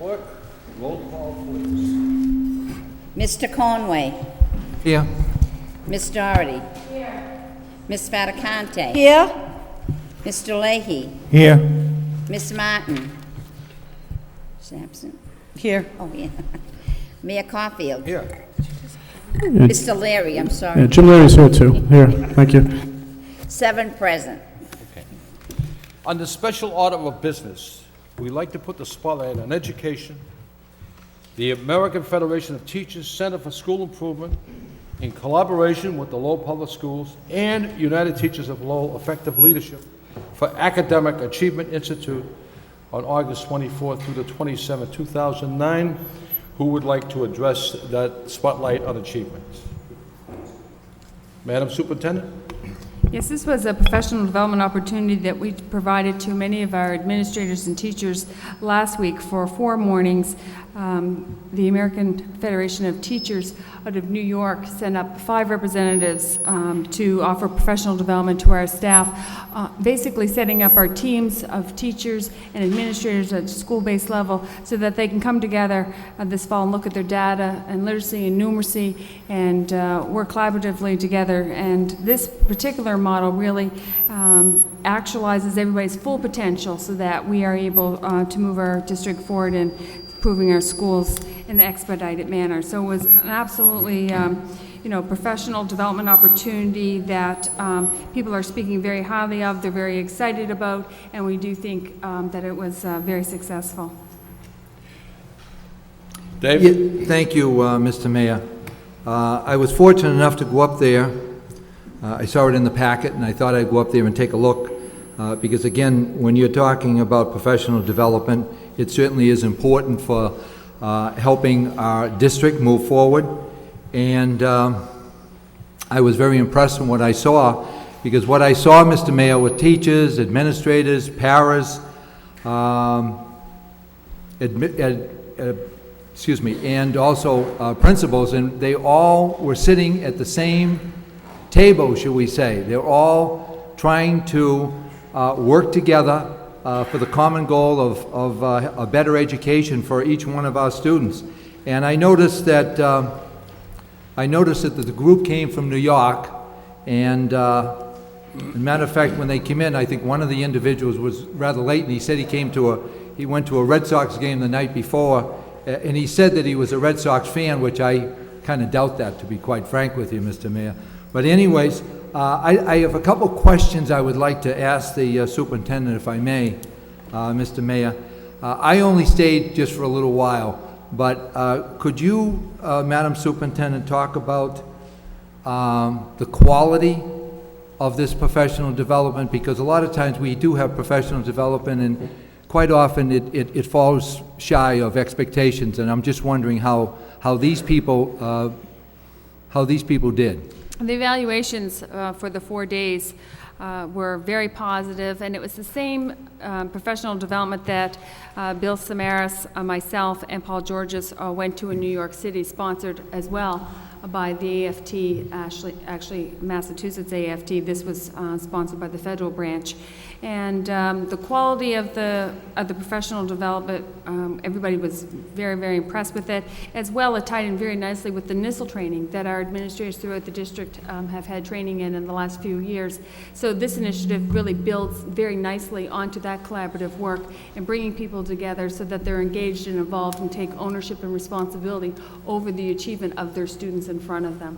Clerk, roll call, please. Mr. Conway. Here. Ms. Doherty. Here. Ms. Faticante. Here. Mr. Leahy. Here. Ms. Martin. Is absent? Here. Oh, yeah. Mayor Caulfield. Here. Mr. Larry, I'm Yeah, sorry. Jim Larry's here too. Here, thank you. 7 present. Under special order of business, we'd like to put the spotlight on education, the American Federation of Teachers Center for School Improvement, in collaboration with the Lowell Public Schools and United Teachers of Lowell Effective Leadership for Academic Achievement Institute on August 24th through the 27th, 2009. Who would like to address that spotlight on achievement? Madam Superintendent? Yes, this was a professional development opportunity that we provided to many of our administrators and teachers last week for 4 mornings. The American Federation of Teachers out of New York sent up 5 representatives to offer professional development to our staff, basically setting up our teams of teachers and administrators at school-based level so that they can come together this fall and look at their data and literacy and numeracy and work collaboratively together. And this particular model really actualizes everybody's full potential so that we are able to move our district forward in improving our schools in an expedited manner. So it was an absolutely professional development opportunity that people are speaking very highly of, they're very excited about, and we do think that it was very successful. Dave? Yeah, thank you, Mr. Mayor. I was fortunate enough to go up there. I saw it in the packet, and I thought I'd go up there and take a look, because again, when you're talking about professional development, it certainly is important for helping our district move forward. And I was very impressed with what I saw, because what I saw, Mr. Mayor, were teachers, administrators, paras, and also principals, and they all were sitting at the same table, should we say. They're all trying to work together for the common goal of a better education for each one of our students. And I noticed that the group came from New York, and as a matter of fact, when they came in, I think one of the individuals was rather late, and he said he went to a Red Sox game the night before, and he said that he was a Red Sox fan, which I kind of doubt that, to be quite frank with you, Mr. Mayor. But anyways, I have a couple questions I would like to ask the superintendent, if I may, Mr. Mayor. I only stayed just for a little while, but could you, Madam Superintendent, talk about the quality of this professional development? Because a lot of times we do have professional development, and quite often it falls shy of expectations, and I'm just wondering how these people did. The evaluations for the 4 days were very positive, and it was the same professional development that Bill Samaras, myself, and Paul Georges went to in New York City, sponsored as well by the AFT, actually Massachusetts AFT. This was sponsored by the federal branch. And the quality of the professional development, everybody was very, very impressed with it. As well, it tied in very nicely with the NISL training that our administrators throughout the district have had training in the last few years. So this initiative really builds very nicely onto that collaborative work and bringing people together so that they're engaged and involved and take ownership and responsibility over the achievement of their students in front of them.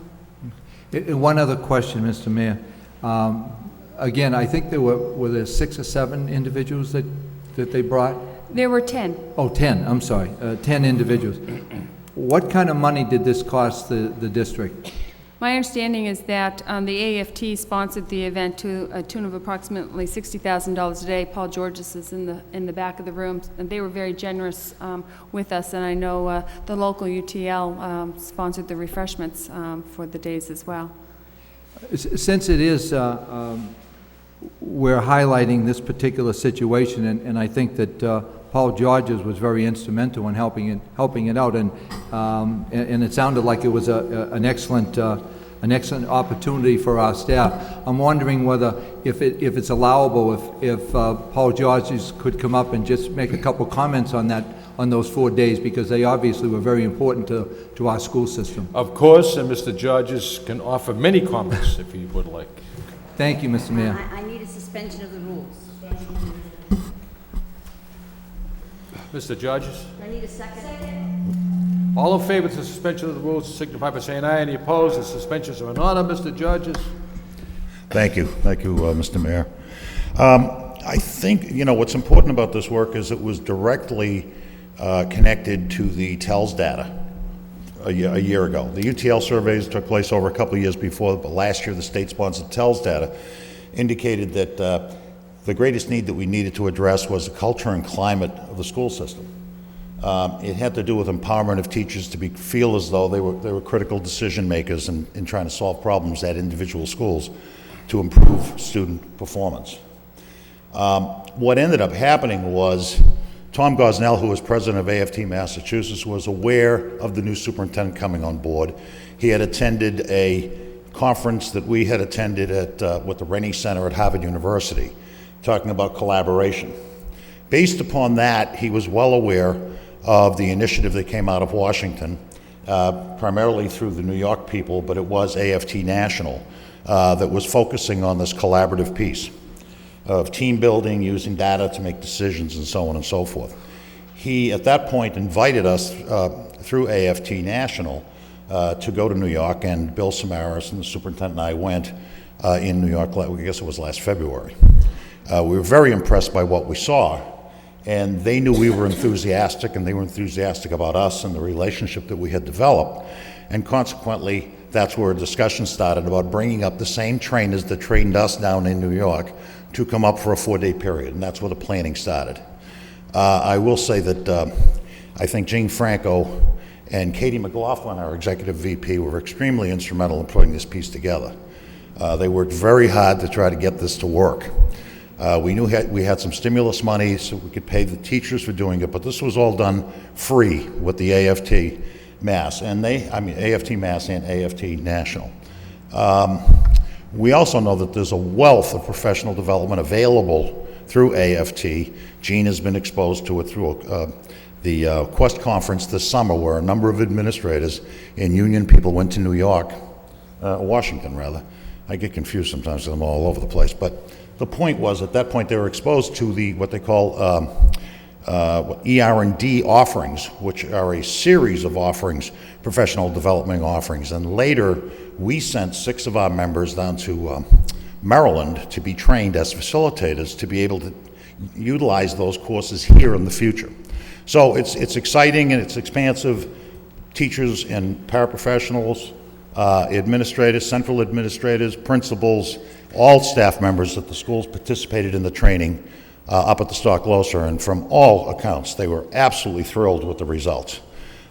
One other question, Mr. Mayor. Again, I think were there 6 or 7 individuals that they brought? There were 10. Oh, 10, I'm sorry, 10 individuals. What kind of money did this cost the district? My understanding is that the AFT sponsored the event to a tune of approximately $60,000 a day. Paul Georges is in the back of the room, and they were very generous with us, and I know the local UTL sponsored the refreshments for the days as well. Since it is, we're highlighting this particular situation, and I think that Paul Georges was very instrumental in helping it out, and it sounded like it was an excellent opportunity for our staff. I'm wondering whether, if it's allowable, if Paul Georges could come up and just make a couple comments on on those 4 days, because they obviously were very important to our school system. Of course, and Mr. Georges can offer many comments if he would like. Thank you, Mr. Mayor. I need a suspension of the rules. Mr. Georges? I need a second. All in favor of the suspension of the rules signify by saying aye. Any opposed? The suspensions are in order. Mr. Georges? Thank you, Mr. Mayor. I think, what's important about this work is it was directly connected to the TELS data a year ago. The UTL surveys took place over a couple of years before, but last year the state-sponsored TELS data indicated that the greatest need that we needed to address was the culture and climate of the school system. It had to do with empowerment of teachers to feel as though they were critical decision makers in trying to solve problems at individual schools to improve student performance. What ended up happening was Tom Gosnell, who was president of AFT Massachusetts, was aware of the new superintendent coming on board. He had attended a conference that we had attended with the Rennie Center at Harvard University, talking about collaboration. Based upon that, he was well aware of the initiative that came out of Washington, primarily through the New York people, but it was AFT National, that was focusing on this collaborative piece of team building, using data to make decisions, and so on and so forth. He, at that point, invited us through AFT National to go to New York, and Bill Samaras and the superintendent and I went in New York, I guess it was last February. We were very impressed by what we saw, and they knew we were enthusiastic, and they were enthusiastic about us and the relationship that we had developed, and consequently, that's where a discussion started about bringing up the same trainers that trained us down in New York to come up for a 4-day period, and that's where the planning started. I will say that I think Gene Franco and Katie McLaughlin, our executive VP, were extremely instrumental in putting this piece together. They worked very hard to try to get this to work. We knew we had some stimulus money so we could pay the teachers for doing it, but this was all done free with the AFT Mass, AFT Mass and AFT National. We also know that there's a wealth of professional development available through AFT. Gene has been exposed to it through the Quest conference this summer, where a number of administrators and union people went to New York, Washington rather. I get confused sometimes because I'm all over the place, but the point was, at that point, they were exposed to what they call ER&D offerings, which are a series of offerings, professional development offerings. And later, we sent 6 of our members down to Maryland to be trained as facilitators to be able to utilize those courses here in the future. So it's exciting and it's expansive. Teachers and paraprofessionals, administrators, central administrators, principals, all staff members at the schools participated in the training up at the Stock-Loser, and from all accounts, they were absolutely thrilled with the results.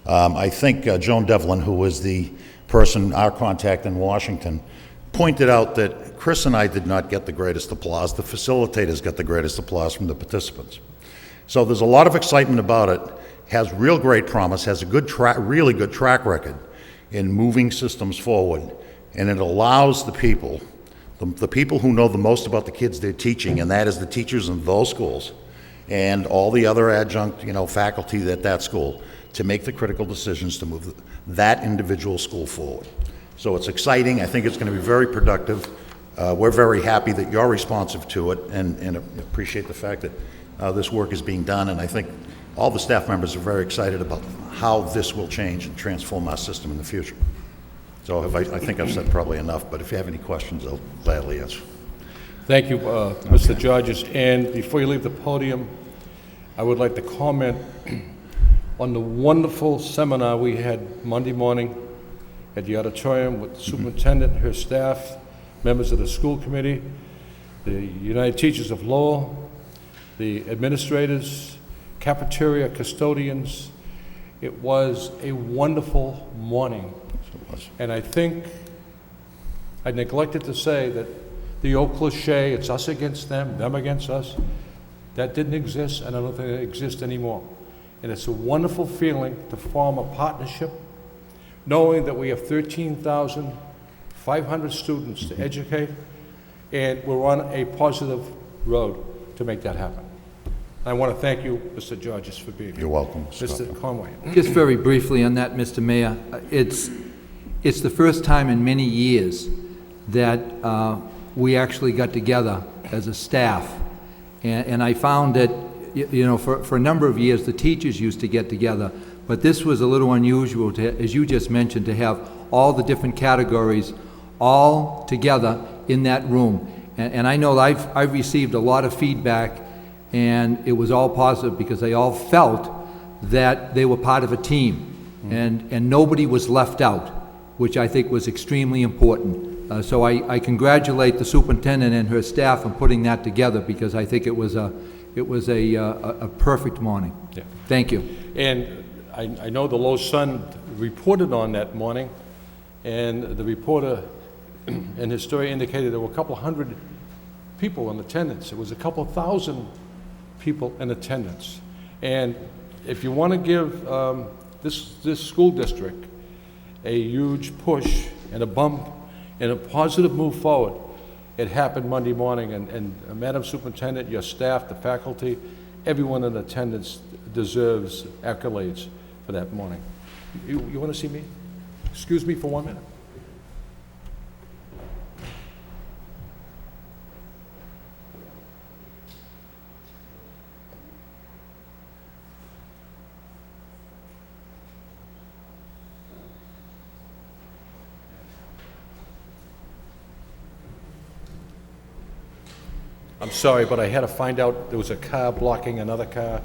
I think Joan Devlin, who was the person, our contact in Washington, pointed out that Chris and I did not get the greatest applause. The facilitators got the greatest applause from the participants. So there's a lot of excitement about it, has real great promise, has a really good track record in moving systems forward, and it allows the people who know the most about the kids they're teaching, and that is the teachers in those schools and all the other adjunct, faculty at that school, to make the critical decisions to move that individual school forward. So it's exciting. I think it's going to be very productive. We're very happy that you're responsive to it, and appreciate the fact that this work is being done, and I think all the staff members are very excited about how this will change and transform our system in the future. So I think I've said probably enough, but if you have any questions, I'll gladly answer. Thank you, Mr. Georges. And before you leave the podium, I would like to comment on the wonderful seminar we had Monday morning at the auditorium with the superintendent, her staff, members of the school committee, the United Teachers of Lowell, the administrators, cafeteria custodians. It was a wonderful morning. And I think I neglected to say that the old cliche, it's us against them against us, that didn't exist, and I don't think it exists anymore. And it's a wonderful feeling to form a partnership, knowing that we have 13,500 students to educate, and we're on a positive road to make that happen. I want to thank you, Mr. Georges, for being here. You're welcome, Mr. Mr. Coughlin. Conway. Just very briefly on that, Mr. Mayor, it's the first time in many years that we actually got together as a staff. And I found that, you know, for a number of years, the teachers used to get together, but this was a little unusual to, as you just mentioned, to have all the different categories all together in that room. And I know that I've received a lot of feedback, and it was all positive because they all felt that they were part of a team, and nobody was left out, which I think was extremely important. So I congratulate the superintendent and her staff on putting that together, because I think it was a perfect morning. Yeah. Thank you. And I know the Lowell Sun reported on that morning, and the reporter in his story indicated there were a couple hundred people in attendance. It was a couple thousand people in attendance. And if you want to give this school district a huge push and a bump and a positive move forward, it happened Monday morning. And Madam Superintendent, your staff, the faculty, everyone in attendance deserves accolades for that morning. You want to see me? Excuse me for 1 minute. I'm sorry, but I had to find out, there was a car blocking another car,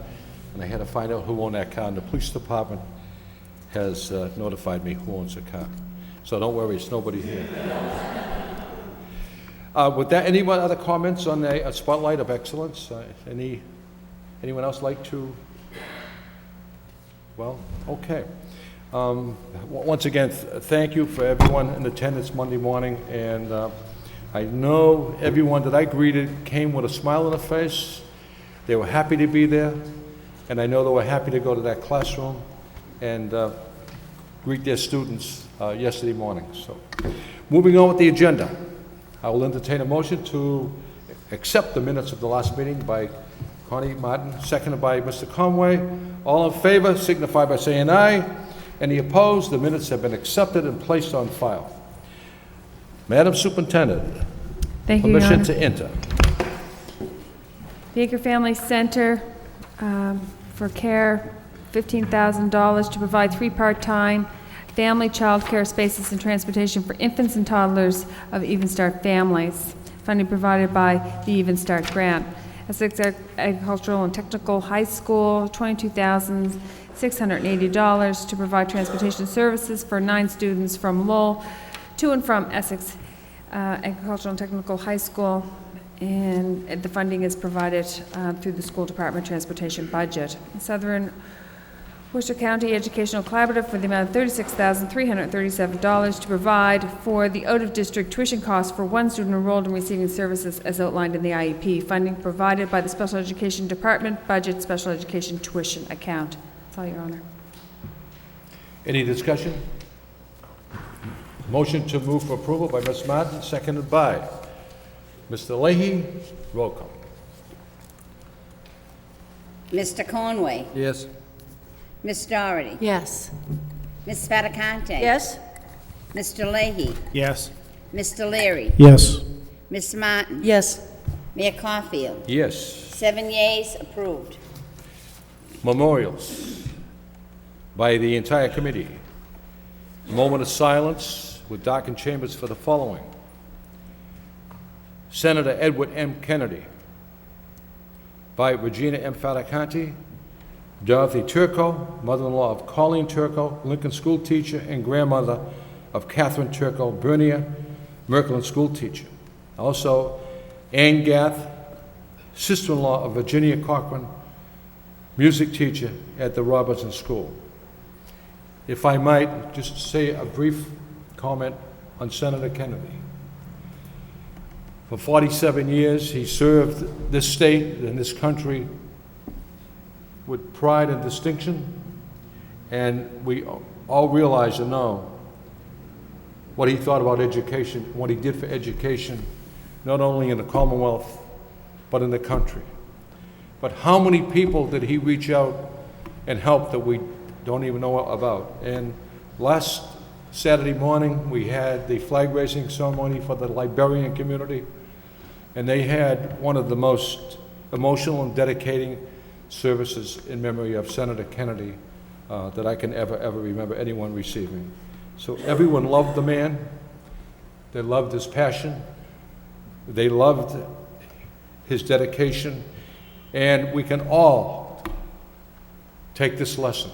and I had to find out who owned that car, and the police department has notified me who owns the car. So don't worry, it's nobody here. With that, anyone other comments on a spotlight of excellence? Anyone else like to? Well, okay. Once again, thank you for everyone in attendance Monday morning, and I know everyone that I greeted came with a smile on their face. They were happy to be there, and I know they were happy to go to that classroom and greet their students yesterday morning. So, moving on with the agenda, I will entertain a motion to accept the minutes of the last meeting by Connie Martin, seconded by Mr. Conway. All in favor signify by saying aye. Any opposed? The minutes have been accepted and placed on file. Madam Superintendent, Thank you, Your permission Honor. to enter. Baker Family Center for care, $15,000 to provide 3 part-time family child care spaces and transportation for infants and toddlers of Even Start families. Funding provided by the Even Start grant. Essex Agricultural and Technical High School, $22,680 to provide transportation services for 9 students from Lowell to and from Essex Agricultural and Technical High School, and the funding is provided through the school department transportation budget. Southern Worcester County Educational Collaborative for the amount of $36,337 to provide for the out-of-district tuition costs for 1 student enrolled in receiving services as outlined in the IEP. Funding provided by the Special Education Department budget Special Education tuition account. That's all, Your Honor. Any discussion? Motion to move for approval by Ms. Martin, seconded by Mr. Leahy. Roll call. Mr. Conway. Yes. Ms. Doherty. Yes. Ms. Fattacante. Yes. Mr. Leahy. Yes. Mr. Leary. Yes. Ms. Martin. Yes. Mayor Caulfield. Yes. 7 yeas, approved. Memorials by the entire committee. A moment of silence with darkened chambers for the following. Senator Edward M. Kennedy, by Regina M. Fattacante, Dorothy Turco, mother-in-law of Colleen Turco, Lincoln school teacher, and grandmother of Catherine Turco, Bernier, Merkland school teacher. Also, Ann Gath, sister-in-law of Virginia Cochran, music teacher at the Robertson School. If I might, just say a brief comment on Senator Kennedy. For 47 years, he served this state and this country with pride and distinction, and we all realize and know what he thought about education, what he did for education, not only in the Commonwealth, but in the country. but how many people did he reach out and help that we don't even know about? And last Saturday morning, we had the flag raising ceremony for the Liberian community, and they had one of the most emotional and dedicating services in memory of Senator Kennedy that I can ever remember anyone receiving. So everyone loved the man. They loved his passion. They loved his dedication. And we can all take this lesson.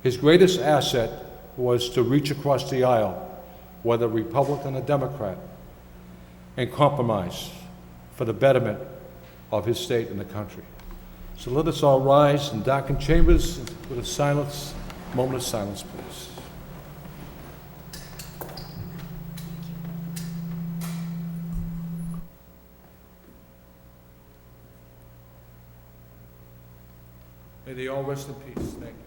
His greatest asset was to reach across the aisle, whether Republican or Democrat, and compromise for the betterment of his state and the country. So let us all rise in darkened chambers with a moment of silence, please. May they all rest in peace. Thank you.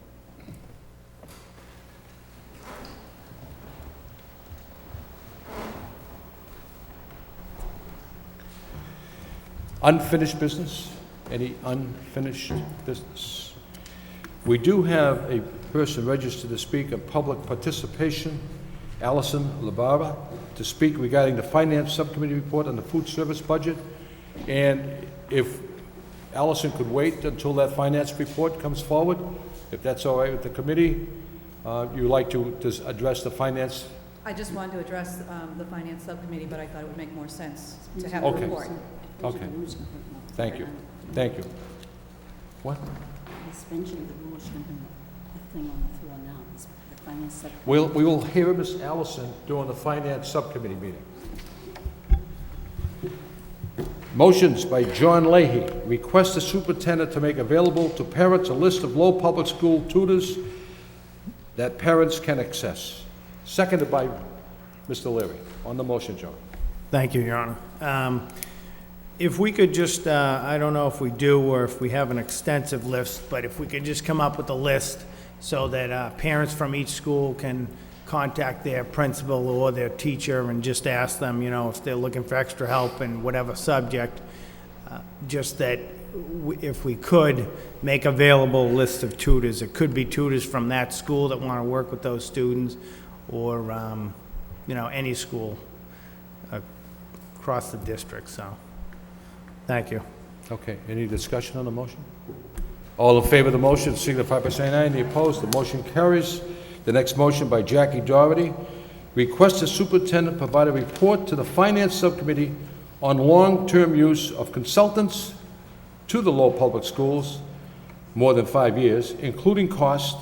Unfinished business? Any unfinished business? We do have a person registered to speak in public participation, Allison Labara, to speak regarding the Finance Subcommittee report on the food service budget. And if Allison could wait until that finance report comes forward, if that's all right with the committee, you'd like to just address the finance? I just wanted to address the Finance Subcommittee, but I thought it would make more sense to have a Okay. report. Okay. Thank you. Thank you. What? Suspension of the rules, the thing on the floor now, is the finance subcommittee. We will hear Ms. Allison during the Finance Subcommittee meeting. Motions by John Leahy. Request the superintendent to make available to parents a list of Lowell Public School tutors that parents can access. Seconded by Mr. Leary. On the motion, John. Thank you, Your Honor. If we could just, I don't know if we do or if we have an extensive list, but if we could just come up with a list so that parents from each school can contact their principal or their teacher and just ask them, you know, if they're looking for extra help in whatever subject, just that if we could make available a list of tutors. It could be tutors from that school that want to work with those students, or, you know, any school across the district, so. Thank you. Okay, any discussion on the motion? All in favor of the motion signify by saying aye. Any opposed? The motion carries. The next motion by Jackie Doherty. Request the superintendent provide a report to the Finance Subcommittee on long-term use of consultants to the Lowell Public Schools, more than 5 years, including cost,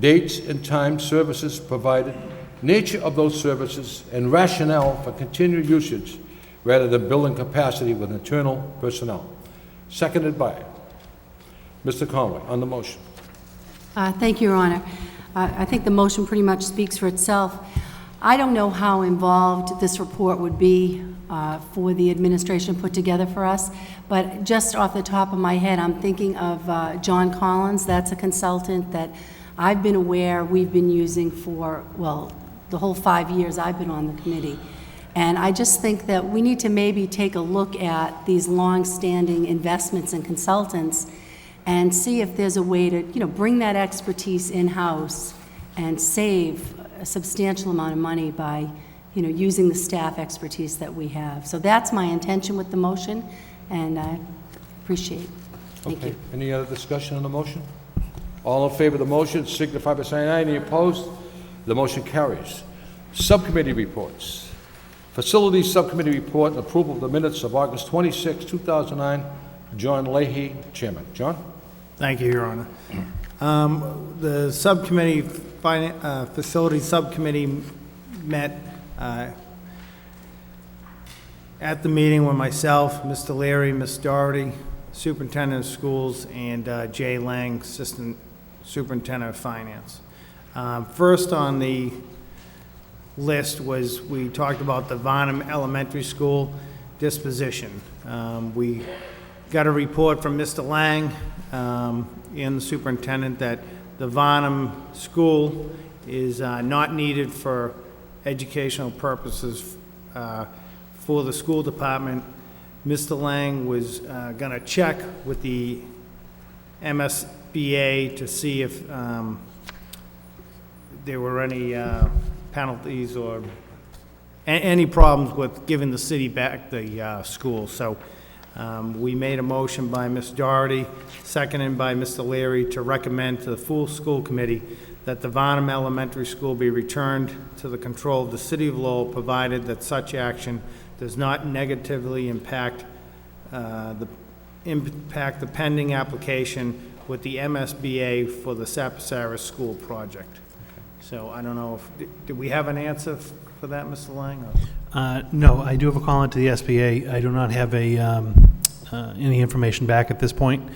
dates and time services provided, nature of those services, and rationale for continued usage rather than building capacity with internal personnel. Seconded by Mr. Conway. On the motion. Thank you, Your Honor. I think the motion pretty much speaks for itself. I don't know how involved this report would be for the administration put together for us, but just off the top of my head, I'm thinking of John Collins. That's a consultant that I've been aware we've been using for, well, the whole 5 years I've been on the committee. And I just think that we need to maybe take a look at these long-standing investments in consultants and see if there's a way to, you know, bring that expertise in-house and save a substantial amount of money by, you know, using the staff expertise that we have. So that's my intention with the motion, and I appreciate it. Thank you. Any other discussion on the motion? All in favor of the motion signify by saying aye. Any opposed? The motion carries. Subcommittee reports. Facilities Subcommittee report and approval of the minutes of August 26, 2009. John Leahy, Chairman. John? Thank you, Your Honor. The subcommittee, Facilities Subcommittee met at the meeting with myself, Mr. Leary, Ms. Doherty, Superintendent of Schools, and Jay Lang, Assistant Superintendent of Finance. First on the list was, we talked about the Varnum Elementary School disposition. We got a report from Mr. Lang and the superintendent that the Varnum School is not needed for educational purposes for the school department. Mr. Lang was going to check with the MSBA to see if there were any penalties or any problems with giving the city back the school. So we made a motion by Ms. Doherty, seconded by Mr. Leary, to recommend to the full school committee that the Varnum Elementary School be returned to the control of the city of Lowell, provided that such action does not negatively impact the pending application with the MSBA for the Sapasara School project. So I don't know if, did we have an answer for that, Mr. Lang? No, I do have a call into the SBA. I do not have any information back at this point.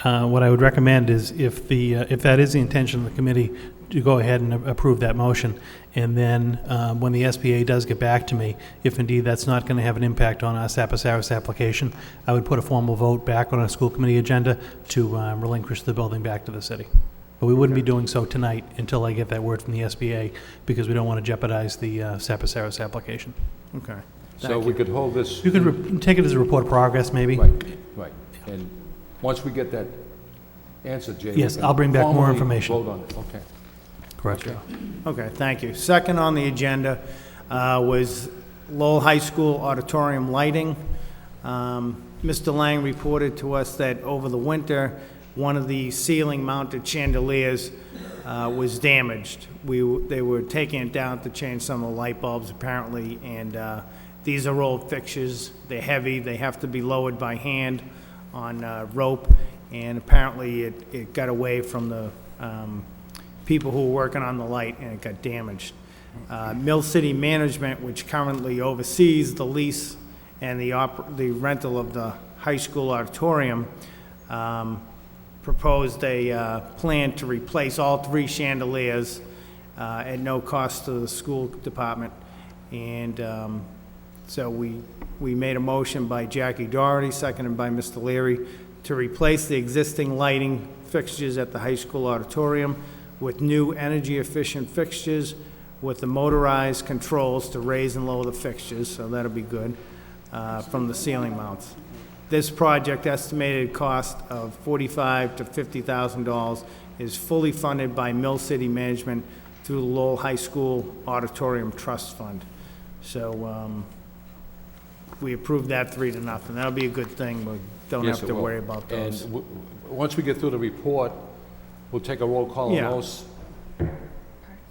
What I would recommend is if that is the intention of the committee, to go ahead and approve that motion. And then when the SBA does get back to me, if indeed that's not going to have an impact on our Sapasaris application, I would put a formal vote back on a school committee agenda to relinquish the building back to the city. But we wouldn't be doing so tonight until I get that word from the SBA, because we don't want to jeopardize the Sapasaris application. Okay. So we could hold this. You could take it as a report of progress, maybe? Right. And once we get that answer, Jay. Yes, we can I'll bring back more formally information. Vote on it, okay. Correct. Okay, thank you. Second on the agenda was Lowell High School auditorium lighting. Mr. Lang reported to us that over the winter, one of the ceiling-mounted chandeliers was damaged. They were taking it down to change some of the light bulbs, apparently, and these are old fixtures. They're heavy. They have to be lowered by hand on rope, and apparently it got away from the people who were working on the light, and it got damaged. Mill City Management, which currently oversees the lease and the rental of the high school auditorium, proposed a plan to replace all 3 chandeliers at no cost to the school department. And so we made a motion by Jackie Doherty, seconded by Mr. Leary, to replace the existing lighting fixtures at the high school auditorium with new energy-efficient fixtures with the motorized controls to raise and lower the fixtures, so that'll be good, from the ceiling mounts. This project, estimated cost of $45,000 to $50,000, is fully funded by Mill City Management through the Lowell High School Auditorium Trust Fund. So we approved that 3-0. That'll be a good thing. We don't Yes, have it to will. worry about those. And once we get through the report, we'll take a roll call Yeah. on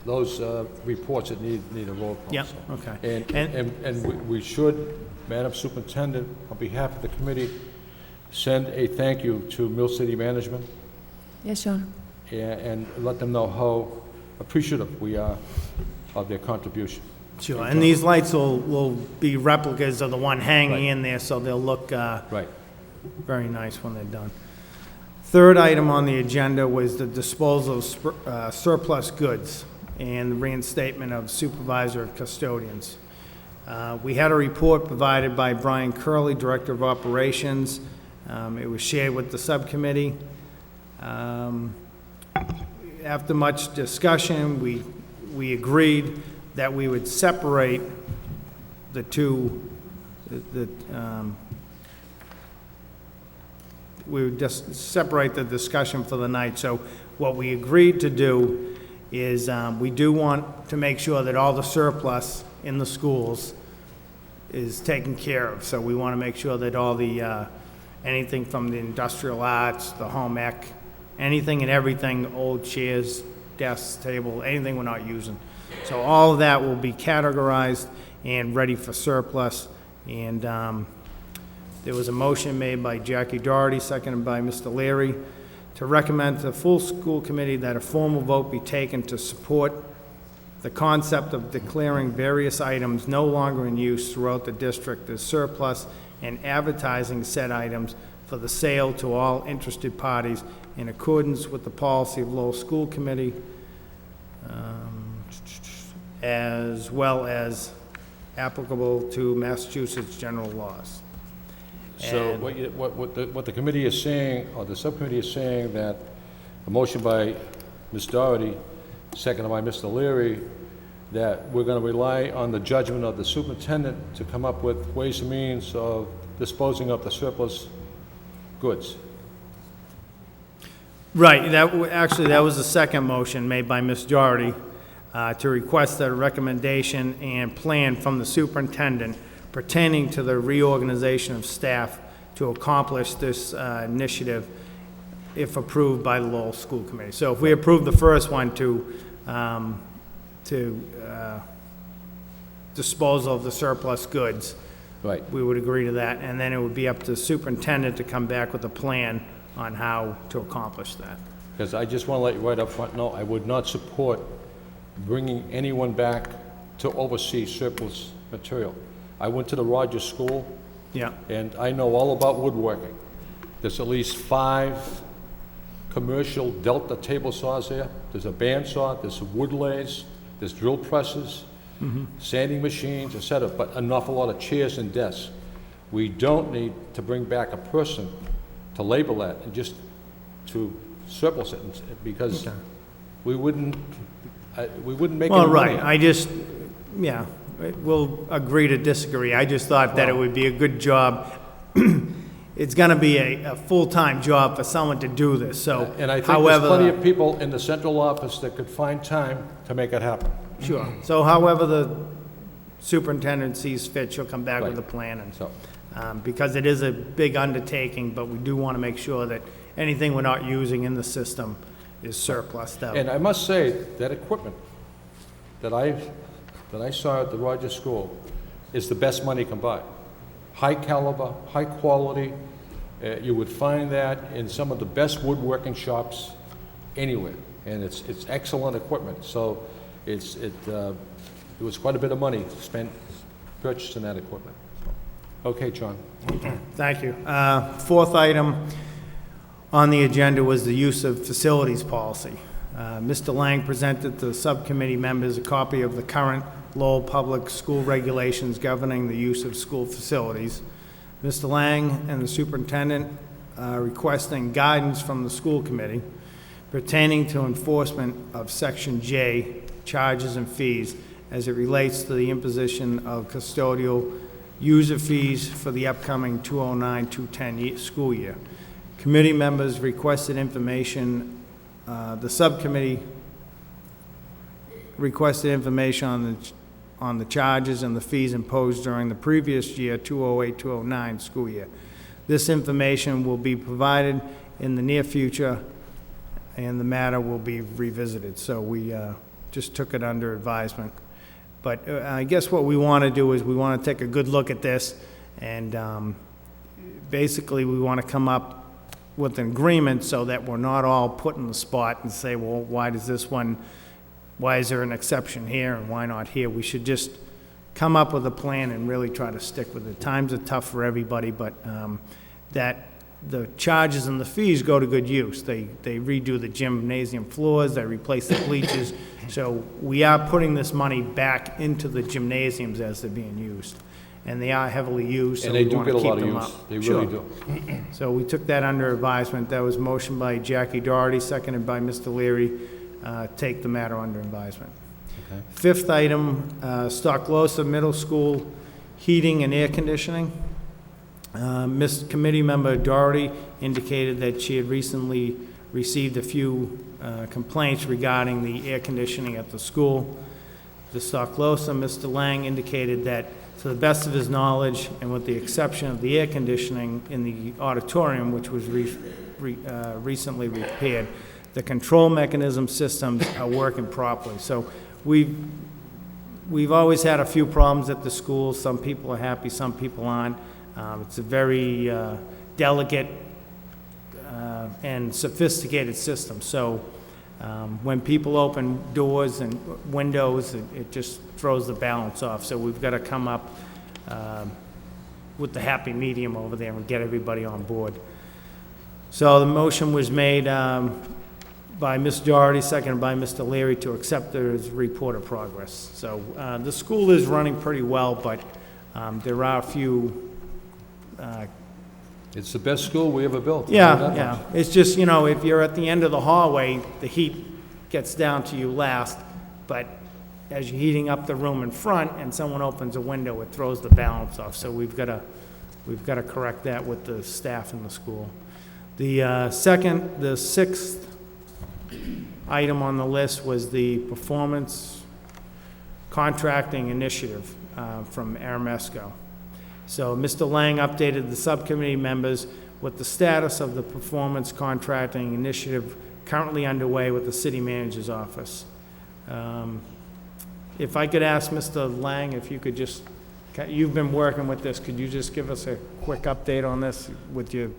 those reports that need a roll call. Yep, so. okay. And we should, Madam Superintendent, on behalf of the committee, send a thank you to Mill City Management Yes, Sean. and let them know how appreciative we are of their contribution. Sure, and these lights will be replicas of the one hanging Right. in there, so they'll look Right. very nice when they're done. Third item on the agenda was the disposal of surplus goods and the reinstatement of supervisor of custodians. We had a report provided by Brian Curley, Director of Operations. It was shared with the subcommittee. After much discussion, we agreed that we would separate the two, we would just separate the discussion for the night. So what we agreed to do is we do want to make sure that all the surplus in the schools is taken care of. So we want to make sure that all the, anything from the industrial arts, the home ec, anything and everything, old chairs, desks, table, anything we're not using. So all of that will be categorized and ready for surplus. And there was a motion made by Jackie Doherty, seconded by Mr. Leary, to recommend to the full school committee that a formal vote be taken to support the concept of declaring various items no longer in use throughout the district as surplus and advertising said items for the sale to all interested parties in accordance with the policy of Lowell School Committee, as well as applicable to Massachusetts general laws. So And- what the committee is saying, or the subcommittee is saying, that a motion by Ms. Doherty, seconded by Mr. Leary, that we're going to rely on the judgment of the superintendent to come up with ways and means of disposing of the surplus goods. Right, actually, that was the second motion made by Ms. Doherty, to request a recommendation and plan from the superintendent pertaining to the reorganization of staff to accomplish this initiative if approved by the Lowell School Committee. So if we approve the first one to disposal of the surplus goods, Right. we would agree to that, and then it would be up to the superintendent to come back with a plan on how to accomplish that. Because I just want to let you right up front know, I would not support bringing anyone back to oversee surplus material. I went to the Rogers School, Yeah, and I know all about woodworking. There's at least 5 commercial Delta table saws there. There's a bandsaw, there's wood lathes, there's drill presses, sanding machines, etc., but an awful lot of chairs and desks. We don't need to bring back a person to label that and just to surplus it, because we wouldn't make well, any money. right, I just, yeah, we'll agree to disagree. I just thought that it would be a good job. It's gonna be a full-time job for someone to do this, so, And I think there's however, plenty of people in the central office that could find time to make it happen. sure. So however the superintendent sees fit, she'll come back with a Right. plan, and, So, because it is a big undertaking, but we do wanna make sure that anything we're not using in the system is surplus out. and I must say, that equipment that I saw at the Rogers School is the best money can buy. High caliber, high quality. You would find that in some of the best woodworking shops anywhere, and it's excellent equipment. So it was quite a bit of money spent purchasing that equipment. So, okay, John. Thank you. Fourth item on the agenda was the use of facilities policy. Mr. Lang presented to the subcommittee members a copy of the current Lowell Public School regulations governing the use of school facilities. Mr. Lang and the superintendent are requesting guidance from the school committee pertaining to enforcement of Section J, charges and fees, as it relates to the imposition of custodial user fees for the upcoming 209-210 school year. Committee members requested information, the subcommittee requested information on the charges and the fees imposed during the previous year, 208-209 school year. This information will be provided in the near future, and the matter will be revisited. So we just took it under advisement. But I guess what we want to do is we want to take a good look at this, and basically we want to come up with an agreement so that we're not all put in the spot and say, well, why is there an exception here and why not here? We should just come up with a plan and really try to stick with it. Times are tough for everybody, but that the charges and the fees go to good use. They redo the gymnasium floors, they replace the bleachers. So we are putting this money back into the gymnasiums as they're being used. And they are heavily used, so And they we do want to get a keep lot of them use. up. They Sure. really do. So we took that under advisement. That was motioned by Jackie Doherty, seconded by Mr. Leary. Take the matter under advisement. Okay. Fifth item, Stocklosa Middle School heating and air conditioning. Miss Committee Member Doherty indicated that she had recently received a few complaints regarding the air conditioning at the school. The Stocklosa, Mr. Lang indicated that, to the best of his knowledge, and with the exception of the air conditioning in the auditorium, which was recently repaired, the control mechanism systems are working properly. So we've always had a few problems at the school. Some people are happy, some people aren't. It's a very delicate and sophisticated system. So when people open doors and windows, it just throws the balance off. So we've got to come up with the happy medium over there and get everybody on board. So the motion was made by Ms. Doherty, seconded by Mr. Leary, to accept the report of progress. So the school is running pretty well, but there are a few It's the best school we ever built. yeah. It's just, if you're at the end of the hallway, the heat gets down to you last, but as you're heating up the room in front and someone opens a window, it throws the balance off. So we've got to we've got to correct that with the staff in the school. The sixth item on the list was the performance contracting initiative from Aramesco. So Mr. Lang updated the subcommittee members with the status of the performance contracting initiative currently underway with the city manager's office. If I could ask Mr. Lang, if you could just, you've been working with this, could you just give us a quick update on this with your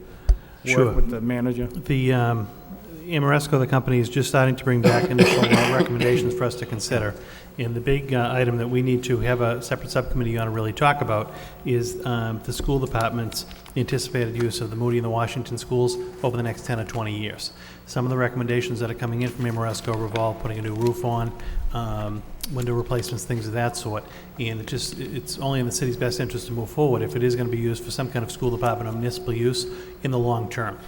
Sure. work with the manager? The Amoresco, the company, is just starting to bring back initial recommendations for us to consider. And the big item that we need to have a separate subcommittee on to really talk about is the school department's anticipated use of the Moody and the Washington schools over the next 10 or 20 years. Some of the recommendations that are coming in from Amoresco revolve putting a new roof on, window replacements, things of that sort. And it's only in the city's best interest to move forward if it is going to be used for some kind of school department or municipal use in the long term.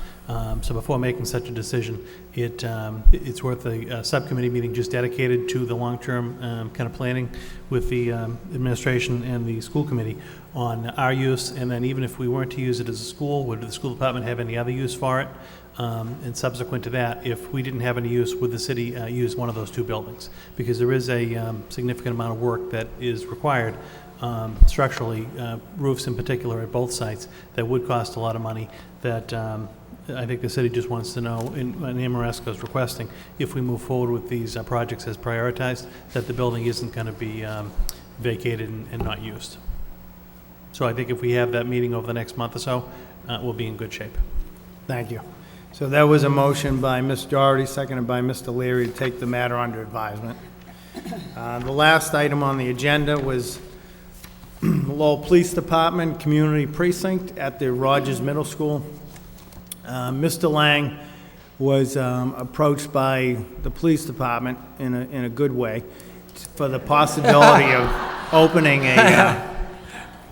So before making such a decision, it's worth a subcommittee meeting just dedicated to the long-term kind of planning with the administration and the school committee on our use. And then even if we weren't to use it as a school, would the school department have any other use for it? And subsequent to that, if we didn't have any use, would the city use one of those two buildings? Because there is a significant amount of work that is required structurally, roofs in particular at both sites, that would cost a lot of money that I think the city just wants to know, and Amoresco is requesting, if we move forward with these projects as prioritized, that the building isn't going to be vacated and not used. So I think if we have that meeting over the next month or so, we'll be in good shape. Thank you. So that was a motion by Ms. Doherty, seconded by Mr. Leary, to take the matter under advisement. The last item on the agenda was Lowell Police Department Community Precinct at the Rogers Middle School. Mr. Lang was approached by the police department in a good way for the possibility of opening a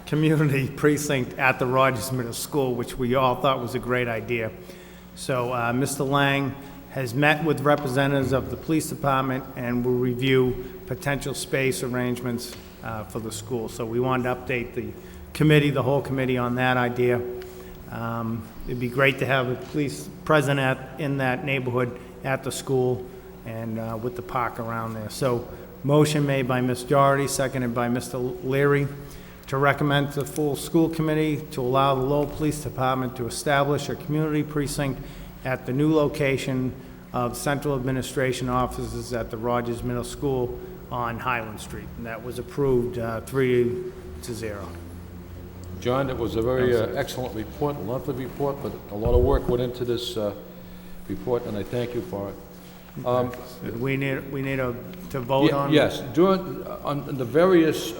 community precinct at the Rogers Middle School, which we all thought was a great idea. So Mr. Lang has met with representatives of the police department and will review potential space arrangements for the school. So we wanted to update the committee, the whole committee, on that idea. It'd be great to have a police present in that neighborhood at the school and with the park around there. So motion made by Ms. Doherty, seconded by Mr. Leary, to recommend to the full school committee to allow the Lowell Police Department to establish a community precinct at the new location of central administration offices at the Rogers Middle School on Highland Street. And that was approved 3-0. John, it was a very excellent report, a lengthy report, but a lot of work went into this report, and I thank you for it. We need to vote on? Yes, on the various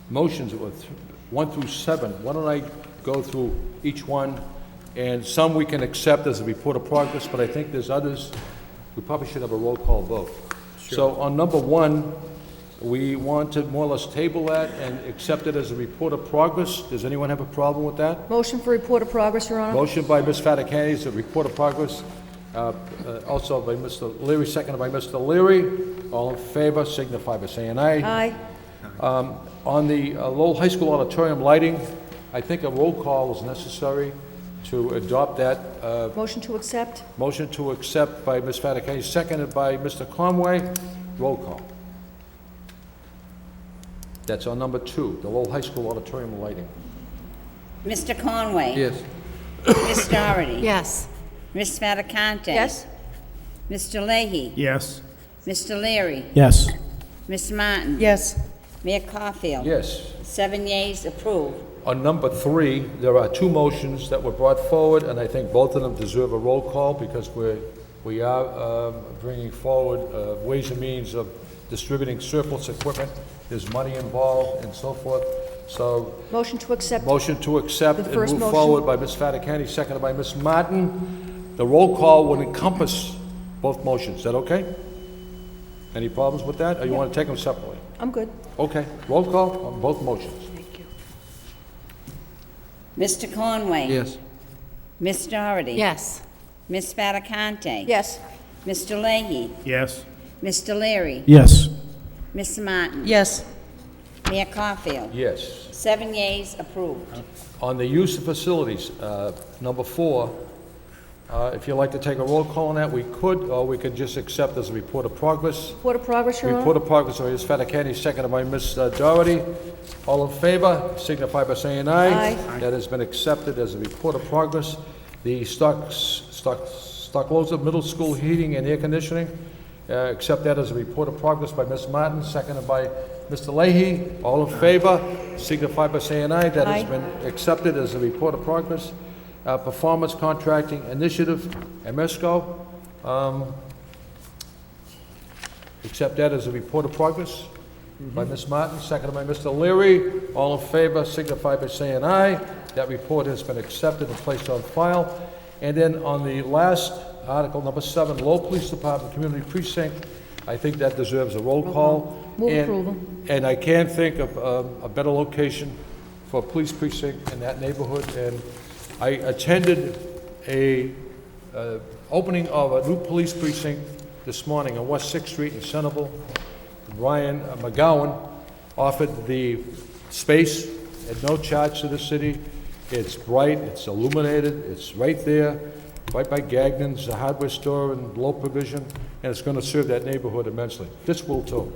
motions, 1 through 7, why don't I go through each one, and some we can accept as a report of progress, but I think there's others, we probably should have a roll call vote. Sure. So on number 1, we want to more or less table that and accept it as a report of progress. Does anyone have a problem with that? Motion for report of progress, Your Honor. Motion by Ms. Fatakany is a report of progress. Also by Mr. Leary, seconded by Mr. Leary. All in favor signify by saying aye. Aye. On the Lowell High School auditorium lighting, I think a roll call is necessary to adopt that. Motion to accept. Motion to accept by Ms. Fatakany, seconded by Mr. Conway. Roll call. That's on number 2, the Lowell High School auditorium lighting. Mr. Conway. Yes. Ms. Doherty. Yes. Ms. Fattacante. Yes. Mr. Leahy. Yes. Mr. Leary. Yes. Ms. Martin. Yes. Mayor Caulfield. Yes. 7 yeas, approved. On number 3, there are 2 motions that were brought forward, and I think both of them deserve a roll call because we are bringing forward ways and means of distributing surplus equipment. There's money involved and so forth. So Motion to accept. motion to accept The and first move motion. forward by Ms. Fattacany, seconded by Ms. Martin. The roll call would encompass both motions. Is that okay? Any problems with that, or you want to take them separately? I'm good. Okay, roll call on both motions. Thank you. Mr. Conway. Yes. Ms. Doherty. Yes. Ms. Fattacante. Yes. Mr. Leahy. Yes. Mr. Leary. Yes. Ms. Martin. Yes. Mayor Caulfield. Yes. 7 yeas, approved. On the use of facilities, number 4, if you'd like to take a roll call on that, we could, or we could just accept as a report of progress. Report of progress, Your Honor? Report of progress by Ms. Fattacani, seconded by Ms. Doherty. All in favor, signify by saying aye. Aye. That has been accepted as a report of progress. The Stockloza Middle School Heating and Air Conditioning, accept that as a report of progress by Ms. Martin, seconded by Mr. Leahy. All in favor, signify by saying aye. That has Aye. been accepted as a report of progress. Performance Contracting Initiative, EMESCO, accept that as a report of progress by Ms. Martin, seconded by Mr. Leary. All in favor, signify by saying aye. That report has been accepted and placed on file. And then on the last article, number 7, Lowell Police Department Community Precinct, I think that deserves a roll call. Move And- approval. And I can't think of a better location for a police precinct in that neighborhood. And I attended a opening of a new police precinct this morning on West 6th Street in Centerville. Ryan McGowan offered the space at no charge to the city. It's bright, it's illuminated, it's right there, right by Gagnon's, a hardware store and low provision, and it's gonna serve that neighborhood immensely. This will too.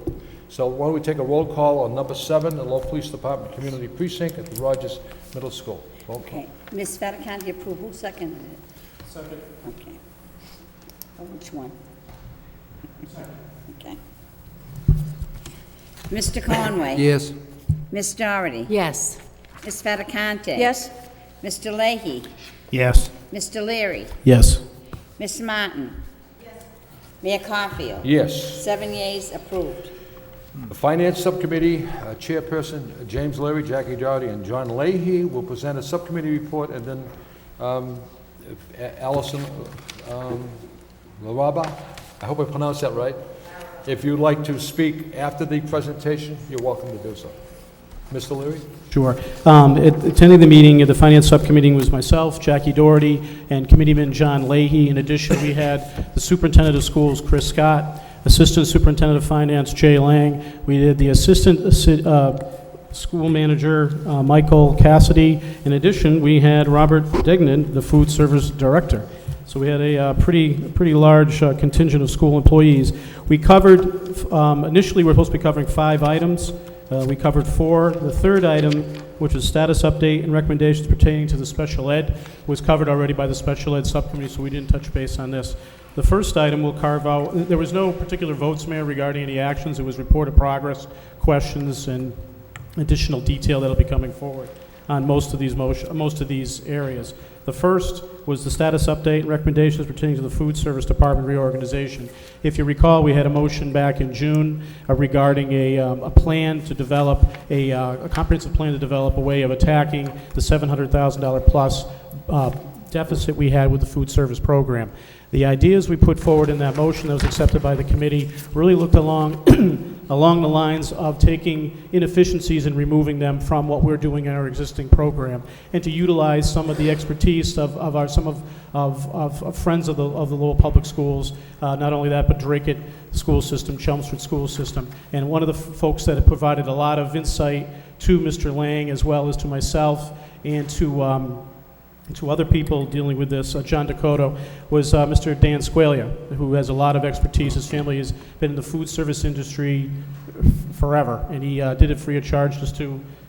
So why don't we take a roll call on number 7, the Lowell Police Department Community Precinct at the Rogers Middle School. Roll call. Okay. Ms. Fattacani, approve. Who seconded it? Second. Okay. Oh, which one? Second. Okay. Mr. Conway? Yes. Ms. Doherty? Yes. Ms. Fattacante? Yes. Mr. Leahy? Yes. Mr. Leary? Yes. Ms. Martin? Yes. Mayor Caulfield? Yes. 7 yeas, approved. The Finance Subcommittee, Chairperson James Leary, Jackie Doherty, and John Leahy will present a subcommittee report, and then Allison Laraba, I hope I pronounced that right. If you'd like to speak after the presentation, you're welcome to do so. Mr. Leary? Sure. Attending the meeting, the Finance Subcommittee was myself, Jackie Doherty, and Committeeman John Leahy. In addition, we had the Superintendent of Schools, Chris Scott, Assistant Superintendent of Finance, Jay Lang. We did the Assistant School Manager, Michael Cassidy. In addition, we had Robert Degnan, the Food Service Director. So we had a pretty large contingent of school employees. We covered, initially we were supposed to be covering 5 items. We covered 4. The third item, which was status update and recommendations pertaining to the special ed, was covered already by the special ed subcommittee, so we didn't touch base on this. The first item will carve out, there was no particular votes, Mayor, regarding any actions. It was report of progress, questions, and additional detail that'll be coming forward on most of these areas. The first was the status update and recommendations pertaining to the Food Service Department reorganization. If you recall, we had a motion back in June regarding a plan to develop, a comprehensive plan to develop a way of attacking the $700,000 plus deficit we had with the food service program. The ideas we put forward in that motion that was accepted by the committee really looked along along the lines of taking inefficiencies and removing them from what we're doing in our existing program, and to utilize some of the expertise of friends of the Lowell Public Schools, not only that, but Dracut School System, Chelmsford School System. And one of the folks that have provided a lot of insight to Mr. Lang, as well as to myself and to other people dealing with this, John Dakota, was Mr. Dan Squalia, who has a lot of expertise. His family has been in the food service industry forever, and he did it free of charge just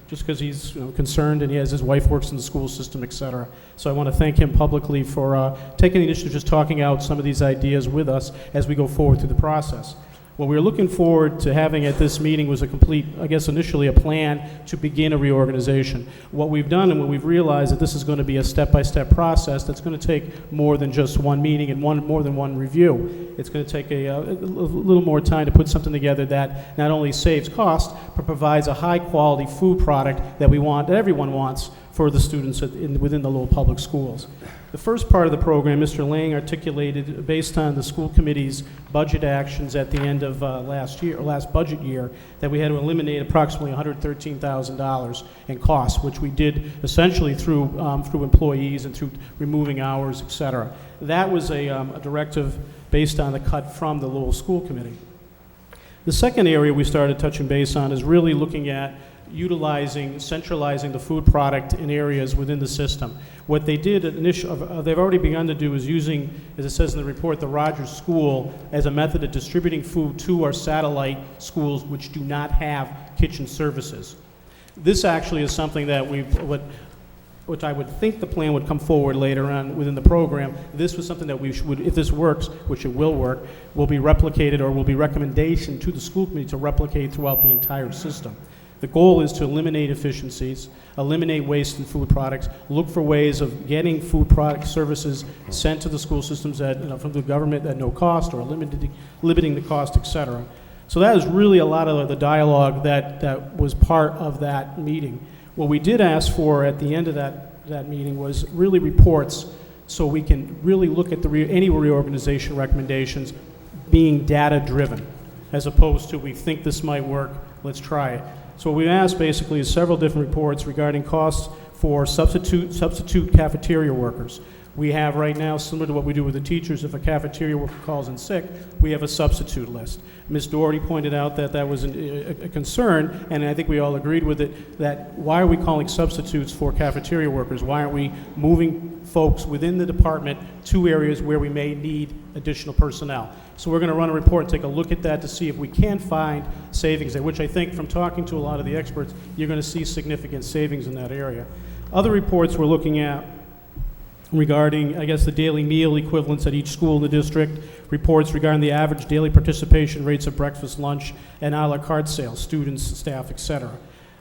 because he's concerned, and his wife works in the school system, et cetera. So I want to thank him publicly for taking the initiative, just talking out some of these ideas with us as we go forward through the process. What we were looking forward to having at this meeting was a complete, I guess initially a plan to begin a reorganization. What we've done and what we've realized that this is going to be a step-by-step process that's going to take more than just one meeting and more than one review. It's going to take a little more time to put something together that not only saves cost, but provides a high-quality food product that we want, that everyone wants for the students within the Lowell Public Schools. The first part of the program, Mr. Lang articulated based on the school committee's budget actions at the end of last budget year, that we had to eliminate approximately $113,000 in costs, which we did essentially through employees and through removing hours, et cetera. That was a directive based on the cut from the Lowell School Committee. The second area we started touching base on is really looking at centralizing the food product in areas within the system. What they did they've already begun to do is using, as it says in the report, the Rogers School as a method of distributing food to our satellite schools which do not have kitchen services. This actually is something that which I would think the plan would come forward later on within the program. This was something that we should, if this works, which it will work, will be replicated or will be recommendation to the school committee to replicate throughout the entire system. The goal is to eliminate inefficiencies, eliminate waste in food products, look for ways of getting food product services sent to the school systems from the government at no cost or limiting the cost, et cetera. So that is really a lot of the dialogue that was part of that meeting. What we did ask for at the end of that meeting was really reports so we can really look at any reorganization recommendations being data-driven, as opposed to we think this might work, let's try it. So what we asked basically is several different reports regarding costs for substitute cafeteria workers. We have right now, similar to what we do with the teachers, if a cafeteria worker calls in sick, we have a substitute list. Ms. Doherty pointed out that was a concern, and I think we all agreed with it, that why are we calling substitutes for cafeteria workers? Why aren't we moving folks within the department to areas where we may need additional personnel? So we're going to run a report and take a look at that to see if we can find savings there, which I think from talking to a lot of the experts, you're going to see significant savings in that area. Other reports we're looking at regarding, I guess, the daily meal equivalents at each school in the district, reports regarding the average daily participation rates of breakfast, lunch, and a la carte sales, students, staff, et cetera.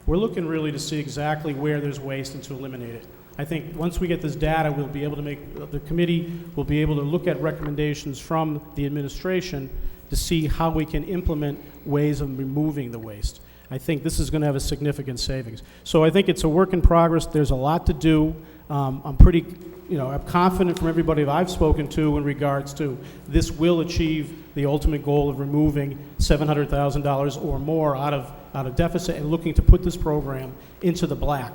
We're looking really to see exactly where there's waste and to eliminate it. I think once we get this data, we'll be able to the committee will be able to look at recommendations from the administration to see how we can implement ways of removing the waste. I think this is going to have a significant savings. So I think it's a work in progress. There's a lot to do. I'm pretty, I'm confident from everybody that I've spoken to in regards to this will achieve the ultimate goal of removing $700,000 or more out of deficit and looking to put this program into the black.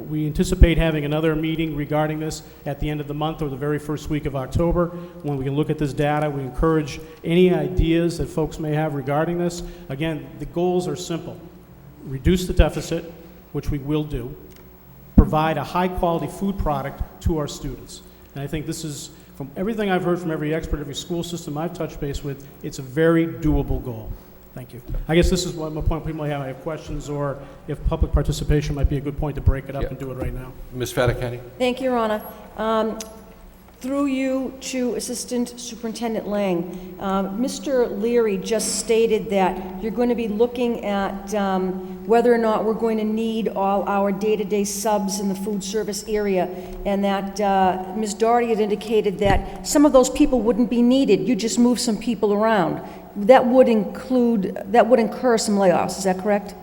We anticipate having another meeting regarding this at the end of the month or the very first week of October when we can look at this data. We encourage any ideas that folks may have regarding this. Again, the goals are simple. Reduce the deficit, which we will do. Provide a high-quality food product to our students. And I think this is, from everything I've heard from every expert, every school system I've touched base with, it's a very doable goal. Thank you. I guess this is one point people might have questions, or if public participation might be a good point to break it up and do it right now. Ms. Fattacani? Thank you, Your Honor. Through you to Assistant Superintendent Lang, Mr. Leary just stated that you're going to be looking at whether or not we're going to need all our day-to-day subs in the food service area, and that Ms. Doherty had indicated that some of those people wouldn't be needed. You just move some people around. That would incur some layoffs, is that correct?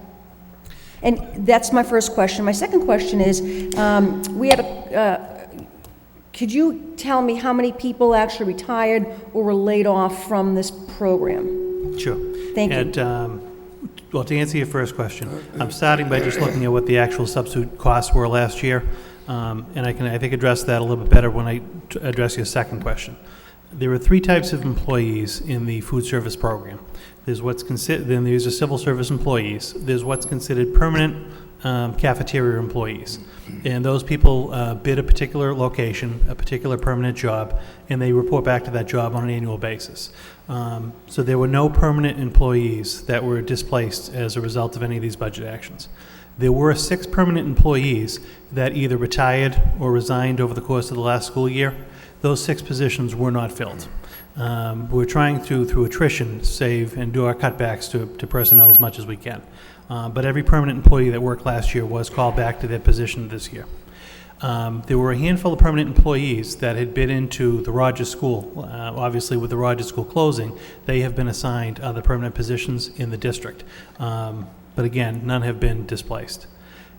And that's my first question. My second question is, we have could you tell me how many people actually retired or were laid off from this program? Sure. Thank you. Well, to answer your first question, I'm starting by just looking at what the actual substitute costs were last year, and I think address that a little bit better when I address your second question. There are three types of employees in the food service program. There's then there's the civil service employees. There's what's considered permanent cafeteria employees. And those people bid a particular location, a particular permanent job, and they report back to that job on an annual basis. So there were no permanent employees that were displaced as a result of any of these budget actions. There were 6 permanent employees that either retired or resigned over the course of the last school year. Those 6 positions were not filled. We're trying to, through attrition, save and do our cutbacks to personnel as much as we can. But every permanent employee that worked last year was called back to their position this year. There were a handful of permanent employees that had bid into the Rogers School. Obviously, with the Rogers School closing, they have been assigned other permanent positions in the district. But again, none have been displaced.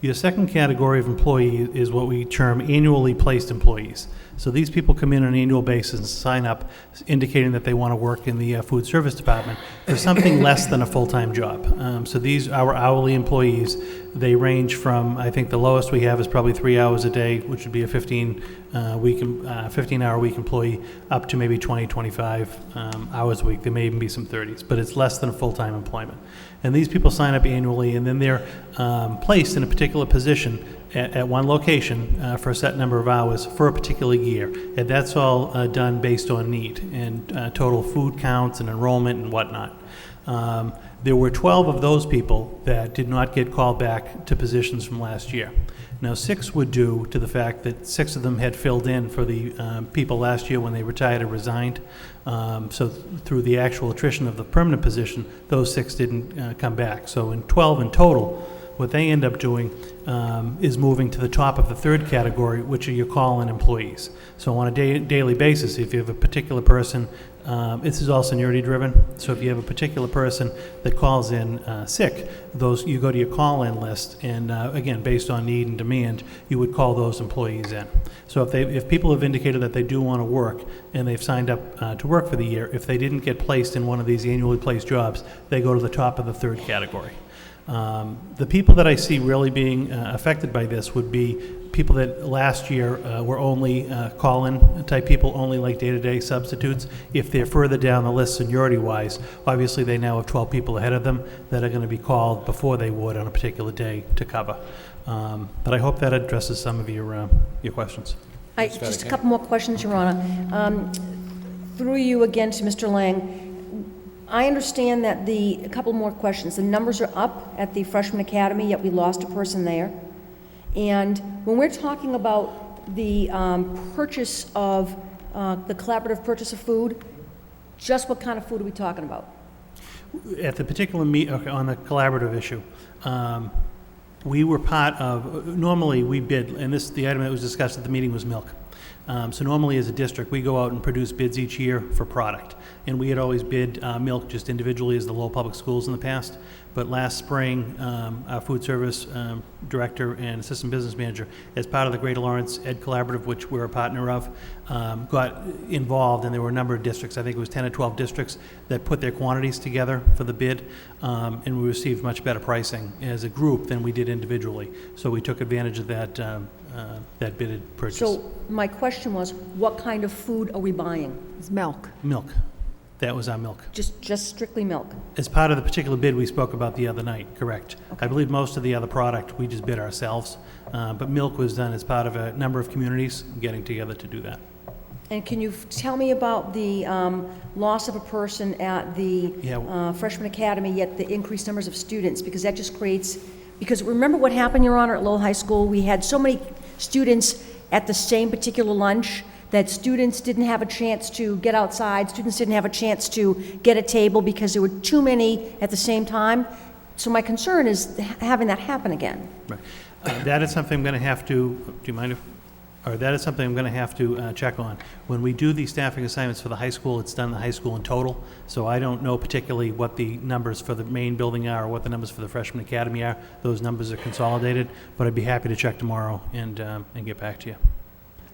Your second category of employee is what we term annually placed employees. So these people come in on an annual basis and sign up indicating that they want to work in the food service department for something less than a full-time job. So these are our hourly employees. They range from, I think the lowest we have is probably 3 hours a day, which would be a 15 15-hour-a-week employee up to maybe 20, 25 hours a week. There may even be some 30s, but it's less than full-time employment. And these people sign up annually, and then they're placed in a particular position at one location for a set number of hours for a particular year. And that's all done based on need and total food counts and enrollment and whatnot. There were 12 of those people that did not get called back to positions from last year. Now, 6 were due to the fact that 6 of them had filled in for the people last year when they retired or resigned. So through the actual attrition of the permanent position, those 6 didn't come back. So in 12 in total, what they end up doing is moving to the top of the third category, which are your call-in employees. So on a daily basis, if you have a particular person, this is all seniority driven, so if you have a particular person that calls in sick, you go to your call-in list, and again, based on need and demand, you would call those employees in. So if people have indicated that they do want to work and they've signed up to work for the year, if they didn't get placed in one of these annually placed jobs, they go to the top of the third category. The people that I see really being affected by this would be people that last year were only call-in type people, only like day-to-day substitutes. If they're further down the list seniority-wise, obviously they now have 12 people ahead of them that are going to be called before they would on a particular day to cover. But I hope that addresses some of your questions. Just a couple more questions, Your Honor. Through you again to Mr. Lang. I understand that a couple more questions. The numbers are up at the Freshman Academy, yet we lost a person there. And when we're talking about the purchase of, the collaborative purchase of food, just what kind of food are we talking about? At the particular on the collaborative issue, we were part of, normally we bid, and the item that was discussed at the meeting was milk. So normally as a district, we go out and produce bids each year for product. And we had always bid milk just individually as the Lowell Public Schools in the past. But last spring, our food service director and assistant business manager, as part of the Greater Lawrence Ed Collaborative, which we're a partner of, got involved, and there were a number of districts, I think it was 10 or 12 districts, that put their quantities together for the bid, and we received much better pricing as a group than we did individually. So we took advantage of that bidded purchase. So my question was, what kind of food are we buying? It's milk. Milk. That was our milk. Just strictly milk? As part of the particular bid we spoke about the other night, correct. Okay. I believe most of the other product we just bid ourselves, but milk was done as part of a number of communities getting together to do that. And can you tell me about the loss of a person at the Freshman Academy, yet the increased numbers of students? Because that just creates, because remember what happened, Your Honor, at Lowell High School? We had so many students at the same particular lunch that students didn't have a chance to get outside, students didn't have a chance to get a table because there were too many at the same time. So my concern is having that happen again. Right. That is something I'm going to have to, do you mind if, or that is something I'm going to have to check on. When we do these staffing assignments for the high school, it's done the high school in total, so I don't know particularly what the numbers for the main building are or what the numbers for the Freshman Academy are. Those numbers are consolidated, but I'd be happy to check tomorrow and get back to you.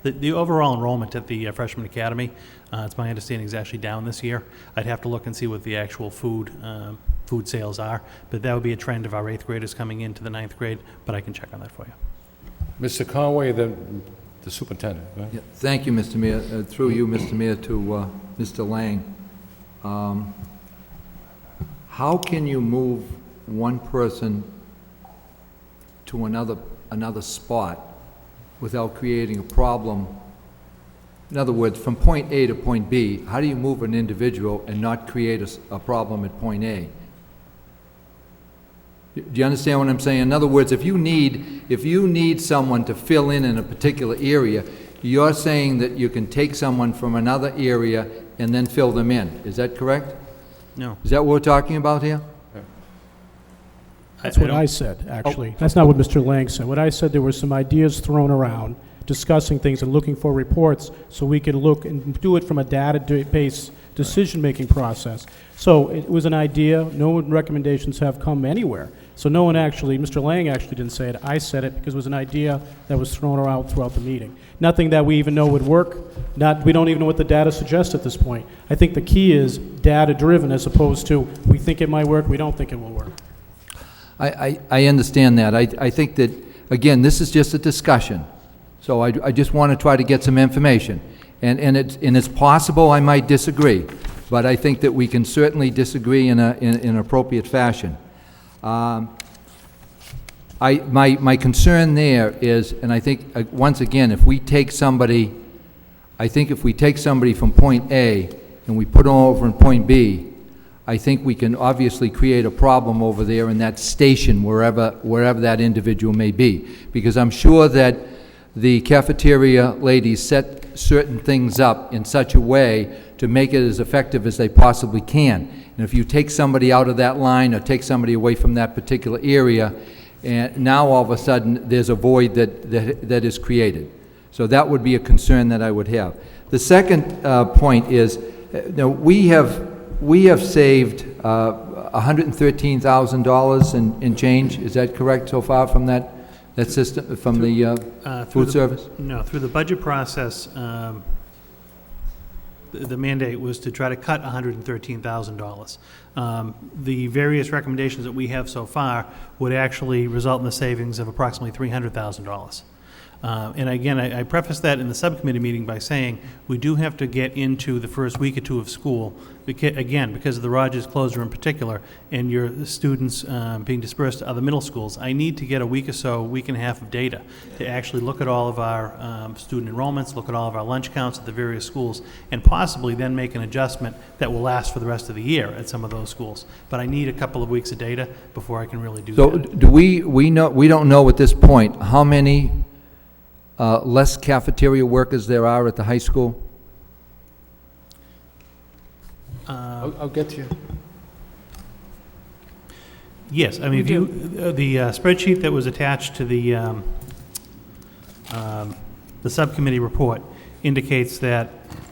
The overall enrollment at the Freshman Academy, it's my understanding, is actually down this year. I'd have to look and see what the actual food sales are, but that would be a trend of our 8th graders coming into the 9th grade, but I can check on that for you. Mr. Conway, then the superintendent, right? Yeah, thank you, Mr. Mayor. Through you, Mr. Mayor, to Mr. Lang. How can you move one person to another spot without creating a problem? In other words, from point A to point B, how do you move an individual and not create a problem at point A? Do you understand what I'm saying? In other words, if you need someone to fill in a particular area, you're saying that you can take someone from another area and then fill them in. Is that correct? No. Is that what we're talking about here? That's what I said, actually. That's not what Mr. Lang said. What I said, there were some ideas thrown around, discussing things and looking for reports so we could look and do it from a data-based decision-making process. So it was an idea. No recommendations have come anywhere. So no one actually, Mr. Lang actually didn't say it. I said it because it was an idea that was thrown around throughout the meeting. Nothing that we even know would work. We don't even know what the data suggests at this point. I think the key is data-driven as opposed to we think it might work, we don't think it will work. I understand that. I think that, again, this is just a discussion. So I just want to try to get some information. And it's possible I might disagree, but I think that we can certainly disagree in an appropriate fashion. My concern there is, and I think, once again, if we take somebody from point A and we put them over in point B, I think we can obviously create a problem over there in that station, wherever that individual may be. Because I'm sure that the cafeteria ladies set certain things up in such a way to make it as effective as they possibly can. And if you take somebody out of that line or take somebody away from that particular area, and now all of a sudden there's a void that is created. So that would be a concern that I would have. The second point is, we have saved $113,000 in change. Is that correct so far from that system, from the food service? No, through the budget process, the mandate was to try to cut $113,000. The various recommendations that we have so far would actually result in the savings of approximately $300,000. And again, I preface that in the subcommittee meeting by saying we do have to get into the first week or two of school, because of the Rogers closure in particular, and your students being dispersed to other middle schools. I need to get a week or so, week and a half of data to actually look at all of our student enrollments, look at all of our lunch counts at the various schools, and possibly then make an adjustment that will last for the rest of the year at some of those schools. But I need a couple of weeks of data before I can really do that. So do we don't know at this point how many less cafeteria workers there are at the high school? I'll get to you. Yes, I mean, if you, the spreadsheet that was attached to the subcommittee report indicates that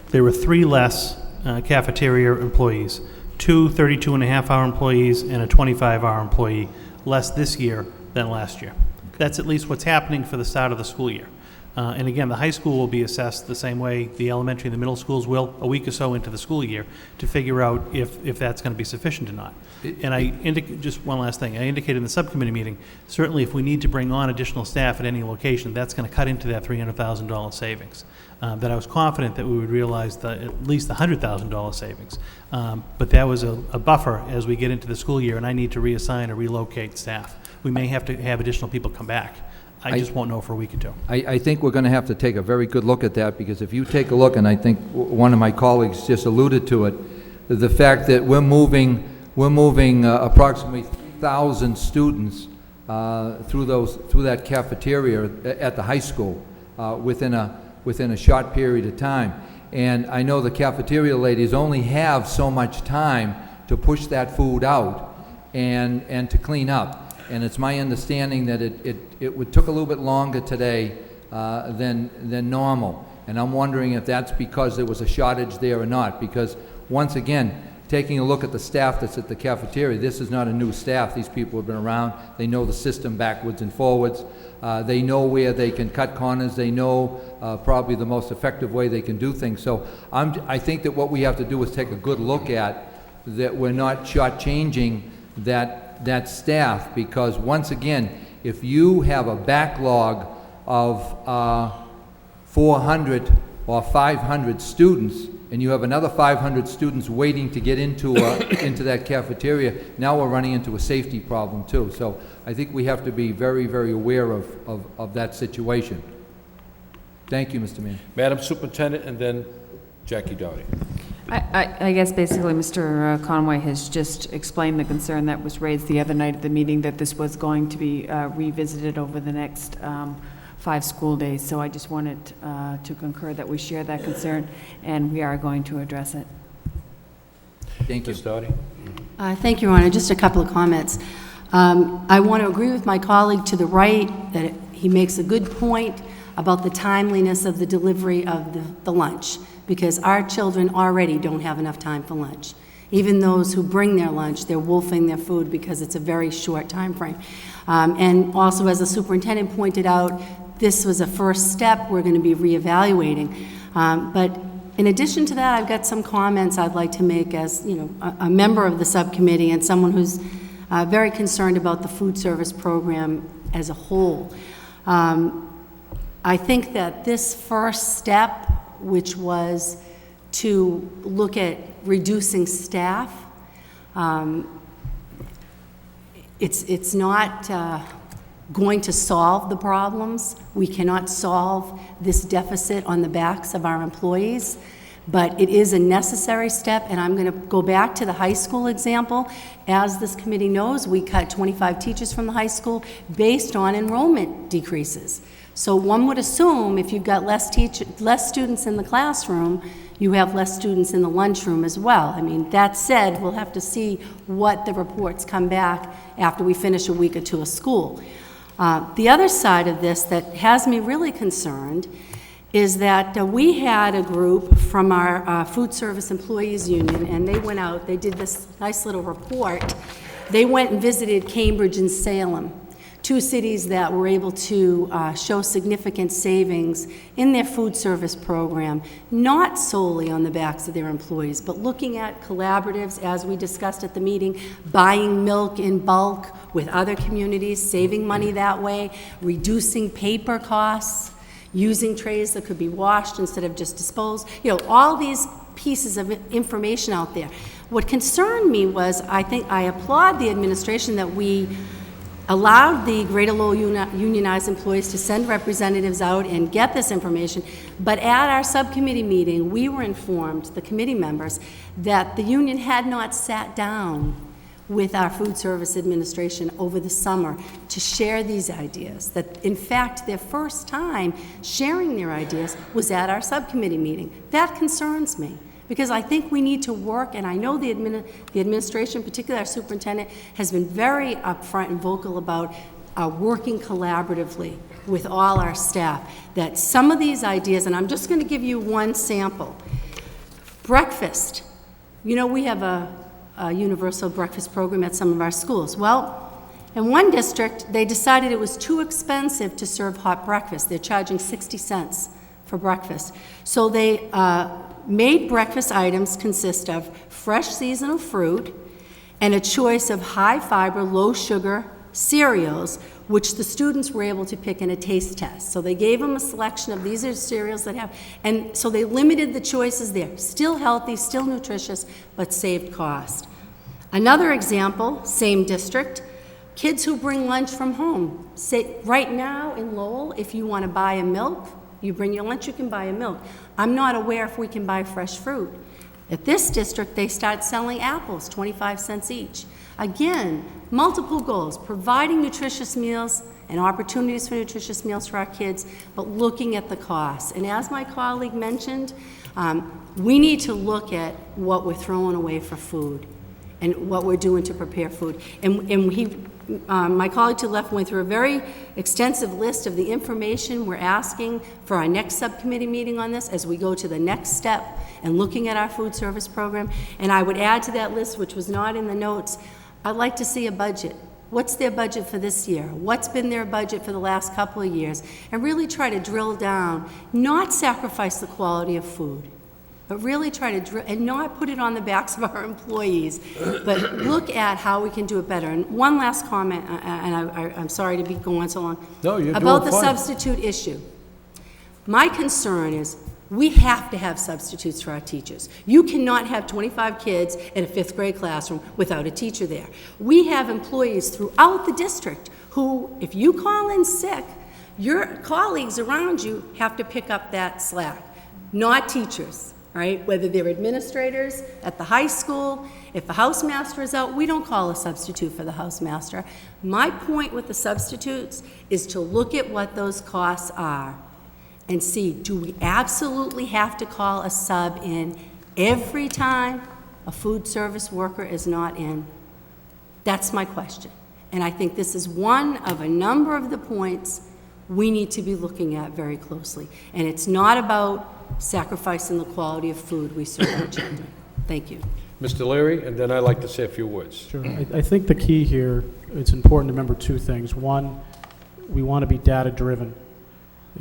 there were 3 less cafeteria employees, 2 32.5-hour employees and a 25-hour employee less this year than last year. That's at least what's happening for the start of the school year. And again, the high school will be assessed the same way the elementary and the middle schools will, a week or so into the school year, to figure out if that's going to be sufficient or not. And just one last thing, I indicated in the subcommittee meeting, certainly if we need to bring on additional staff at any location, that's going to cut into that $300,000 savings. That I was confident that we would realize at least the $100,000 savings. But that was a buffer as we get into the school year, and I need to reassign or relocate staff. We may have to have additional people come back. I just won't know for a week or two. I think we're going to have to take a very good look at that, because if you take a look, and I think one of my colleagues just alluded to it, the fact that we're moving approximately 3,000 students through that cafeteria at the high school within a short period of time. And I know the cafeteria ladies only have so much time to push that food out and to clean up. And it's my understanding that it took a little bit longer today than normal. And I'm wondering if that's because there was a shortage there or not. Because once again, taking a look at the staff that's at the cafeteria, this is not a new staff. These people have been around. They know the system backwards and forwards. They know where they can cut corners. They know probably the most effective way they can do things. So I think that what we have to do is take a good look at that we're not shortchanging that staff, because once again, if you have a backlog of 400 or 500 students, and you have another 500 students waiting to get into that cafeteria, now we're running into a safety problem too. So I think we have to be very, very aware of that situation. Thank you, Mr. Mayor. Madam Superintendent, and then Jackie Doherty. I guess basically Mr. Conway has just explained the concern that was raised the other night at the meeting, that this was going to be revisited over the next 5 school days. So I just wanted to concur that we share that concern, and we are going to address it. Thank you. Ms. Doherty. Thank you, Your Honor. Just a couple of comments. I want to agree with my colleague to the right that he makes a good point about the timeliness of the delivery of the lunch, because our children already don't have enough time for lunch. Even those who bring their lunch, they're wolfing their food because it's a very short time frame. And also, as the superintendent pointed out, this was a first step. We're going to be reevaluating. But in addition to that, I've got some comments I'd like to make as, you know, a member of the subcommittee and someone who's very concerned about the food service program as a whole. I think that this first step, which was to look at reducing staff, it's not going to solve the problems. We cannot solve this deficit on the backs of our employees, but it is a necessary step, and I'm going to go back to the high school example. As this committee knows, we cut 25 teachers from the high school based on enrollment decreases. So one would assume if you've got less students in the classroom, you have less students in the lunchroom as well. I mean, that said, we'll have to see what the reports come back after we finish a week or two of school. The other side of this that has me really concerned is that we had a group from our food service employees union, and they went out, they did this nice little report. They went and visited Cambridge and Salem, two cities that were able to show significant savings in their food service program, not solely on the backs of their employees, but looking at collaboratives, as we discussed at the meeting, buying milk in bulk with other communities, saving money that way, reducing paper costs, using trays that could be washed instead of just disposed. You know, all these pieces of information out there. What concerned me was, I think I applaud the administration that we allowed the Greater Lowell unionized employees to send representatives out and get this information, but at our subcommittee meeting, we were informed, the committee members, that the union had not sat down with our food service administration over the summer to share these ideas, that in fact their first time sharing their ideas was at our subcommittee meeting. That concerns me, because I think we need to work, and I know the administration, particularly our superintendent, has been very upfront and vocal about working collaboratively with all our staff, that some of these ideas, and I'm just going to give you one sample. Breakfast. You know, we have a universal breakfast program at some of our schools. Well, in one district, they decided it was too expensive to serve hot breakfast. They're charging 60 cents for breakfast. So they made breakfast items consist of fresh seasonal fruit and a choice of high fiber, low sugar cereals, which the students were able to pick in a taste test. So they gave them a selection of these are cereals that have, and so they limited the choices there. Still healthy, still nutritious, but saved cost. Another example, same district, kids who bring lunch from home. Say, right now in Lowell, if you want to buy a milk, you bring your lunch, you can buy a milk. I'm not aware if we can buy fresh fruit. At this district, they start selling apples, 25 cents each. Again, multiple goals, providing nutritious meals and opportunities for nutritious meals for our kids, but looking at the costs. And as my colleague mentioned, we need to look at what we're throwing away for food and what we're doing to prepare food. My colleague to the left went through a very extensive list of the information we're asking for our next subcommittee meeting on this as we go to the next step and looking at our food service program. And I would add to that list, which was not in the notes, I'd like to see a budget. What's their budget for this year? What's been their budget for the last couple of years? And really try to drill down, not sacrifice the quality of food, but really try to drill, and not put it on the backs of our employees, but look at how we can do it better. And one last comment, and I'm sorry to be going so long. No, you're doing about the fine. substitute issue. My concern is we have to have substitutes for our teachers. You cannot have 25 kids in a 5th grade classroom without a teacher there. We have employees throughout the district who, if you call in sick, your colleagues around you have to pick up that slack, not teachers, right? Whether they're administrators at the high school, if the housemaster is out, we don't call a substitute for the housemaster. My point with the substitutes is to look at what those costs are and see, do we absolutely have to call a sub in every time a food service worker is not in? That's my question. And I think this is one of a number of the points we need to be looking at very closely. And it's not about sacrificing the quality of food we serve our children. Thank you. Mr. Leary, and then I'd like to say a few words. Sure. I think the key here, it's important to remember two things. One, we want to be data-driven.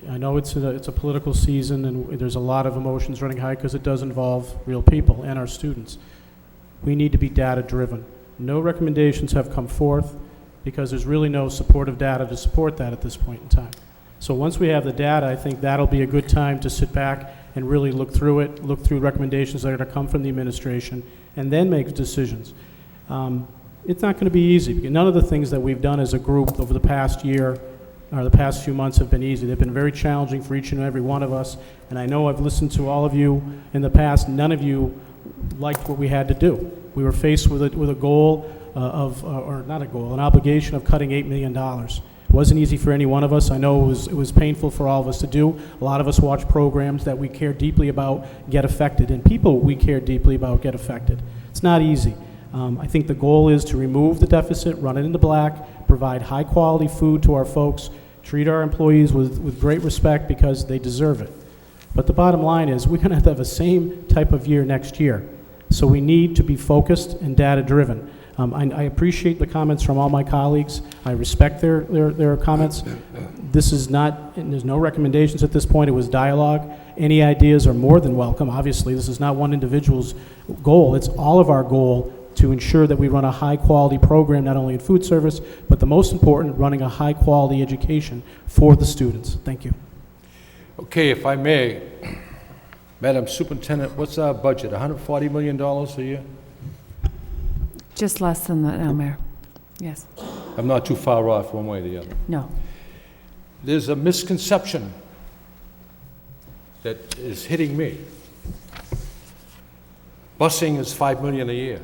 I know it's a political season and there's a lot of emotions running high because it does involve real people and our students. We need to be data-driven. No recommendations have come forth because there's really no supportive data to support that at this point in time. So once we have the data, I think that'll be a good time to sit back and really look through it, look through recommendations that are going to come from the administration, and then make decisions. It's not going to be easy, because none of the things that we've done as a group over the past year or the past few months have been easy. They've been very challenging for each and every one of us, and I know I've listened to all of you in the past. None of you liked what we had to do. We were faced with a goal or not a goal, an obligation of cutting $8 million. It wasn't easy for any one of us. I know it was painful for all of us to do. A lot of us watch programs that we care deeply about get affected, and people we care deeply about get affected. It's not easy. I think the goal is to remove the deficit, run it in the black, provide high-quality food to our folks, treat our employees with great respect because they deserve it. But the bottom line is we're going to have the same type of year next year. So we need to be focused and data-driven. I appreciate the comments from all my colleagues. I respect their comments. This is not, and there's no recommendations at this point. It was dialogue. Any ideas are more than welcome. Obviously, this is not one individual's goal. It's all of our goal to ensure that we run a high-quality program, not only in food service, but the most important, running a high-quality education for the students. Thank you. Okay, if I may, Madam Superintendent, what's our budget, $140 million a year? Just less than that now, Mayor. Yes. I'm not too far off one way or the other. No. There's a misconception that is hitting me. Busing is $5 million a year.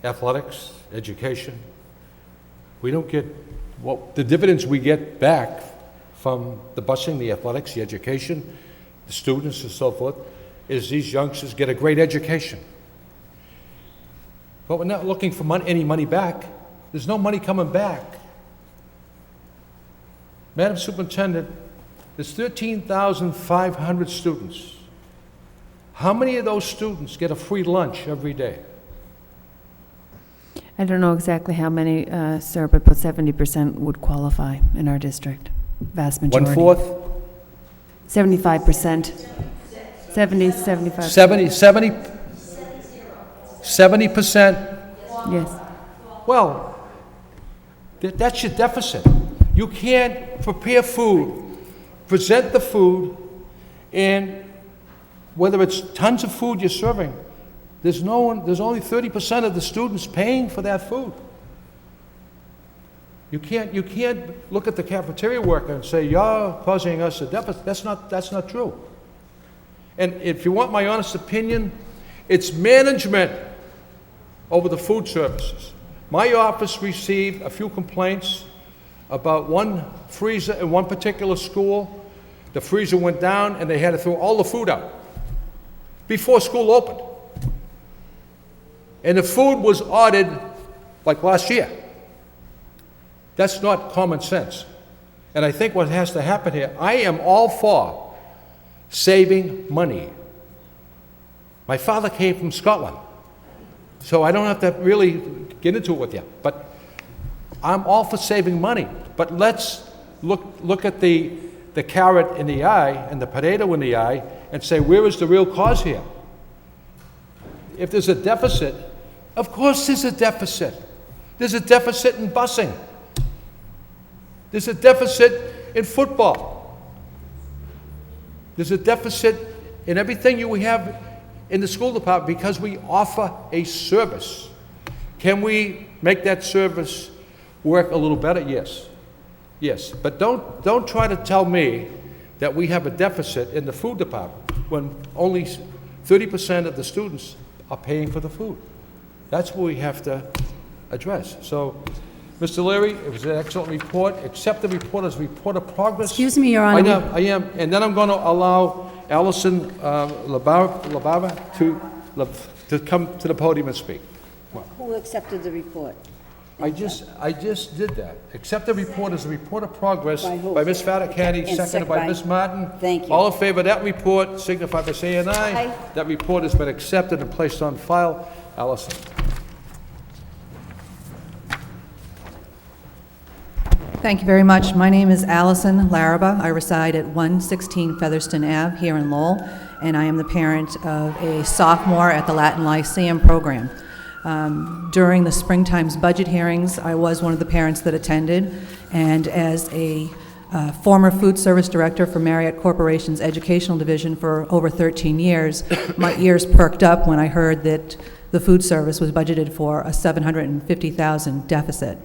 Athletics, education. We don't get, well, the dividends we get back from the busing, the athletics, the education, the students and so forth, is these youngsters get a great education. But we're not looking for any money back. There's no money coming back. Madam Superintendent, there's 13,500 students. How many of those students get a free lunch every day? I don't know exactly how many, sir, but 70% would qualify in our district. Vast majority. 1/4? 75%. 75%. 70%? Yes. Well, that's your deficit. You can't prepare food, present the food, and whether it's tons of food you're serving, there's only 30% of the students paying for that food. You can't look at the cafeteria worker and say, you're causing us a deficit. That's not true. And if you want my honest opinion, it's management over the food services. My office received a few complaints about one freezer in one particular school. The freezer went down and they had to throw all the food out before school opened. And the food was ordered like last year. That's not common sense. And I think what has to happen here, I am all for saving money. My father came from Scotland, so I don't have to really get into it with you. But I'm all for saving money. But let's look at the carrot in the eye and the potato in the eye and say, where is the real cause here? If there's a deficit, of course there's a deficit. There's a deficit in busing. There's a deficit in football. There's a deficit in everything we have in the school department because we offer a service. Can we make that service work a little better? Yes. Yes. But don't try to tell me that we have a deficit in the food department when only 30% of the students are paying for the food. That's what we have to address. So, Mr. Leary, it was an excellent report. Accept the report as a report of progress. Excuse me, Your Honor. I am. And then I'm going to allow Allison Labava to come to the podium and speak. Who accepted the report? I just did that. Accept the report as a report of progress By who? by Ms. Fattacani, And seconded by Ms. Martin. Thank you. All in favor of that report, signify by saying aye. Aye. That report has been accepted and placed on file. Allison. Thank you very much. My name is Allison Laraba. I reside at 116 Featherston Ave here in Lowell, and I am the parent of a sophomore at the Latin Lyceum program. During the springtime's budget hearings, I was one of the parents that attended, and as a former food service director for Marriott Corporation's educational division for over 13 years, my ears perked up when I heard that the food service was budgeted for a $750,000 deficit.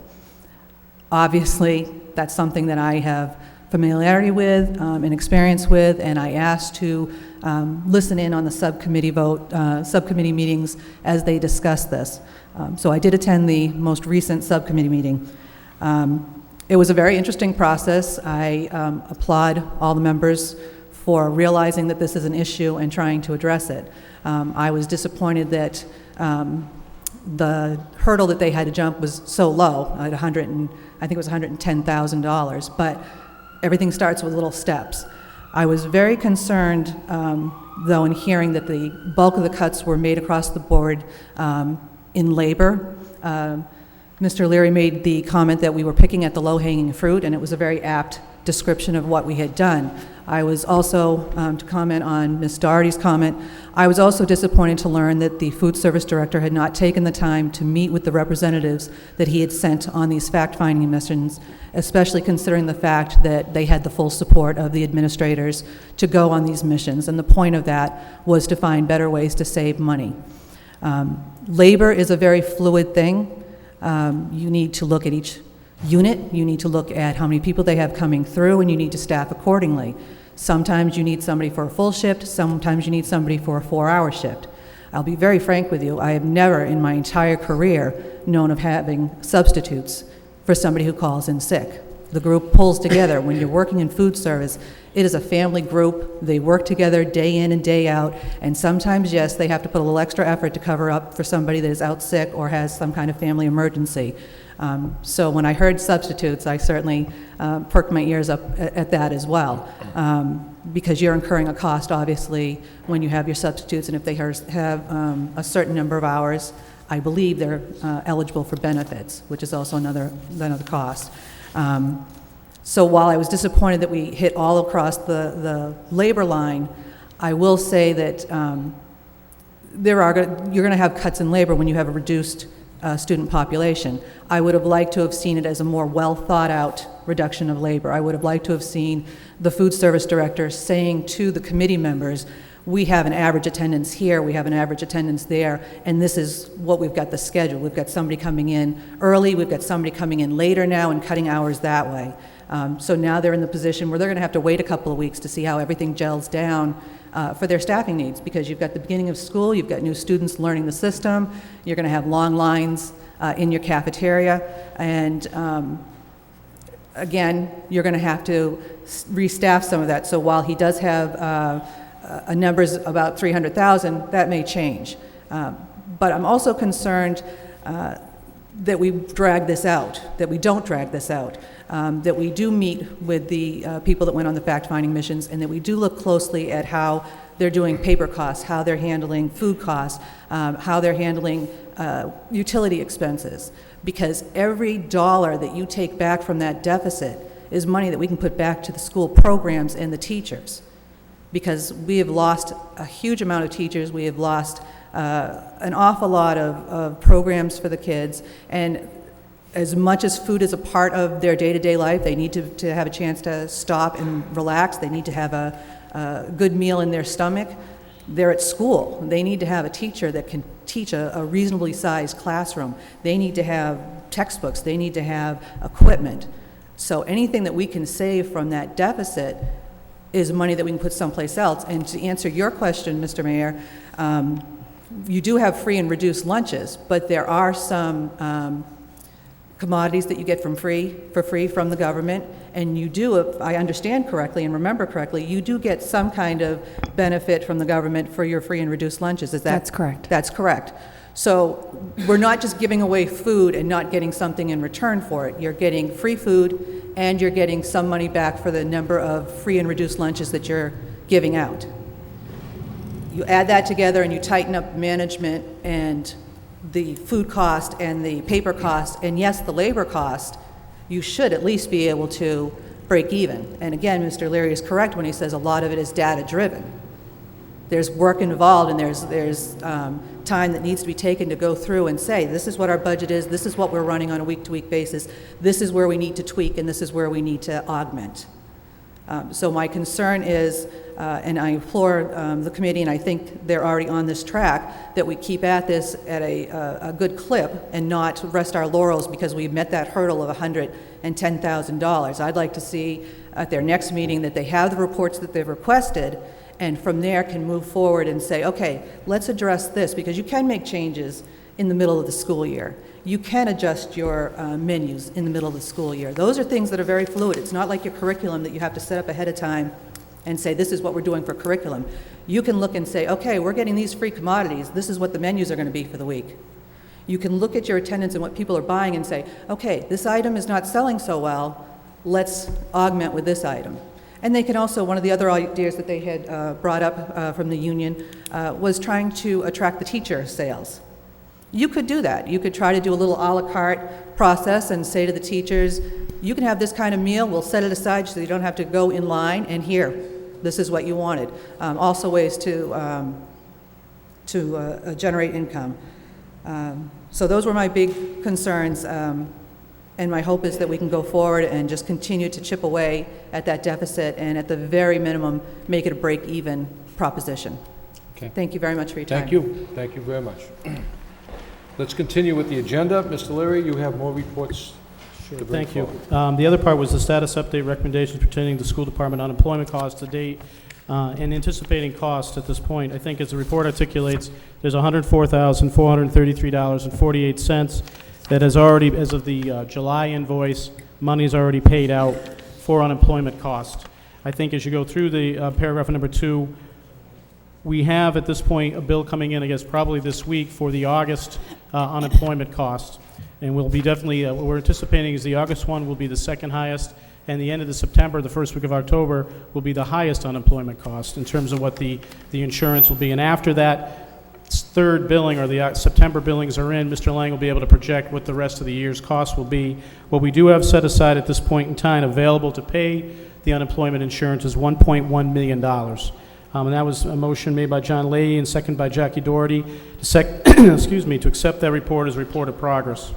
Obviously, that's something that I have familiarity with and experience with, and I asked to listen in on the subcommittee meetings as they discuss this. So I did attend the most recent subcommittee meeting. It was a very interesting process. I applaud all the members for realizing that this is an issue and trying to address it. I was disappointed that the hurdle that they had to jump was so low at I think it was $110,000, but everything starts with little steps. I was very concerned, though, in hearing that the bulk of the cuts were made across the board in labor. Mr. Leary made the comment that we were picking at the low-hanging fruit, and it was a very apt description of what we had done. I was also, to comment on Ms. Doherty's comment, I was also disappointed to learn that the food service director had not taken the time to meet with the representatives that he had sent on these fact-finding missions, especially considering the fact that they had the full support of the administrators to go on these missions. And the point of that was to find better ways to save money. Labor is a very fluid thing. You need to look at each unit, you need to look at how many people they have coming through, and you need to staff accordingly. Sometimes you need somebody for a full shift, sometimes you need somebody for a 4-hour shift. I'll be very frank with you, I have never in my entire career known of having substitutes for somebody who calls in sick. The group pulls together. When you're working in food service, it is a family group. They work together day in and day out, and sometimes, yes, they have to put a little extra effort to cover up for somebody that is out sick or has some kind of family emergency. So when I heard substitutes, I certainly perked my ears up at that as well, because you're incurring a cost, obviously, when you have your substitutes, and if they have a certain number of hours, I believe they're eligible for benefits, which is also another cost. So while I was disappointed that we hit all across the labor line, I will say that you're going to have cuts in labor when you have a reduced student population. I would have liked to have seen it as a more well-thought-out reduction of labor. I would have liked to have seen the food service director saying to the committee members, we have an average attendance here, we have an average attendance there, and this is what we've got the schedule. We've got somebody coming in early, we've got somebody coming in later now and cutting hours that way. So now they're in the position where they're going to have to wait a couple of weeks to see how everything gels down for their staffing needs, because you've got the beginning of school, you've got new students learning the system, you're going to have long lines in your cafeteria, and again, you're going to have to restaff some of that. So while he does have a number's about 300,000, that may change. But I'm also concerned that we drag this out, that we don't drag this out, that we do meet with the people that went on the fact-finding missions, and that we do look closely at how they're doing paper costs, how they're handling food costs, how they're handling utility expenses. Because every dollar that you take back from that deficit is money that we can put back to the school programs and the teachers. Because we have lost a huge amount of teachers, we have lost an awful lot of programs for the kids, and as much as food is a part of their day-to-day life, they need to have a chance to stop and relax, they need to have a good meal in their stomach. They're at school. They need to have a teacher that can teach a reasonably sized classroom. They need to have textbooks. They need to have equipment. So anything that we can save from that deficit is money that we can put someplace else. And to answer your question, Mr. Mayor, you do have free and reduced lunches, but there are some commodities that you get for free from the government, and you do, if I understand correctly and remember correctly, you do get some kind of benefit from the government for your free and reduced lunches. Is that? That's correct. That's correct. So we're not just giving away food and not getting something in return for it. You're getting free food and you're getting some money back for the number of free and reduced lunches that you're giving out. You add that together and you tighten up management and the food cost and the paper cost, and yes, the labor cost, you should at least be able to break even. And again, Mr. Leary is correct when he says a lot of it is data-driven. There's work involved, and there's time that needs to be taken to go through and say, this is what our budget is, this is what we're running on a week-to-week basis, this is where we need to tweak, and this is where we need to augment. So my concern is, and I implore the committee, and I think they're already on this track, that we keep at this at a good clip and not rest our laurels because we've met that hurdle of $110,000. I'd like to see at their next meeting that they have the reports that they've requested, and from there can move forward and say, okay, let's address this, because you can make changes in the middle of the school year. You can adjust your menus in the middle of the school year. Those are things that are very fluid. It's not like your curriculum that you have to set up ahead of time and say, this is what we're doing for curriculum. You can look and say, okay, we're getting these free commodities. This is what the menus are going to be for the week. You can look at your attendance and what people are buying and say, okay, this item is not selling so well. Let's augment with this item. And they can also, one of the other ideas that they had brought up from the union was trying to attract the teacher sales. You could do that. You could try to do a little a la carte process and say to the teachers, you can have this kind of meal, we'll set it aside so you don't have to go in line, and here, this is what you wanted. Also ways to generate income. So those were my big concerns, and my hope is that we can go forward and just continue to chip away at that deficit and at the very minimum, make it a break-even proposition. Okay. Thank you very much for your time. Thank you. Thank you very much. Let's continue with the agenda. Mr. Leary, you have more reports to bring Thank you. forward. The other part was the status update recommendations pertaining to school department unemployment costs to date and anticipating costs at this point. I think as the report articulates, there's $104,433.48 that has already, as of the July invoice, money is already paid out for unemployment costs. I think as you go through the paragraph number 2, we have at this point a bill coming in, I guess, probably this week for the August unemployment cost. And we'll be definitely, what we're anticipating is the August one will be the second highest, and the end of the September, the first week of October, will be the highest unemployment cost in terms of what the insurance will be. And after that third billing, or the September billings are in, Mr. Lang will be able to project what the rest of the year's cost will be. What we do have set aside at this point in time available to pay the unemployment insurance is $1.1 million. And that was a motion made by John Leahy and seconded by Jackie Doherty to excuse me, to accept that report as report of progress.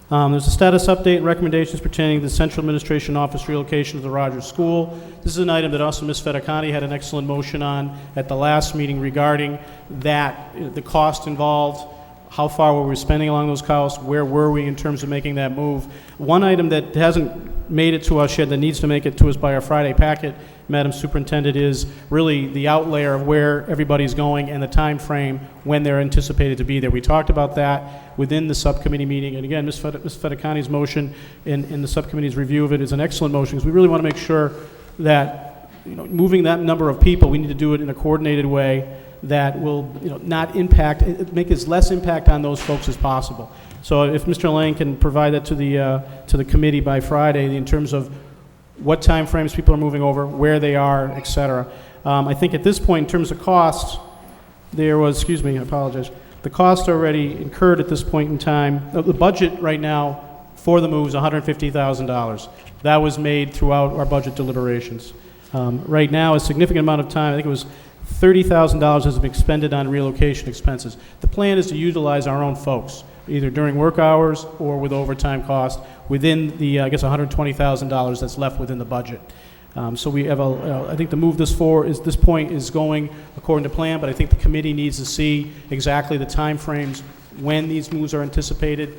There's a status update and recommendations pertaining to the Central Administration Office relocation of the Rogers School. This is an item that also Ms. Fedicani had an excellent motion on at the last meeting regarding that, the cost involved, how far were we spending along those costs, where were we in terms of making that move. One item that hasn't made it to us yet that needs to make it to us by our Friday packet, Madam Superintendent, is really the outlayer of where everybody's going and the time frame when they're anticipated to be there. We talked about that within the subcommittee meeting, and again, Ms. Fedicani's motion in the subcommittee's review of it is an excellent motion, because we really want to make sure that, moving that number of people, we need to do it in a coordinated way that will, not impact, make as less impact on those folks as possible. So if Mr. Lang can provide that to the committee by Friday in terms of what time frames people are moving over, where they are, et cetera. I think at this point, in terms of costs, there was, excuse me, I apologize. The cost already incurred at this point in time, the budget right now for the move is $150,000. That was made throughout our budget deliberations. Right now, a significant amount of time, I think it was $30,000 has been expended on relocation expenses. The plan is to utilize our own folks, either during work hours or with overtime cost within the, I guess, $120,000 that's left within the budget. So we have I think the move this point is going according to plan, but I think the committee needs to see exactly the time frames when these moves are anticipated,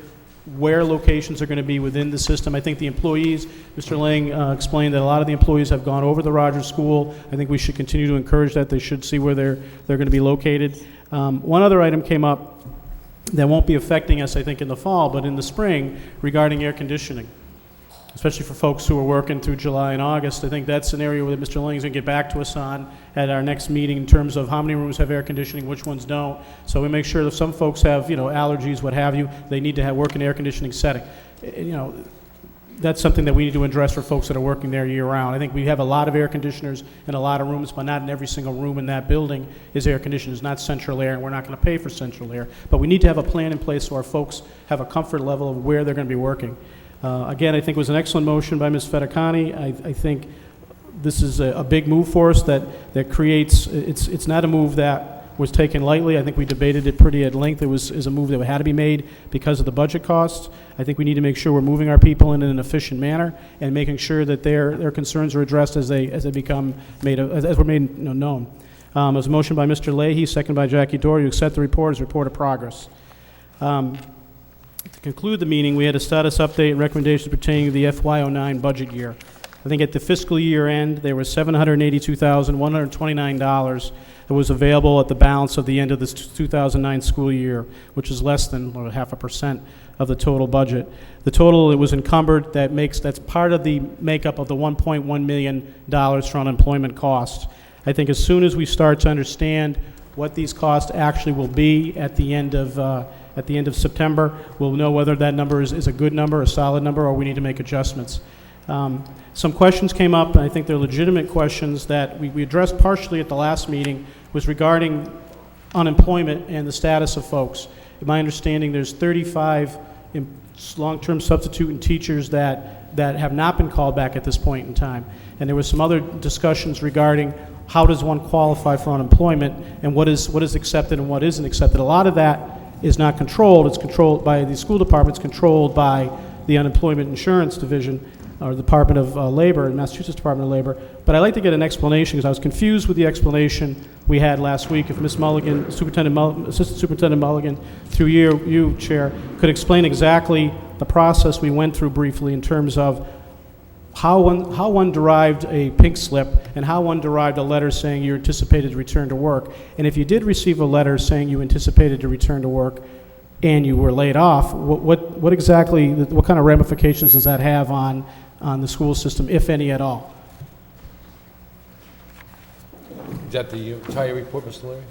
where locations are going to be within the system. I think the employees, Mr. Lang explained that a lot of the employees have gone over the Rogers School. I think we should continue to encourage that. They should see where they're going to be located. One other item came up that won't be affecting us, I think, in the fall, but in the spring, regarding air conditioning, especially for folks who are working through July and August. I think that's an area that Mr. Lang is going to get back to us on at our next meeting in terms of how many rooms have air conditioning, which ones don't. So we make sure that some folks have, allergies, what have you, they need to work in air conditioning setting. That's something that we need to address for folks that are working there year-round. I think we have a lot of air conditioners in a lot of rooms, but not in every single room in that building is air conditioned. It's not central air, and we're not going to pay for central air. But we need to have a plan in place so our folks have a comfort level of where they're going to be working. Again, I think it was an excellent motion by Ms. Fedicani. I think this is a big move for us that creates, it's not a move that was taken lightly. I think we debated it pretty at length. It was a move that had to be made because of the budget costs. I think we need to make sure we're moving our people in an efficient manner and making sure that their concerns are addressed as they become made, as we're made known. There's a motion by Mr. Leahy, second by Jackie Doherty, to accept the report as a report of progress. To conclude the meeting, we had a status update and recommendations pertaining to the FY09 budget year. I think at the fiscal year end, there was $782,129 that was available at the balance of the end of this 2009 school year, which is less than 0.5% of the total budget. The total that was encumbered, that's part of the makeup of the $1.1 million for unemployment costs. I think as soon as we start to understand what these costs actually will be at the end of September, we'll know whether that number is a good number, a solid number, or we need to make adjustments. Some questions came up, and I think they're legitimate questions that we addressed partially at the last meeting, was regarding unemployment and the status of folks. In my understanding, there's 35 long-term substitute and teachers that have not been called back at this point in time. And there was some other discussions regarding how does one qualify for unemployment and what is accepted and what isn't accepted. A lot of that is not controlled. It's controlled by the school department. It's controlled by the Unemployment Insurance Division, or the Department of Labor, Massachusetts Department of Labor. But I'd like to get an explanation, because I was confused with the explanation we had last week. If Ms. Mulligan, Assistant Superintendent Mulligan, through you, Chair, could explain exactly the process we went through briefly in terms of how one derived a pink slip and how one derived a letter saying you anticipated to return to work. And if you did receive a letter saying you anticipated to return to work and you were laid off, what exactly, what kind of ramifications does that have on the school system, if any at all? Is that the entire report, Mr. Leary?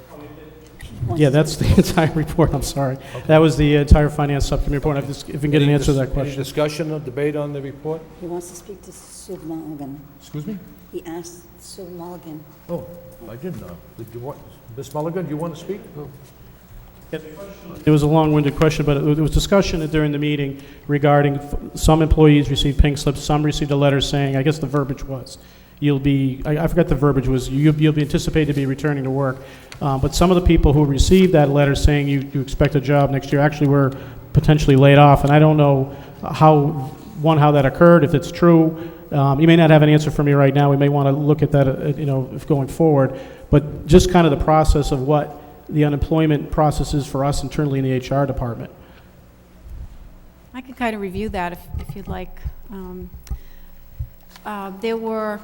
Yeah, that's the entire report, I'm sorry. Okay. That was the entire Finance Subcommittee report. If we can get an answer to that question. Any discussion or debate on the report? He wants to speak to Sue Mulligan. Excuse me? He asked Sue Mulligan. Oh, I didn't know. Did you want, Ms. Mulligan, do you want to speak? Oh. It was a long-winded question, but there was discussion during the meeting regarding some employees received pink slips, some received a letter saying, I guess the verbiage was, you'll be, I forgot the verbiage was, you'll be anticipated to be returning to work. But some of the people who received that letter saying you expect a job next year actually were potentially laid off, and I don't know how that occurred, if it's true. You may not have an answer for me right now. We may want to look at that, if going forward. But just kind of the process of what the unemployment process is for us internally in the HR department. I could kind of review that if you'd like. There were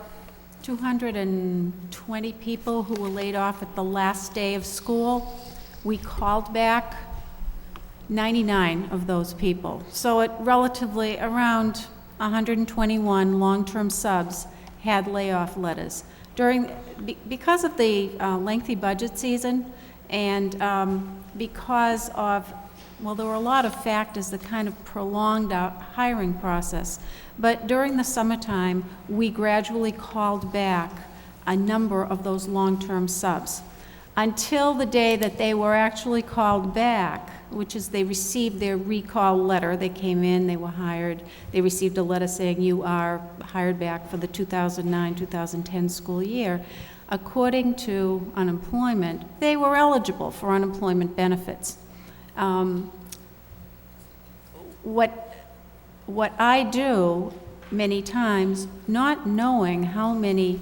220 people who were laid off at the last day of school. We called back 99 of those people. So it relatively around 121 long-term subs had layoff letters. Because of the lengthy budget season and because of, well, there were a lot of factors that kind of prolonged our hiring process. But during the summertime, we gradually called back a number of those long-term subs until the day that they were actually called back, which is they received their recall letter. They came in, they were hired. They received a letter saying you are hired back for the 2009-2010 school year. According to unemployment, they were eligible for unemployment benefits. What I do many times, not knowing how many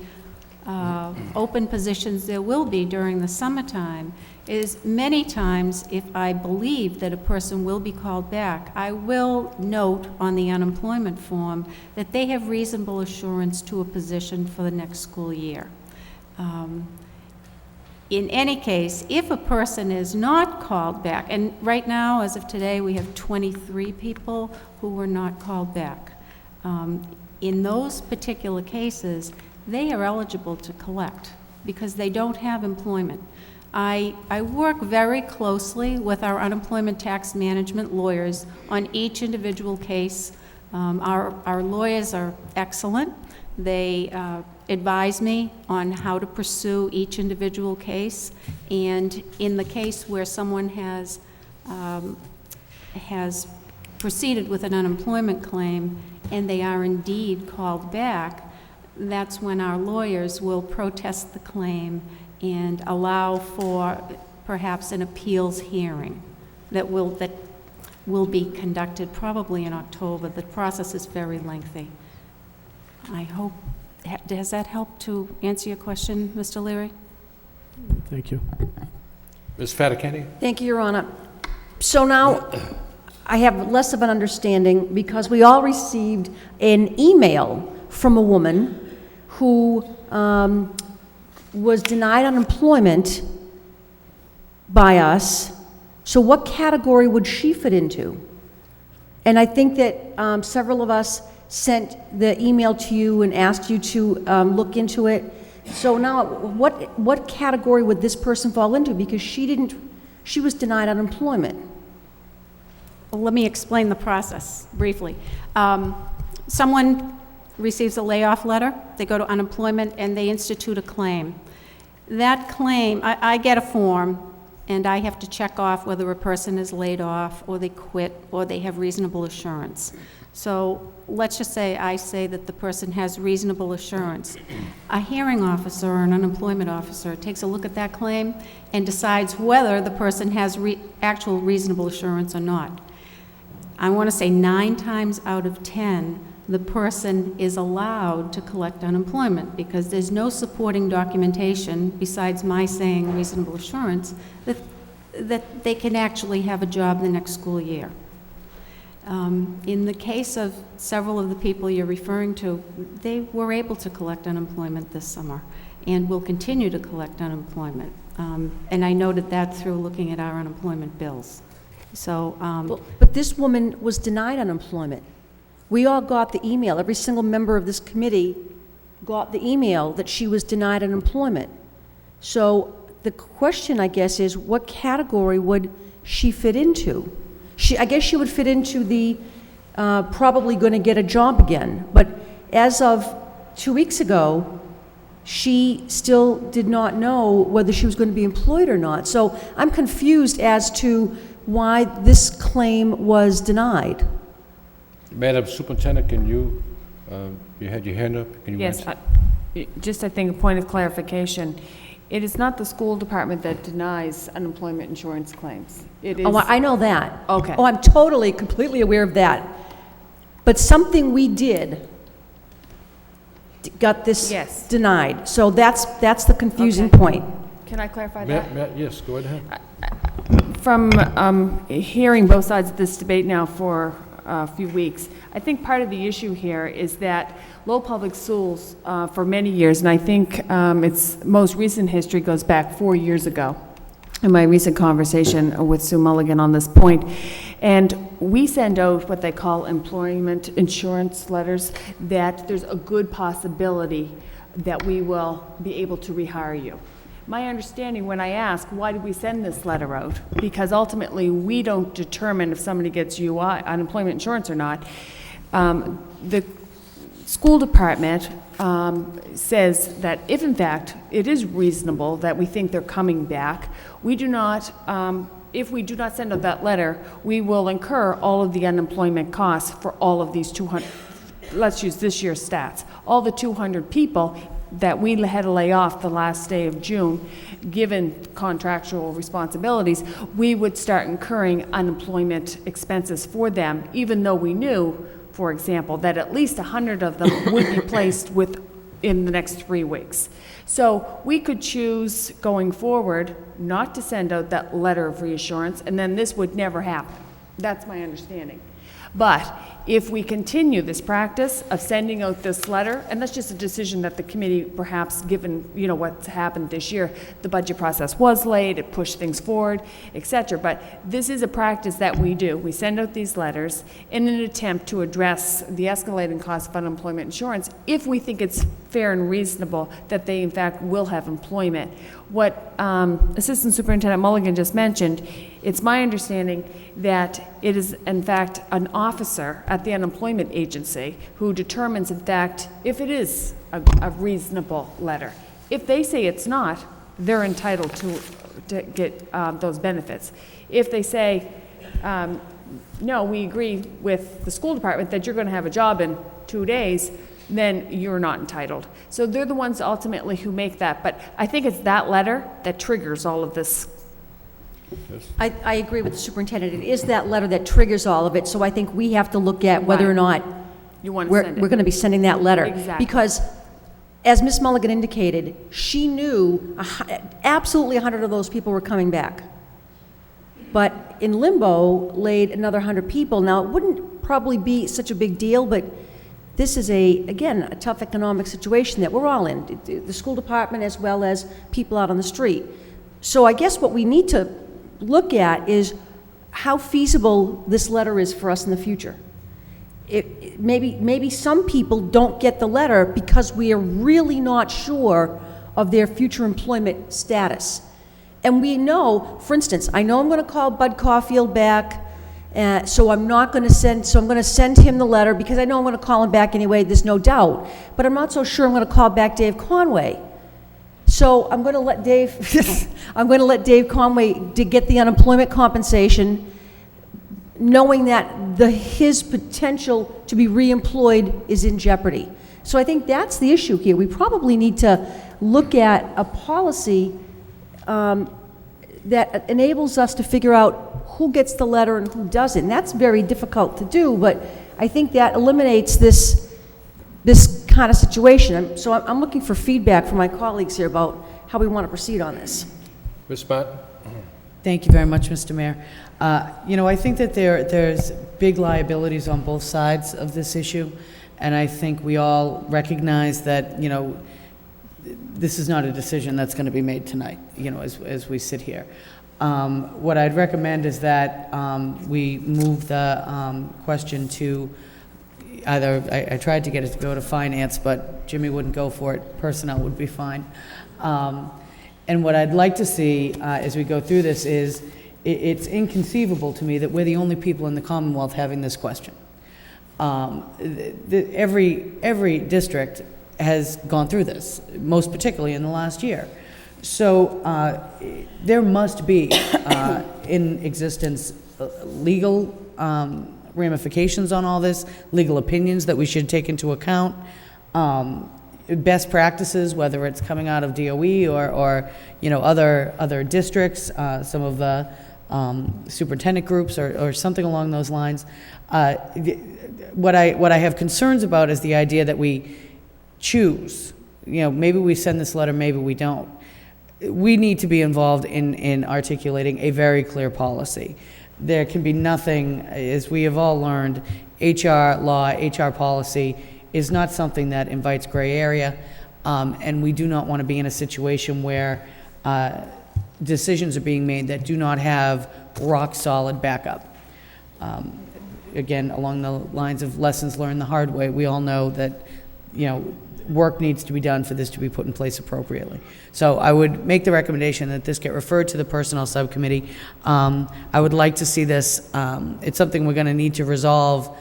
open positions there will be during the summertime, is many times if I believe that a person will be called back, I will note on the unemployment form that they have reasonable assurance to a position for the next school year. In any case, if a person is not called back, and right now, as of today, we have 23 people who were not called back. In those particular cases, they are eligible to collect because they don't have employment. I work very closely with our unemployment tax management lawyers on each individual case. Our lawyers are excellent. They advise me on how to pursue each individual case, and in the case where someone has proceeded with an unemployment claim and they are indeed called back, that's when our lawyers will protest the claim and allow for perhaps an appeals hearing that will be conducted probably in October. The process is very lengthy. I hope, does that help to answer your question, Mr. Leary? Thank you. Ms. Fattacani? Thank you, Your Honor. So now, I have less of an understanding because we all received an email from a woman who was denied unemployment by us. So what category would she fit into? And I think that several of us sent the email to you and asked you to look into it. So now, what category would this person fall into? Because she was denied unemployment. Well, let me explain the process briefly. Someone receives a layoff letter, they go to unemployment, and they institute a claim. That claim, I get a form, and I have to check off whether a person is laid off, or they quit, or they have reasonable assurance. So let's just say I say that the person has reasonable assurance. A hearing officer or an unemployment officer takes a look at that claim and decides whether the person has actual reasonable assurance or not. I want to say 9 times out of 10, the person is allowed to collect unemployment because there's no supporting documentation besides my saying reasonable assurance that they can actually have a job the next school year. In the case of several of the people you're referring to, they were able to collect unemployment this summer and will continue to collect unemployment. And I noted that through looking at our unemployment bills. So, But this woman was denied unemployment. We all got the email. Every single member of this committee got the email that she was denied unemployment. So the question, I guess, is what category would she fit into? I guess she would fit into the probably going to get a job again. But as of 2 weeks ago, she still did not know whether she was going to be employed or not. So I'm confused as to why this claim was denied. Madam Superintendent, can you, you had your hand up? Can you Yes, answer? just I think a point of clarification. It is not the school department that denies unemployment insurance claims. It is. Oh, I know that. Okay. Oh, I'm totally, completely aware of that. But something we did got this Yes. denied. So that's the confusing Okay. point. Can I clarify that? Yes, go ahead. From hearing both sides of this debate now for a few weeks, I think part of the issue here is that Lowell Public Schools, for many years, and I think its most recent history goes back 4 years ago, in my recent conversation with Sue Mulligan on this point, and we send out what they call employment insurance letters, that there's a good possibility that we will be able to rehire you. My understanding when I ask, why did we send this letter out? Because ultimately, we don't determine if somebody gets UI, unemployment insurance or not. The school department says that if in fact it is reasonable that we think they're coming back, we do not, if we do not send out that letter, we will incur all of the unemployment costs for all of these 200, let's use this year's stats, all the 200 people that we had to lay off the last day of June, given contractual responsibilities, we would start incurring unemployment expenses for them, even though we knew, for example, that at least 100 of them would be placed in the next 3 weeks. So we could choose going forward not to send out that letter of reassurance, and then this would never happen. That's my understanding. But if we continue this practice of sending out this letter, and that's just a decision that the committee, perhaps given, you know, what's happened this year, the budget process was late, it pushed things forward, et cetera. But this is a practice that we do. We send out these letters in an attempt to address the escalating cost of unemployment insurance if we think it's fair and reasonable that they, in fact, will have employment. What Assistant Superintendent Mulligan just mentioned, it's my understanding that it is, in fact, an officer at the unemployment agency who determines, in fact, if it is a reasonable letter. If they say it's not, they're entitled to get those benefits. If they say, no, we agree with the school department that you're going to have a job in 2 days, then you're not entitled. So they're the ones ultimately who make that. But I think it's that letter that triggers all of this. I agree with the superintendent. It is that letter that triggers all of it, so I think we have to look at whether or not You want to we're send it. going to be sending that letter. Exactly. Because, as Ms. Mulligan indicated, she knew absolutely 100 of those people were coming back. But in limbo laid another 100 people. Now, it wouldn't probably be such a big deal, but this is, again, a tough economic situation that we're all in, the school department as well as people out on the street. So I guess what we need to look at is how feasible this letter is for us in the future. Maybe some people don't get the letter because we are really not sure of their future employment status. And we know, for instance, I know I'm going to call Bud Caulfield back, so I'm going to send him the letter because I know I'm going to call him back anyway, there's no doubt. But I'm not so sure I'm going to call back Dave Conway. So I'm going to let Dave Conway to get the unemployment compensation, knowing that his potential to be reemployed is in jeopardy. So I think that's the issue here. We probably need to look at a policy that enables us to figure out who gets the letter and who doesn't. And that's very difficult to do, but I think that eliminates this kind of situation. So I'm looking for feedback from my colleagues here about how we want to proceed on this. Ms. Martin? Thank you very much, Mr. Mayor. I think that there's big liabilities on both sides of this issue, and I think we all recognize that, this is not a decision that's going to be made tonight, as we sit here. What I'd recommend is that we move the question to either, I tried to get it to go to finance, but Jimmy wouldn't go for it. Personnel would be fine. And what I'd like to see as we go through this is, it's inconceivable to me that we're the only people in the Commonwealth having this question. Every district has gone through this, most particularly in the last year. So there must be in existence legal ramifications on all this, legal opinions that we should take into account, best practices, whether it's coming out of DOE or other districts, some of the superintendent groups or something along those lines. What I have concerns about is the idea that we choose. Maybe we send this letter, maybe we don't. We need to be involved in articulating a very clear policy. There can be nothing, as we have all learned, HR law, HR policy is not something that invites gray area, and we do not want to be in a situation where decisions are being made that do not have rock-solid backup. Again, along the lines of lessons learned the hard way, we all know that, work needs to be done for this to be put in place appropriately. So I would make the recommendation that this get referred to the Personnel Subcommittee. I would like to see this, it's something we're going to need to resolve.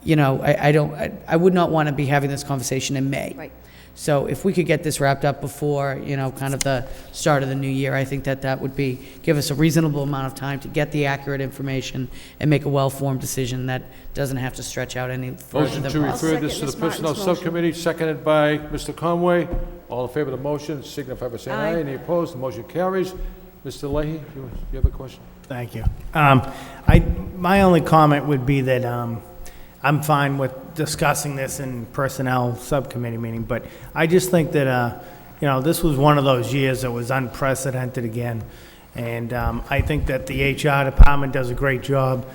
I would not want to be having this conversation in May. Right. So if we could get this wrapped up before, kind of the start of the new year, I think that would give us a reasonable amount of time to get the accurate information and make a well-formed decision that doesn't have to stretch out any further Motion than to possible. refer this to the Personnel Subcommittee, seconded by Mr. Conway. All in favor of the motion, signify by saying aye. Any opposed? The motion carries. Mr. Leahy, you have a question? Thank you. My only comment would be that I'm fine with discussing this in Personnel Subcommittee meeting, but I just think that, this was one of those years that was unprecedented again, and I think that the HR department does a great job.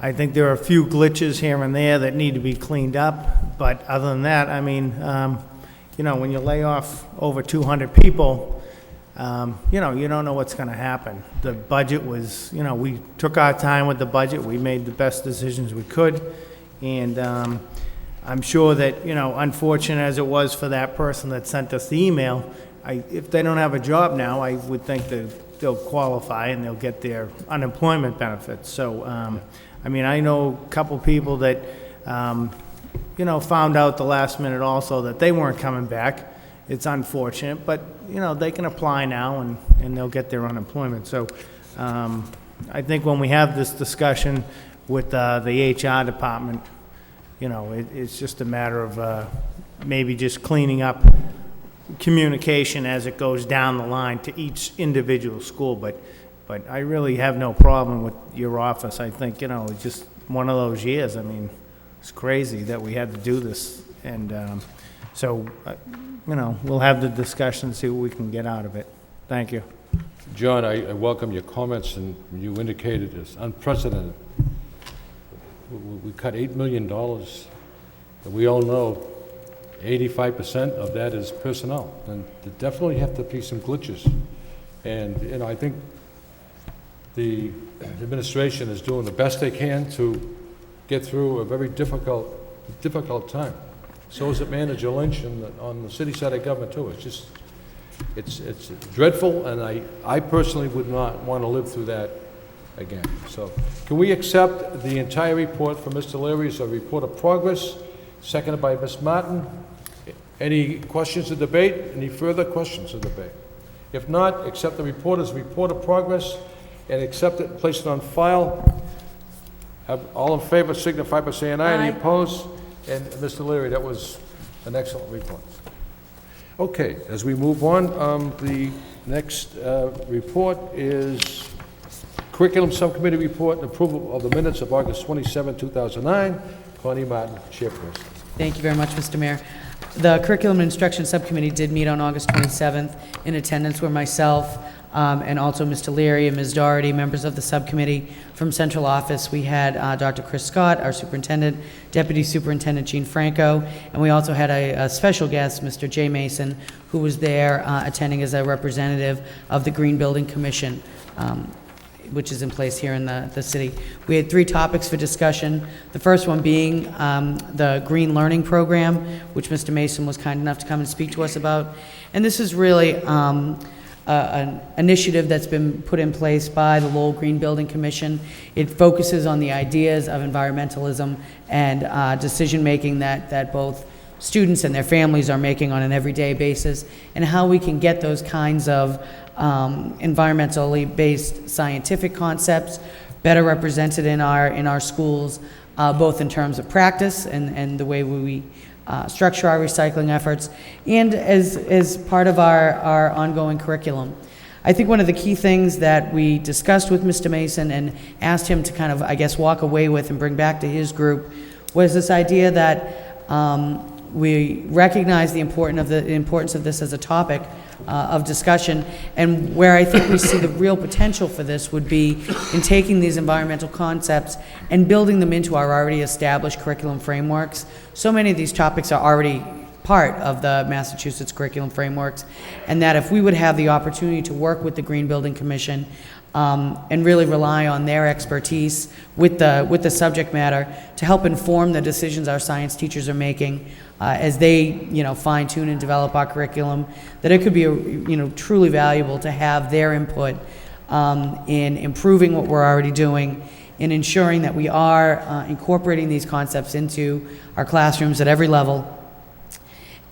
I think there are a few glitches here and there that need to be cleaned up, but other than that, when you lay off over 200 people, you don't know what's going to happen. The budget was, we took our time with the budget. We made the best decisions we could. And I'm sure that, unfortunate as it was for that person that sent us the email, if they don't have a job now, I would think that they'll qualify and they'll get their unemployment benefits. So, I know a couple people that, found out the last minute also that they weren't coming back. It's unfortunate, but, they can apply now and they'll get their unemployment. So I think when we have this discussion with the HR department, it's just a matter of maybe just cleaning up communication as it goes down the line to each individual school, but I really have no problem with your office. I think, it's just one of those years. I mean, it's crazy that we had to do this, and so, we'll have the discussion, see what we can get out of it. Thank you. John, I welcome your comments, and you indicated it's unprecedented. We cut $8 million, and we all know 85% of that is personnel, and there definitely have to be some glitches. And, I think the administration is doing the best they can to get through a very difficult time. So is it Manager Lynch and on the city side of government too. It's just, it's dreadful, and I personally would not want to live through that again. So can we accept the entire report from Mr. Leary as a report of progress, seconded by Ms. Martin? Any questions or debate? Any further questions or debate? If not, accept the report as a report of progress and accept it and place it on file. All in favor signify by saying aye. Any opposed? And Mr. Leary, that was an excellent report. Okay, as we move on, the next report is Curriculum Subcommittee Report and approval of the minutes of August 27, 2009. Connie Martin, chairperson. Thank you very much, Mr. Mayor. The Curriculum and Instruction Subcommittee did meet on August 27th. In attendance were myself and also Mr. Leary and Ms. Doherty, members of the subcommittee. From central office, we had Dr. Chris Scott, our superintendent, Deputy Superintendent Jean Franco, and we also had a special guest, Mr. Jay Mason, who was there attending as a representative of the Green Building Commission, which is in place here in the city. We had 3 topics for discussion. The first one being the Green Learning Program, which Mr. Mason was kind enough to come and speak to us about. And this is really an initiative that's been put in place by the Lowell Green Building Commission. It focuses on the ideas of environmentalism and decision-making that both students and their families are making on an everyday basis, and how we can get those kinds of environmentally based scientific concepts better represented in our schools, both in terms of practice and the way we structure our recycling efforts, and as part of our ongoing curriculum. I think one of the key things that we discussed with Mr. Mason and asked him to kind of, I guess, walk away with and bring back to his group was this idea that we recognize the importance of this as a topic of discussion, and where I think we see the real potential for this would be in taking these environmental concepts and building them into our already established curriculum frameworks. So many of these topics are already part of the Massachusetts curriculum frameworks, and that if we would have the opportunity to work with the Green Building Commission and really rely on their expertise with the subject matter to help inform the decisions our science teachers are making as they, fine-tune and develop our curriculum, that it could be, truly valuable to have their input in improving what we're already doing, in ensuring that we are incorporating these concepts into our classrooms at every level,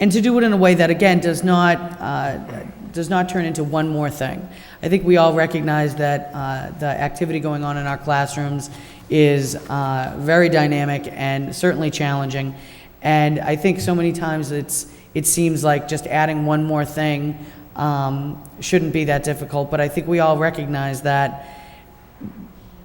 and to do it in a way that, again, does not turn into one more thing. I think we all recognize that the activity going on in our classrooms is very dynamic and certainly challenging. And I think so many times it seems like just adding one more thing shouldn't be that difficult. But I think we all recognize that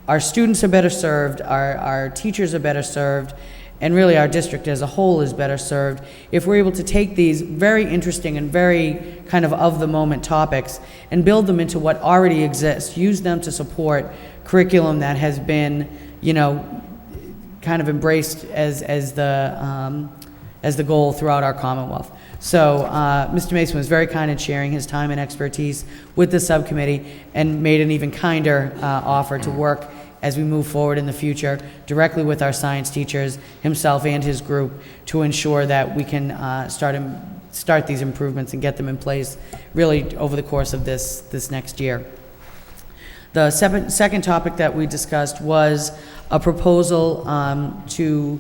our students are better served, our teachers are better served, and really our district as a whole is better served if we're able to take these very interesting and very kind of the moment topics and build them into what already exists, use them to support curriculum that has been, kind of embraced as the goal throughout our Commonwealth. So Mr. Mason was very kind in sharing his time and expertise with the subcommittee and made an even kinder offer to work as we move forward in the future directly with our science teachers, himself and his group, to ensure that we can start these improvements and get them in place really over the course of this next year. The second topic that we discussed was a proposal to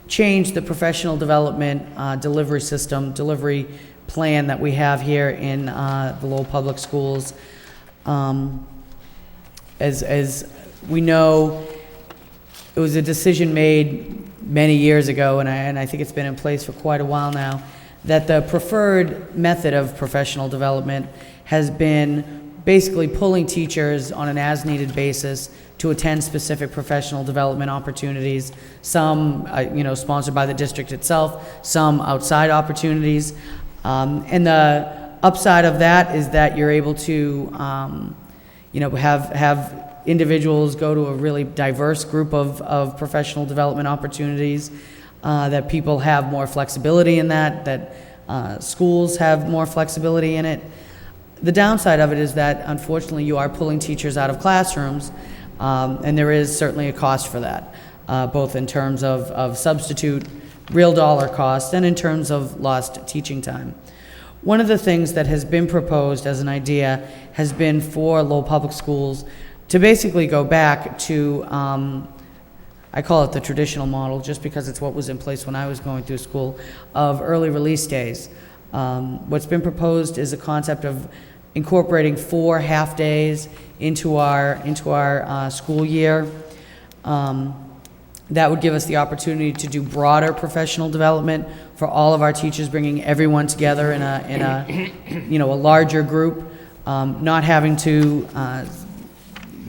change the professional development delivery plan that we have here in the Lowell Public Schools. As we know, it was a decision made many years ago, and I think it's been in place for quite a while now, that the preferred method of professional development has been basically pulling teachers on an as-needed basis to attend specific professional development opportunities, some, sponsored by the district itself, some outside opportunities. And the upside of that is that you're able to, have individuals go to a really diverse group of professional development opportunities, that people have more flexibility in that schools have more flexibility in it. The downside of it is that, unfortunately, you are pulling teachers out of classrooms, and there is certainly a cost for that, both in terms of substitute, real dollar cost, and in terms of lost teaching time. One of the things that has been proposed as an idea has been for Lowell Public Schools to basically go back to, I call it the traditional model, just because it's what was in place when I was going through school, of early release days. What's been proposed is a concept of incorporating 4 half-days into our school year. That would give us the opportunity to do broader professional development for all of our teachers, bringing everyone together in a larger group, not having to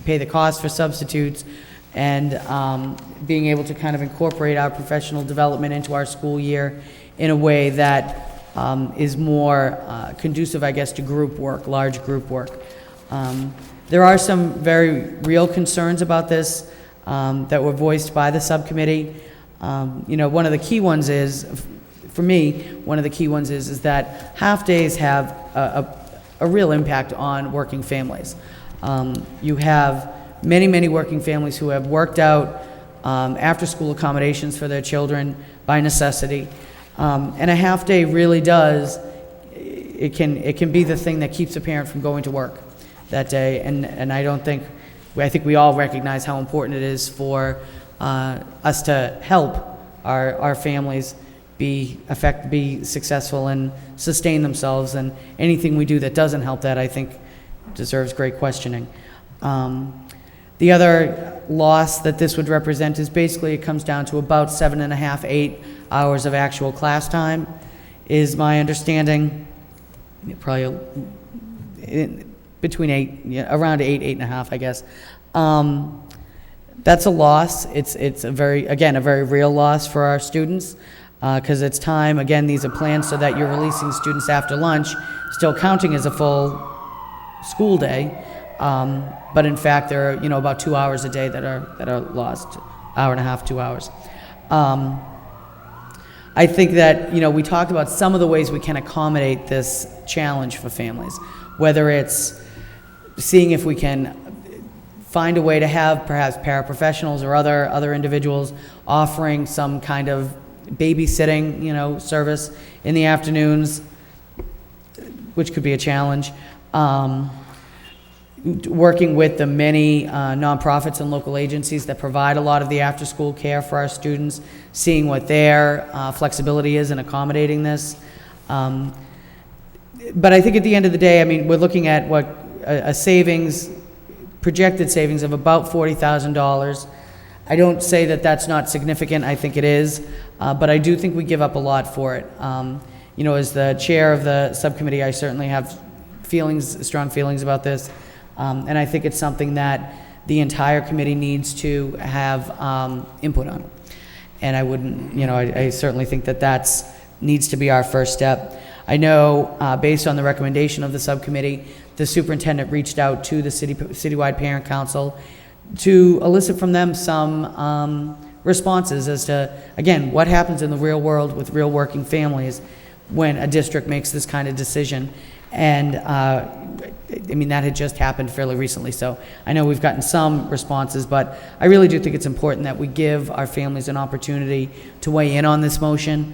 pay the cost for substitutes, and being able to kind of incorporate our professional development into our school year in a way that is more conducive, I guess, to group work, large group work. There are some very real concerns about this that were voiced by the subcommittee. One of the key ones is, for me, is that half-days have a real impact on working families. You have many, many working families who have worked out after-school accommodations for their children by necessity. And a half-day really does, it can be the thing that keeps a parent from going to work that day. And I think we all recognize how important it is for us to help our families be successful and sustain themselves. And anything we do that doesn't help that, I think, deserves great questioning. The other loss that this would represent is basically it comes down to about 7.5, 8 hours of actual class time, is my understanding. Probably between 8, around 8.5, I guess. That's a loss. It's a very real loss for our students, because it's time. Again, these are planned so that you're releasing students after lunch, still counting as a full school day. But in fact, there are about 2 hours a day that are lost, hour and a half, 2 hours. I think that we talked about some of the ways we can accommodate this challenge for families, whether it's seeing if we can find a way to have perhaps paraprofessionals or other individuals offering some kind of babysitting service in the afternoons, which could be a challenge. Working with the many nonprofits and local agencies that provide a lot of the after-school care for our students, seeing what their flexibility is in accommodating this. But I think at the end of the day, we're looking at a projected savings of about $40,000. I don't say that that's not significant. I think it is, but I do think we give up a lot for it. As the chair of the subcommittee, I certainly have strong feelings about this. And I think it's something that the entire committee needs to have input on. And I certainly think that needs to be our first step. I know, based on the recommendation of the subcommittee, the superintendent reached out to the citywide parent council to elicit from them some responses as to, again, what happens in the real world with real working families when a district makes this kind of decision. And that had just happened fairly recently, so I know we've gotten some responses, but I really do think it's important that we give our families an opportunity to weigh in on this motion.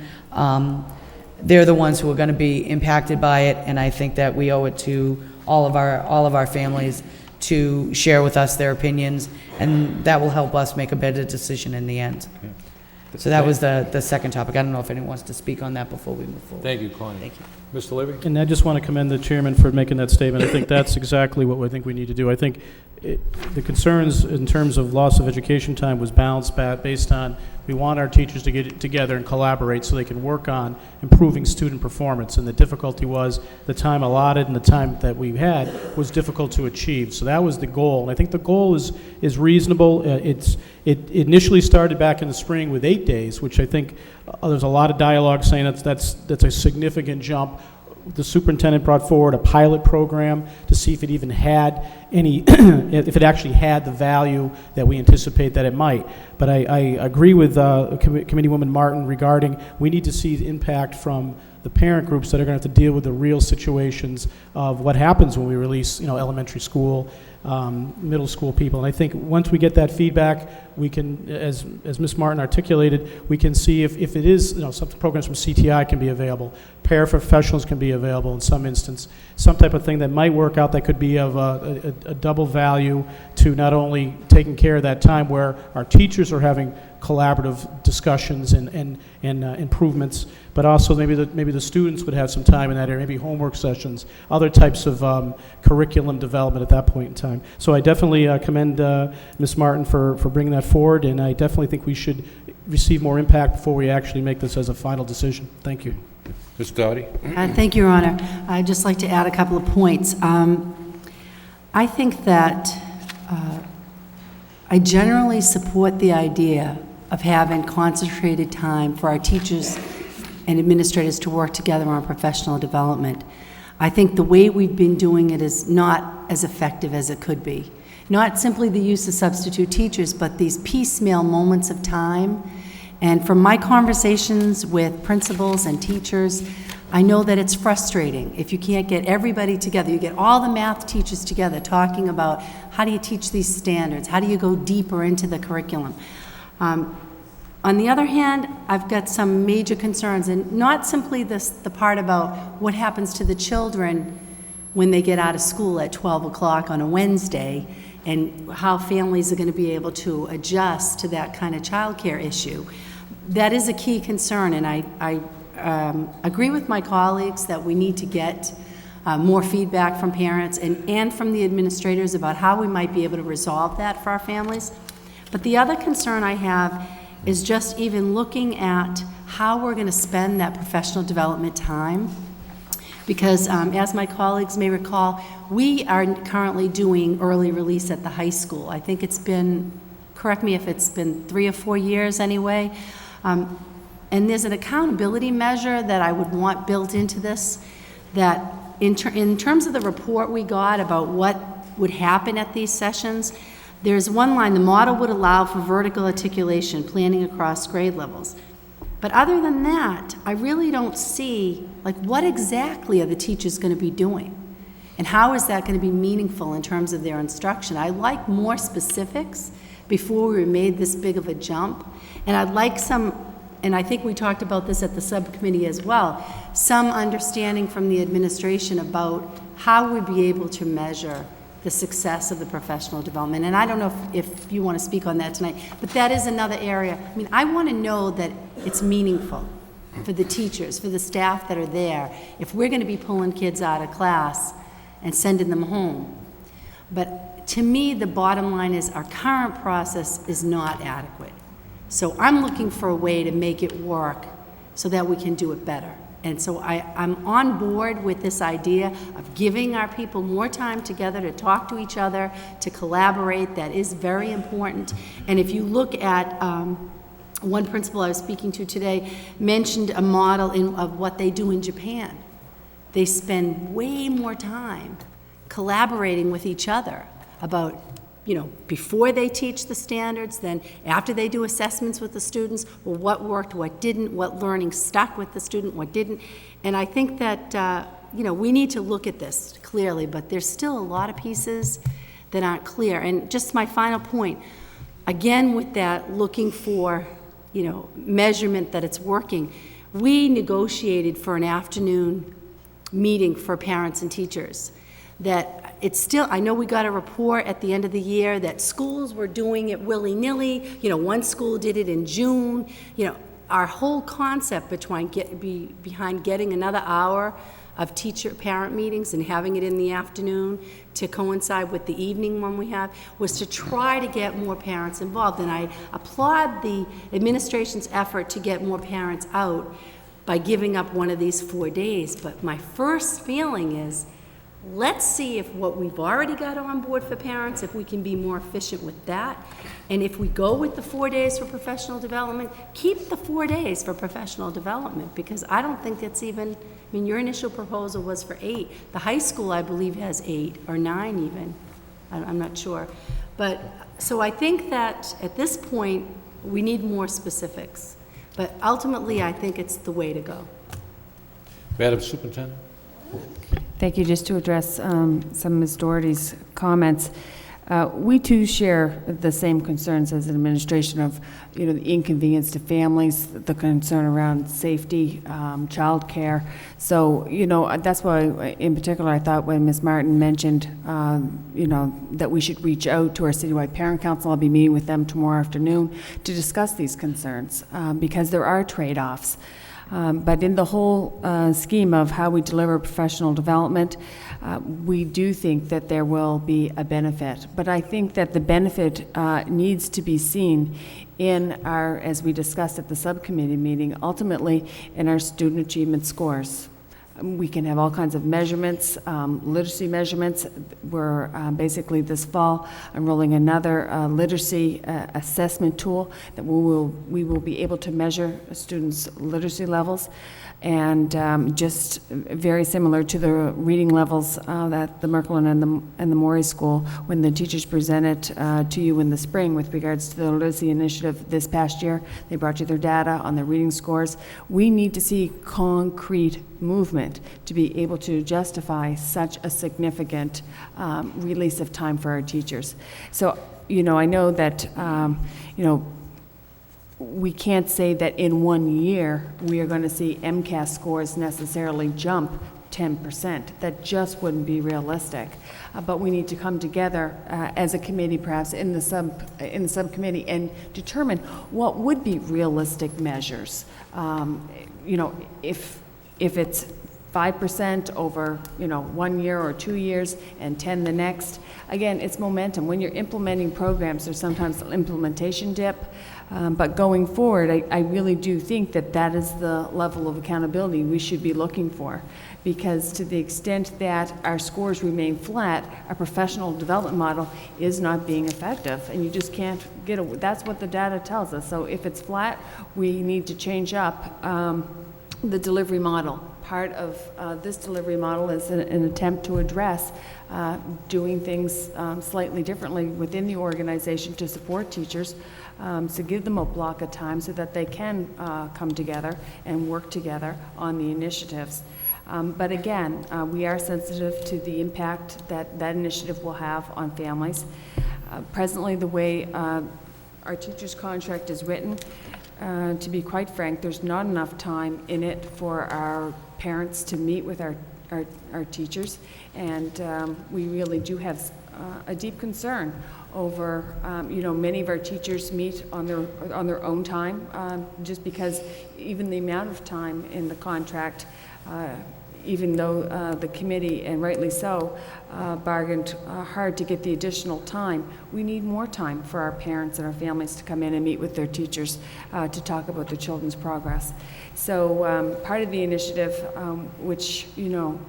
They're the ones who are going to be impacted by it, and I think that we owe it to all of our families to share with us their opinions, and that will help us make a better decision in the end. Okay. So that was the second topic. I don't know if anyone wants to speak on that before we move forward. Thank you, Connie. Thank you. Mr. Levy? And I just want to commend the chairman for making that statement. I think that's exactly what I think we need to do. I think the concerns in terms of loss of education time was balanced based on We want our teachers to get together and collaborate so they can work on improving student performance. And the difficulty was the time allotted and the time that we had was difficult to achieve. So that was the goal. And I think the goal is reasonable. It initially started back in the spring with 8 days, which I think there's a lot of dialogue saying that's a significant jump. The superintendent brought forward a pilot program to see if it even had any, if it actually had the value that we anticipate that it might. But I agree with Committeewoman Martin regarding we need to see the impact from the parent groups that are going to have to deal with the real situations of what happens when we release, elementary school, middle school people. And I think once we get that feedback, we can, as Ms. Martin articulated, we can see if it is, some programs from CTI can be available, paraprofessionals can be available in some instance, some type of thing that might work out that could be of a double value to not only taking care of that time where our teachers are having collaborative discussions and improvements, but also maybe the students would have some time in that area, maybe homework sessions, other types of curriculum development at that point in time. So I definitely commend Ms. Martin for bringing that forward, and I definitely think we should receive more impact before we actually make this as a final decision. Thank you. Ms. Doughty? Thank you, Your Honor. I'd just like to add a couple of points. I think that I generally support the idea of having concentrated time for our teachers and administrators to work together on professional development. I think the way we've been doing it is not as effective as it could be. Not simply the use of substitute teachers, but these piecemeal moments of time. And from my conversations with principals and teachers, I know that it's frustrating if you can't get everybody together. You get all the math teachers together talking about how do you teach these standards, how do you go deeper into the curriculum. On the other hand, I've got some major concerns, and not simply the part about what happens to the children when they get out of school at 12 o'clock on a Wednesday, and how families are going to be able to adjust to that kind of childcare issue. That is a key concern, and I agree with my colleagues that we need to get more feedback from parents and from the administrators about how we might be able to resolve that for our families. But the other concern I have is just even looking at how we're going to spend that professional development time. Because as my colleagues may recall, we are currently doing early release at the high school. I think it's been, correct me if it's been 3 or 4 years anyway. And there's an accountability measure that I would want built into this, that in terms of the report we got about what would happen at these sessions, there's one line: the model would allow for vertical articulation, planning across grade levels. But other than that, I really don't see, what exactly are the teachers going to be doing? And how is that going to be meaningful in terms of their instruction? I'd like more specifics before we made this big of a jump. And I'd like some, and I think we talked about this at the subcommittee as well, some understanding from the administration about how we'd be able to measure the success of the professional development. And I don't know if you want to speak on that tonight, but that is another area. I mean, I want to know that it's meaningful for the teachers, for the staff that are there, if we're going to be pulling kids out of class and sending them home. But to me, the bottom line is our current process is not adequate. So I'm looking for a way to make it work so that we can do it better. And so I'm on board with this idea of giving our people more time together to talk to each other, to collaborate. That is very important. And if you look at one principal I was speaking to today mentioned a model of what they do in Japan. They spend way more time collaborating with each other about, before they teach the standards, then after they do assessments with the students, well, what worked, what didn't, what learning stuck with the student, what didn't. And I think that, we need to look at this clearly, but there's still a lot of pieces that aren't clear. And just my final point, again with that, looking for, measurement that it's working. We negotiated for an afternoon meeting for parents and teachers that it's still, I know we got a report at the end of the year that schools were doing it willy-nilly. One school did it in June. Our whole concept behind getting another hour of teacher-parent meetings and having it in the afternoon to coincide with the evening one we have, was to try to get more parents involved. And I applaud the administration's effort to get more parents out by giving up one of these 4 days. But my first feeling is, let's see if what we've already got on board for parents, if we can be more efficient with that. And if we go with the 4 days for professional development, keep the 4 days for professional development, because I don't think it's even, I mean, your initial proposal was for 8. The high school, I believe, has 8 or 9 even. I'm not sure. But, so I think that at this point, we need more specifics. But ultimately, I think it's the way to go. Madam Superintendent? Thank you. Just to address some of Ms. Doherty's comments, we too share the same concerns as an administration of, you know, the inconvenience to families, the concern around safety, childcare. So, you know, that's why, in particular, I thought when Ms. Martin mentioned, you know, that we should reach out to our citywide parent council. I'll be meeting with them tomorrow afternoon to discuss these concerns because there are trade-offs. But in the whole scheme of how we deliver professional development, we do think that there will be a benefit. But I think that the benefit needs to be seen in our, as we discussed at the subcommittee meeting, ultimately in our student achievement scores. We can have all kinds of measurements, literacy measurements. We're basically this fall enrolling another literacy assessment tool that we will be able to measure students' literacy levels, and just very similar to the reading levels that the Merkelin and the Morey School, when the teachers presented to you in the spring with regards to the literacy initiative this past year. They brought you their data on their reading scores. We need to see concrete movement to be able to justify such a significant release of time for our teachers. So, you know, I know that, you know, we can't say that in 1 year we are going to see MCAS scores necessarily jump 10%. That just wouldn't be realistic. But we need to come together as a committee, perhaps in the subcommittee, and determine what would be realistic measures. You know, if it's 5% over, you know, 1 year or 2 years and 10 the next. Again, it's momentum. When you're implementing programs, there's sometimes an implementation dip. But going forward, I really do think that that is the level of accountability we should be looking for. Because to the extent that our scores remain flat, our professional development model is not being effective. And you just can't get away. That's what the data tells us. So if it's flat, we need to change up the delivery model. Part of this delivery model is an attempt to address doing things slightly differently within the organization to support teachers, to give them a block of time so that they can come together and work together on the initiatives. But again, we are sensitive to the impact that that initiative will have on families. Presently, the way our teachers' contract is written, to be quite frank, there's not enough time in it for our parents to meet with our teachers, and we really do have a deep concern over, you know, many of our teachers meet on their own time, just because even the amount of time in the contract, even though the committee, and rightly so, bargained hard to get the additional time, we need more time for our parents and our families to come in and meet with their teachers to talk about their children's progress. So part of the initiative, which, you know,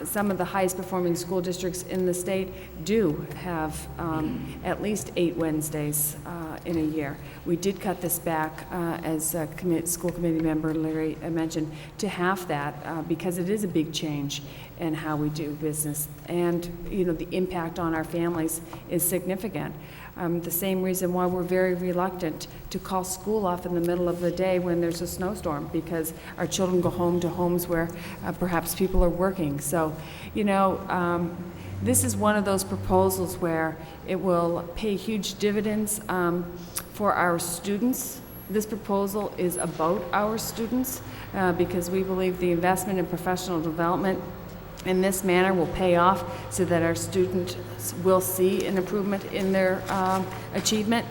some of the highest performing school districts in the state do have at least 8 Wednesdays in a year. We did cut this back, as school committee member Larry mentioned, to half that because it is a big change in how we do business. And, you know, the impact on our families is significant. The same reason why we're very reluctant to call school off in the middle of the day when there's a snowstorm, because our children go home to homes where perhaps people are working. So, you know, this is one of those proposals where it will pay huge dividends for our students. This proposal is about our students because we believe the investment in professional development in this manner will pay off so that our students will see an improvement in their achievement.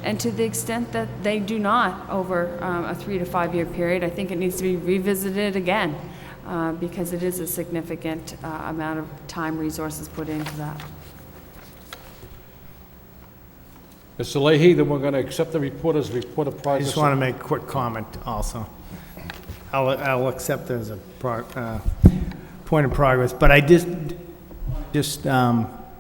And to the extent that they do not over a 3 to 5 year period, I think it needs to be revisited again. because it is a significant amount of time, resources put into that. Mr. Leahy, then we're going to accept the report as a report of I progress. just want to make a quick comment also. I'll accept it as a point of progress, but I just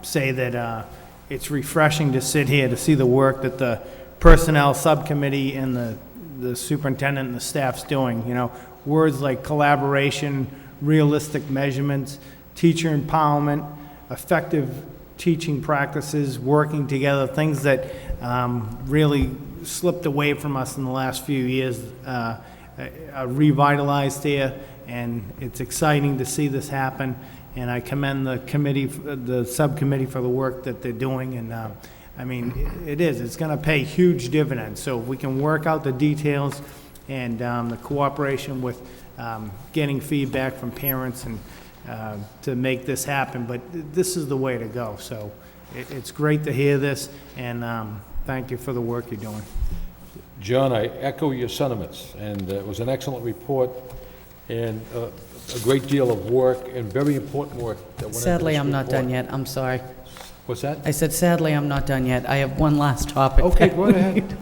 say that it's refreshing to sit here to see the work that the personnel subcommittee and the superintendent and the staff's doing. You know, words like collaboration, realistic measurements, teacher empowerment, effective teaching practices, working together, things that really slipped away from us in the last few years, are revitalized here, and it's exciting to see this happen. And I commend the committee, the subcommittee, for the work that they're doing. And I mean, it's going to pay huge dividends. So if we can work out the details and the cooperation with getting feedback from parents and to make this happen, but this is the way to go. So it's great to hear this, and thank you for the work you're doing. John, I echo your sentiments, and it was an excellent report, and a great deal of work, and very important work that went into this Sadly, I'm not report. done yet. I'm sorry. What's that? I said, sadly, I'm not done yet. I have one last topic. Okay, go ahead.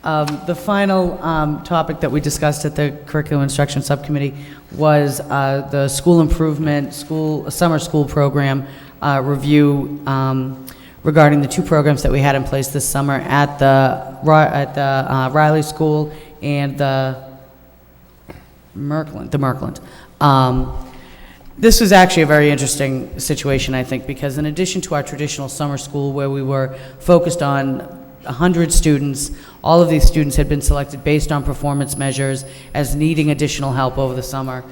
The final topic that we discussed at the Curriculum Instruction Subcommittee was the school improvement, summer school program review regarding the two programs that we had in place this summer at the Riley School and the Merkland. This was actually a very interesting situation, I think, because in addition to our traditional summer school where we were focused on 100 students, all of these students had been selected based on performance measures as needing additional help over the summer.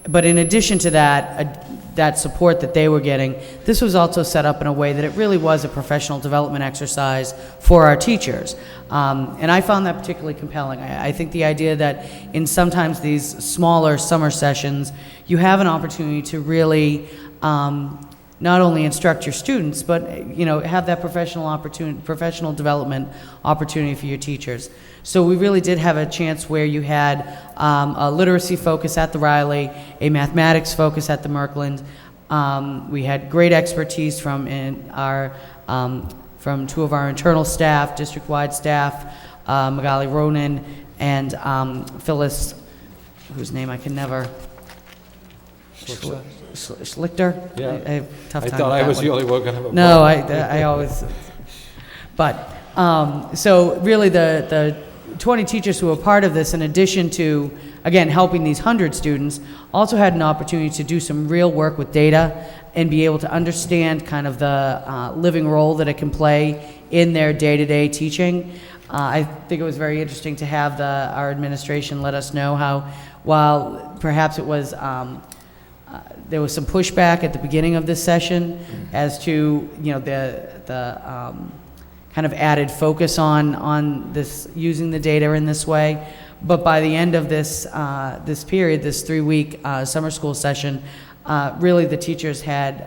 But in addition to that, that support that they were getting, this was also set up in a way that it really was a professional development exercise for our teachers. And I found that particularly compelling. I think the idea that in sometimes these smaller summer sessions, you have an opportunity to really not only instruct your students, but have that professional development opportunity for your teachers. So we really did have a chance where you had a literacy focus at the Riley, a mathematics focus at the Merkland. We had great expertise from two of our internal staff, district-wide staff, Magali Ronan and Phyllis, whose name I can never. Schlichter? Yeah. I have a tough I time thought with I was that the one. only one going to have a No, problem. I always, but, so really the 20 teachers who were part of this, in addition to, again, helping these 100 students, also had an opportunity to do some real work with data and be able to understand kind of the living role that it can play in their day-to-day teaching. I think it was very interesting to have our administration let us know how, while perhaps it was, there was some pushback at the beginning of this session as to, the kind of added focus on this, using the data in this way. But by the end of this period, this 3-week summer school session, really the teachers had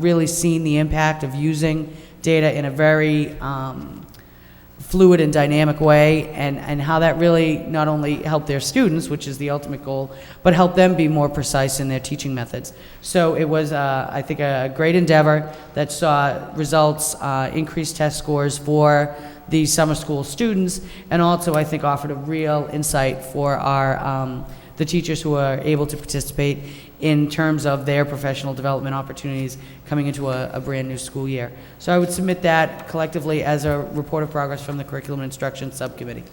really seen the impact of using data in a very fluid and dynamic way, and how that really not only helped their students, which is the ultimate goal, but helped them be more precise in their teaching methods. So it was, I think, a great endeavor that saw results, increased test scores for the summer school students, and also I think offered a real insight for our the teachers who are able to participate in terms of their professional development opportunities coming into a brand new school year. So I would submit that collectively as a report of progress from the Curriculum and Instruction Subcommittee.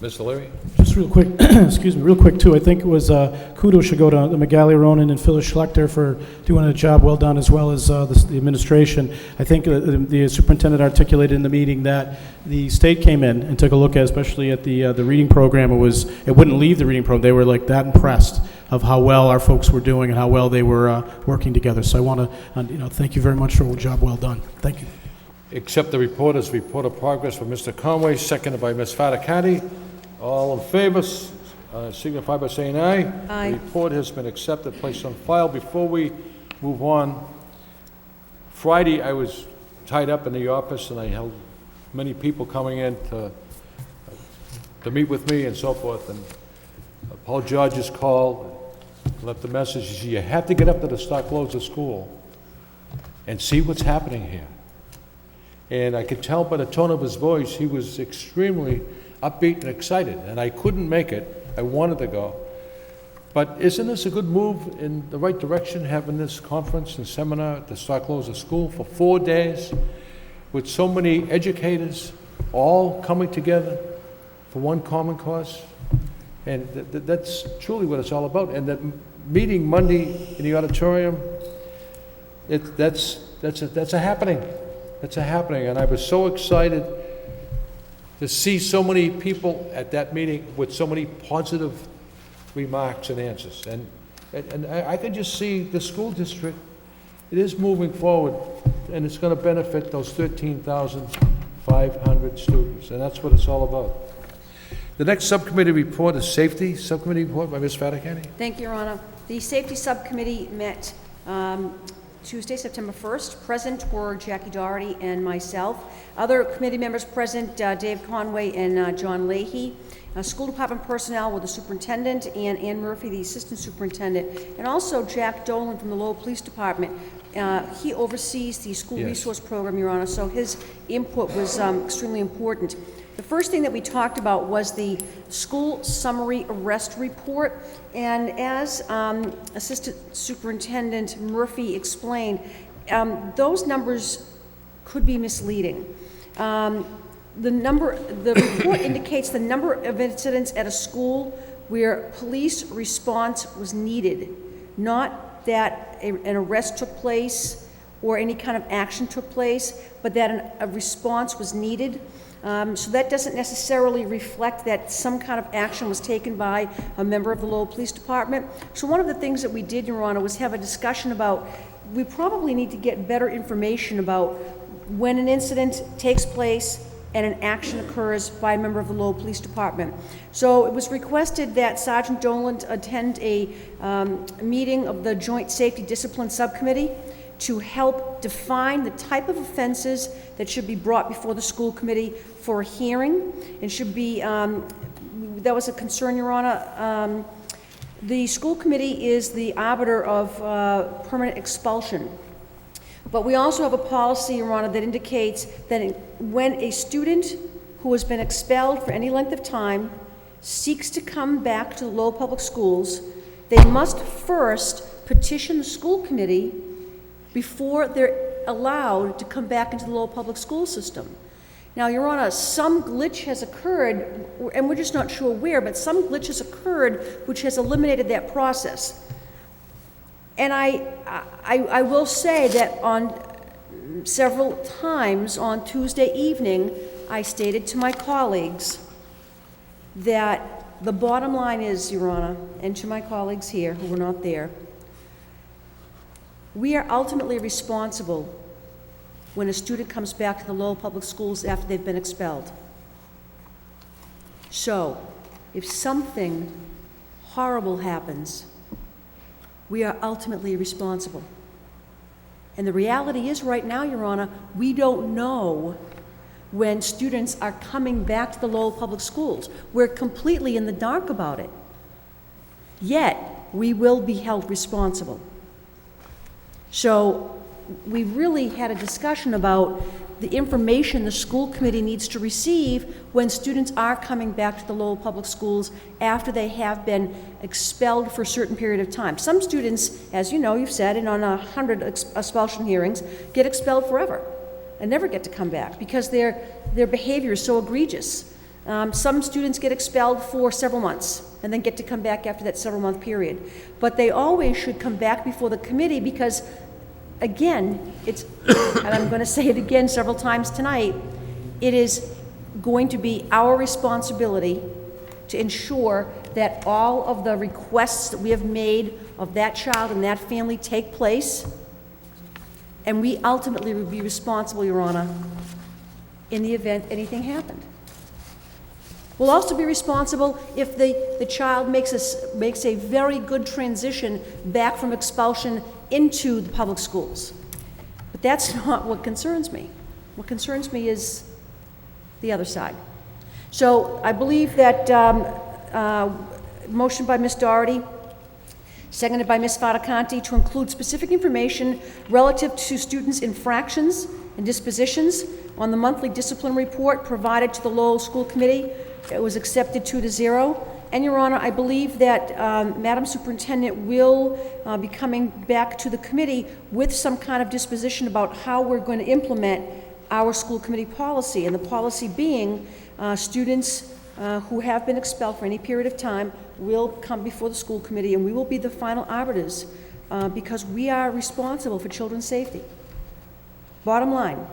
Mr. Leary? Just real quick, excuse me, real quick too, I think it was, kudos should go to the Magali Ronan and Phyllis Schlechter for doing a job well done, as well as the administration. I think the superintendent articulated in the meeting that the state came in and took a look at, especially at the reading program. It wouldn't leave the reading program. They were like that impressed of how well our folks were doing and how well they were working together. So I want to, thank you very much for a job well done. Thank you. Accept the report as report of progress from Mr. Conway, seconded by Ms. Fattacati. All in favor, signify by saying aye. Aye. The report has been accepted, placed on file. Before we move on, Friday I was tied up in the office and I held many people coming in to meet with me and so forth. And Paul George's called, left the message, he said, you have to get up to the Starclosure School and see what's happening here. And I could tell by the tone of his voice, he was extremely upbeat and excited, and I couldn't make it. I wanted to go. But isn't this a good move in the right direction, having this conference and seminar at the Starclosure School for 4 days with so many educators all coming together for one common cause? And that's truly what it's all about. And that meeting Monday in the auditorium, that's a happening. That's a happening. And I was so excited to see so many people at that meeting with so many positive remarks and answers. And I could just see the school district, it is moving forward, and it's going to benefit those 13,500 students, and that's what it's all about. The next subcommittee report is Safety Subcommittee report by Ms. Faticani. Thank you, Your Honor. The Safety Subcommittee met Tuesday, September 1st. Present were Jackie Doherty and myself. Other committee members present, Dave Conway and John Leahy. School department personnel were the superintendent and Ann Murphy, the assistant superintendent, and also Jack Dolan from the Lowell Police Department. He oversees the school resource program, Your Honor, so his input was extremely important. The first thing that we talked about was the school summary arrest report, and as Assistant Superintendent Murphy explained, those numbers could be misleading. The report indicates the number of incidents at a school where police response was needed, not that an arrest took place or any kind of action took place, but that a response was needed. So that doesn't necessarily reflect that some kind of action was taken by a member of the Lowell Police Department. So one of the things that we did, Your Honor, was have a discussion about, we probably need to get better information about when an incident takes place and an action occurs by a member of the Lowell Police Department. So it was requested that Sergeant Dolan attend a meeting of the Joint Safety Discipline Subcommittee to help define the type of offenses that should be brought before the school committee for a hearing. It should be, that was a concern, Your Honor. The school committee is the arbiter of permanent expulsion. But we also have a policy, Your Honor, that indicates that when a student who has been expelled for any length of time seeks to come back to the Lowell Public Schools, they must first petition the school committee before they're allowed to come back into the Lowell Public School system. Now, Your Honor, some glitch has occurred, and we're just not sure where, but some glitch has occurred which has eliminated that process. And I will say that on several times on Tuesday evening, I stated to my colleagues that the bottom line is, Your Honor, and to my colleagues here who were not there, we are ultimately responsible when a student comes back to the Lowell Public Schools after they've been expelled. So, if something horrible happens, we are ultimately responsible. And the reality is right now, Your Honor, we don't know when students are coming back to the Lowell Public Schools. We're completely in the dark about it. Yet, we will be held responsible. So, we really had a discussion about the information the school committee needs to receive when students are coming back to the Lowell Public Schools after they have been expelled for a certain period of time. Some students, as you know, you've said, and on 100 expulsion hearings, get expelled forever and never get to come back because their behavior is so egregious. Some students get expelled for several months and then get to come back after that several-month period. But they always should come back before the committee because, again, it's, and I'm going to say it again several times tonight, it is going to be our responsibility to ensure that all of the requests that we have made of that child and that family take place, and we ultimately will be responsible, Your Honor, in the event anything happened. We'll also be responsible if the child makes a very good transition back from expulsion into the public schools. But that's not what concerns me. What concerns me is the other side. So I believe that motion by Ms. Doherty, seconded by Ms. Fatacanti, to include specific information relative to students' infractions and dispositions on the monthly discipline report provided to the Lowell School Committee. It was accepted 2-0. And, Your Honor, I believe that Madam Superintendent will be coming back to the committee with some kind of disposition about how we're going to implement our school committee policy, and the policy being students who have been expelled for any period of time will come before the school committee, and we will be the final arbiters because we are responsible for children's safety. Bottom line,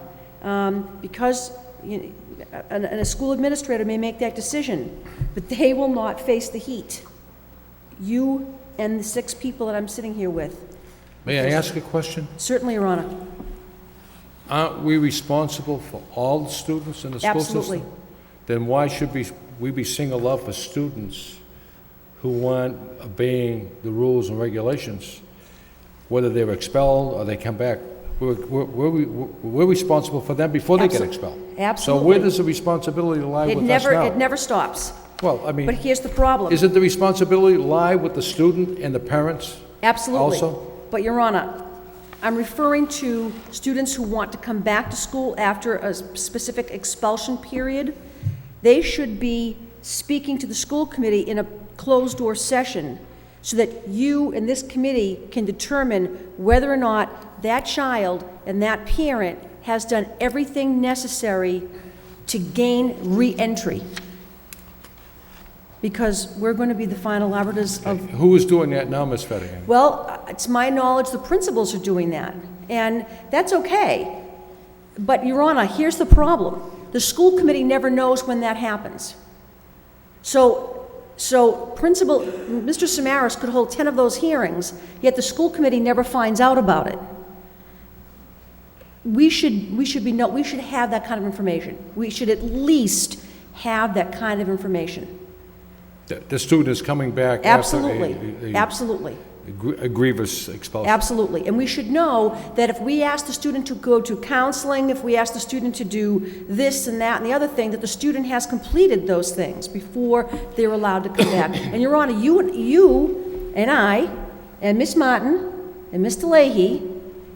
because and a school administrator may make that decision, but they will not face the heat. You and the 6 people that I'm sitting here with. May I ask a question? Certainly, Your Honor. Aren't we responsible for all the students in the school system? Absolutely. Then why should we be singled out for students who aren't obeying the rules and regulations, whether they're expelled or they come back? We're responsible for them before they get expelled. Absolutely. So where does the responsibility lie with us now? It never stops. Well, I mean, But here's the problem. isn't the responsibility lie with the student and the parents? Absolutely. Also? But, Your Honor, I'm referring to students who want to come back to school after a specific expulsion period. They should be speaking to the school committee in a closed-door session so that you and this committee can determine whether or not that child and that parent has done everything necessary to gain re-entry. Because we're going to be the final arbiters of... Who is doing that now, Ms. Fettigan? Well, it's my knowledge the principals are doing that, and that's okay. But, Your Honor, here's the problem. The school committee never knows when that happens. So Principal, Mr. Samaras could hold 10 of those hearings, yet the school committee never finds out about it. We should have that kind of information. We should at least have that kind of information. The student is coming back Absolutely. after Absolutely. a grievous expulsion. Absolutely. And we should know that if we ask the student to go to counseling, if we ask the student to do this and that and the other thing, that the student has completed those things before they're allowed to come back. And, Your Honor, you and I and Ms. Martin and Mr. Leahy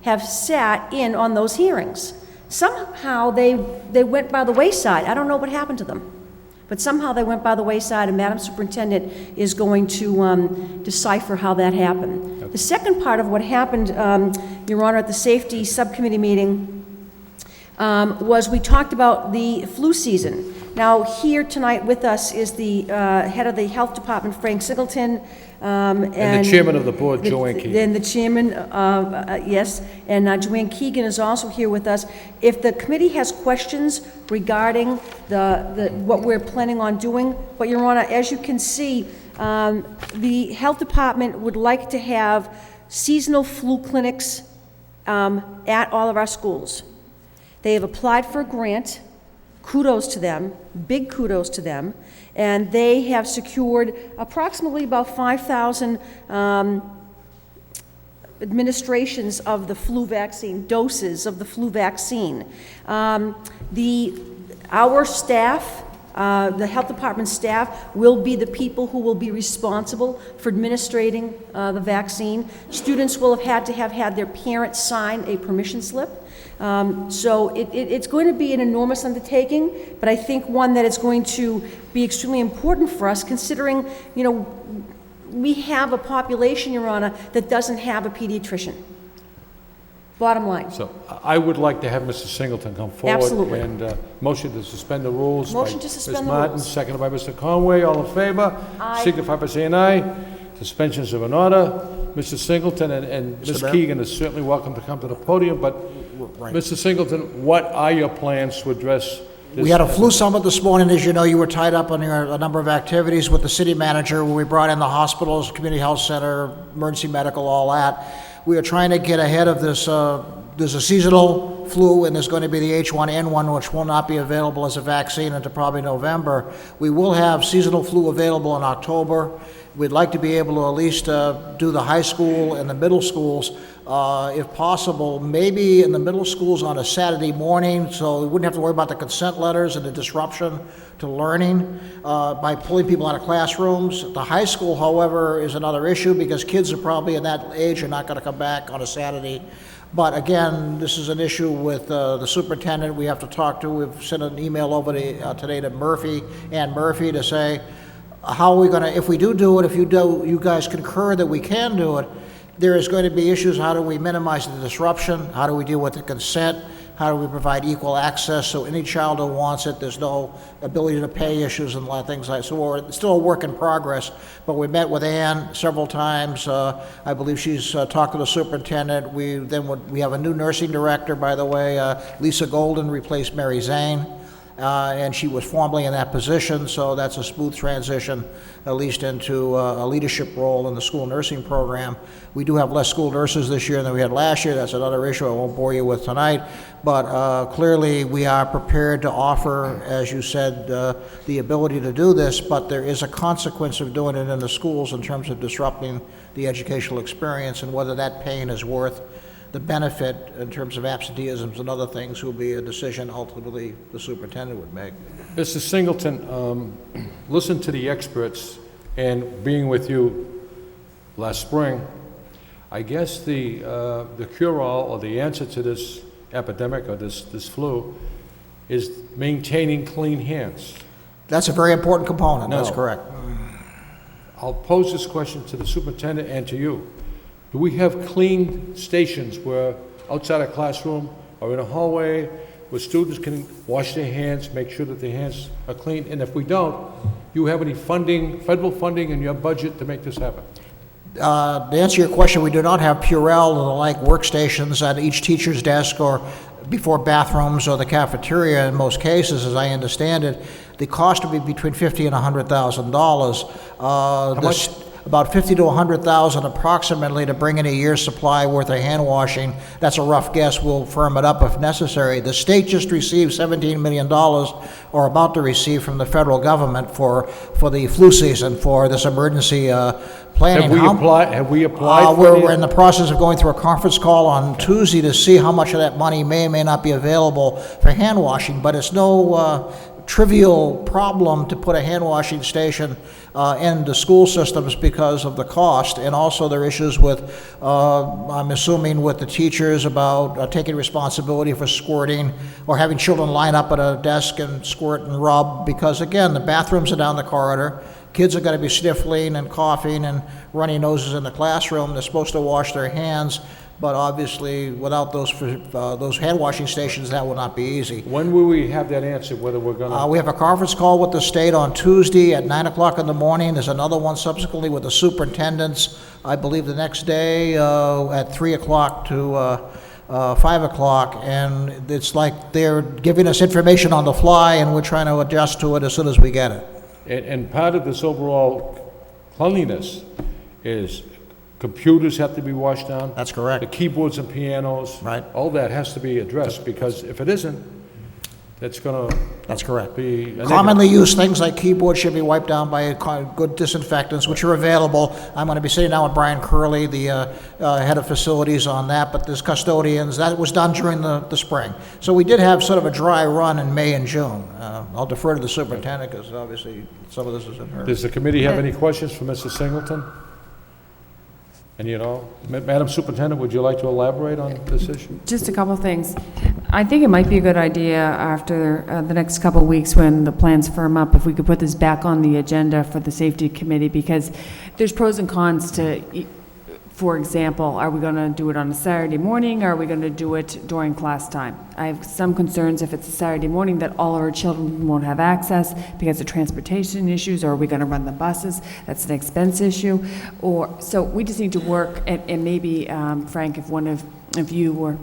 have sat in on those hearings. Somehow they went by the wayside. I don't know what happened to them. But somehow they went by the wayside, and Madam Superintendent is going to decipher how that happened. Okay. The second part of what happened, Your Honor, at the Safety Subcommittee meeting was we talked about the flu season. Now, here tonight with us is the head of the Health Department, Frank Singleton, and the chairman of the board, Joanne Keegan. Then the chairman, yes, and Joanne Keegan is also here with us. If the committee has questions regarding what we're planning on doing, but Your Honor, as you can see, the Health Department would like to have seasonal flu clinics at all of our schools. They have applied for a grant. Kudos to them, big kudos to them, and they have secured approximately about 5,000 administrations of the flu vaccine, doses of the flu vaccine. Our staff, the health department staff, will be the people who will be responsible for administrating the vaccine. Students will have had to have had their parents sign a permission slip. So it's going to be an enormous undertaking, but I think one that is going to be extremely important for us, considering, you know, we have a population, Your Honor, that doesn't have a pediatrician. Bottom line. So I would like to have Mr. Singleton come forward. Absolutely. And motion to suspend the rules. Motion to suspend the Ms. Martin, rules. seconded by Mr. Conway. All in favor? Aye. Signify by saying aye. Suspensions of an order. Mr. Singleton and Ms. Keegan is certainly welcome to come to the podium, but Mr. Singleton, what are your plans to address this? We had a flu summit this morning. As you know, you were tied up on a number of activities with the city manager, where we brought in the hospitals, community health center, emergency medical, all that. We are trying to get ahead of this there's a seasonal flu, and there's going to be the H1N1, which will not be available as a vaccine until probably November. We will have seasonal flu available in October. We'd like to be able to at least do the high school and the middle schools, if possible, maybe in the middle schools on a Saturday morning, so we wouldn't have to worry about the consent letters and the disruption to learning by pulling people out of classrooms. The high school, however, is another issue because kids are probably in that age are not going to come back on a Saturday. But again, this is an issue with the superintendent we have to talk to. We've sent an email over to, today to Ann Murphy, to say, how are we going to, if we do it, if you guys concur that we can do it, there is going to be issues. How do we minimize the disruption? How do we deal with the consent? How do we provide equal access so any child who wants it, there's no ability to pay issues and a lot of things like that. So it's still a work in progress, but we met with Ann several times. I believe she's talked to the superintendent. We have a new nursing director, by the way. Lisa Golden replaced Mary Zane. And she was formerly in that position, so that's a smooth transition, at least into a leadership role in the school nursing program. We do have less school nurses this year than we had last year. That's another issue I won't bore you with tonight. But clearly, we are prepared to offer, as you said, the ability to do this, but there is a consequence of doing it in the schools in terms of disrupting the educational experience, and whether that pain is worth the benefit in terms of absenteeisms and other things will be a decision ultimately the superintendent would make. Mr. Singleton, listen to the experts, and being with you last spring, I guess the cure-all or the answer to this epidemic or this flu is maintaining clean hands. That's a very important component. Now, that's correct. I'll pose this question to the superintendent and to you. Do we have clean stations where outside a classroom or in a hallway where students can wash their hands, make sure that their hands are clean? And if we don't, do you have any funding, federal funding in your budget to make this happen? To answer your question, we do not have Purell and the like workstations at each teacher's desk or before bathrooms or the cafeteria in most cases, as I understand it. The cost would be between $50,000 and $100,000. How much? About $50,000 to $100,000 approximately to bring in a year's supply worth of hand washing. That's a rough guess. We'll firm it up if necessary. The state just received $17 million, or about to receive, from the federal government for the flu season, for this emergency planning. Have we applied? We're in the process of going through a conference call on Tuesday to see how much of that money may or may not be available for hand washing, but it's no trivial problem to put a hand washing station in the school systems because of the cost, and also there are issues with, I'm assuming, with the teachers about taking responsibility for squirting or having children line up at a desk and squirt and rub, because again, the bathrooms are down the corridor. Kids are going to be sniffling and coughing and runny noses in the classroom. They're supposed to wash their hands, but obviously without those hand washing stations, that will not be easy. When will we have that answer, whether we're going to? We have a conference call with the state on Tuesday at 9 o'clock in the morning. There's another one subsequently with the superintendents, I believe the next day at 3 o'clock to 5 o'clock. And it's like they're giving us information on the fly, and we're trying to adjust to it as soon as we get it. And part of this overall cleanliness is computers have to be washed down. That's correct. The keyboards and pianos. Right. All that has to be addressed, because if it isn't, that's going to. That's correct. Be a negative. Commonly used things like keyboards should be wiped down by good disinfectants, which are available. I'm going to be sitting down with Brian Curley, the head of facilities, on that, but there's custodians. That was done during the spring. So we did have sort of a dry run in May and June. I'll defer to the superintendent because obviously some of this is in her. Does the committee have any questions for Mr. Singleton? And Madam Superintendent, would you like to elaborate on this issue? Just a couple things. I think it might be a good idea after the next couple of weeks when the plans firm up, if we could put this back on the agenda for the safety committee, because there's pros and cons to, for example, are we going to do it on a Saturday morning? Or are we going to do it during class time? I have some concerns if it's a Saturday morning that all our children won't have access because of transportation issues, or are we going to run the buses? That's an expense issue. So we just need to work, and maybe, Frank, if one of you or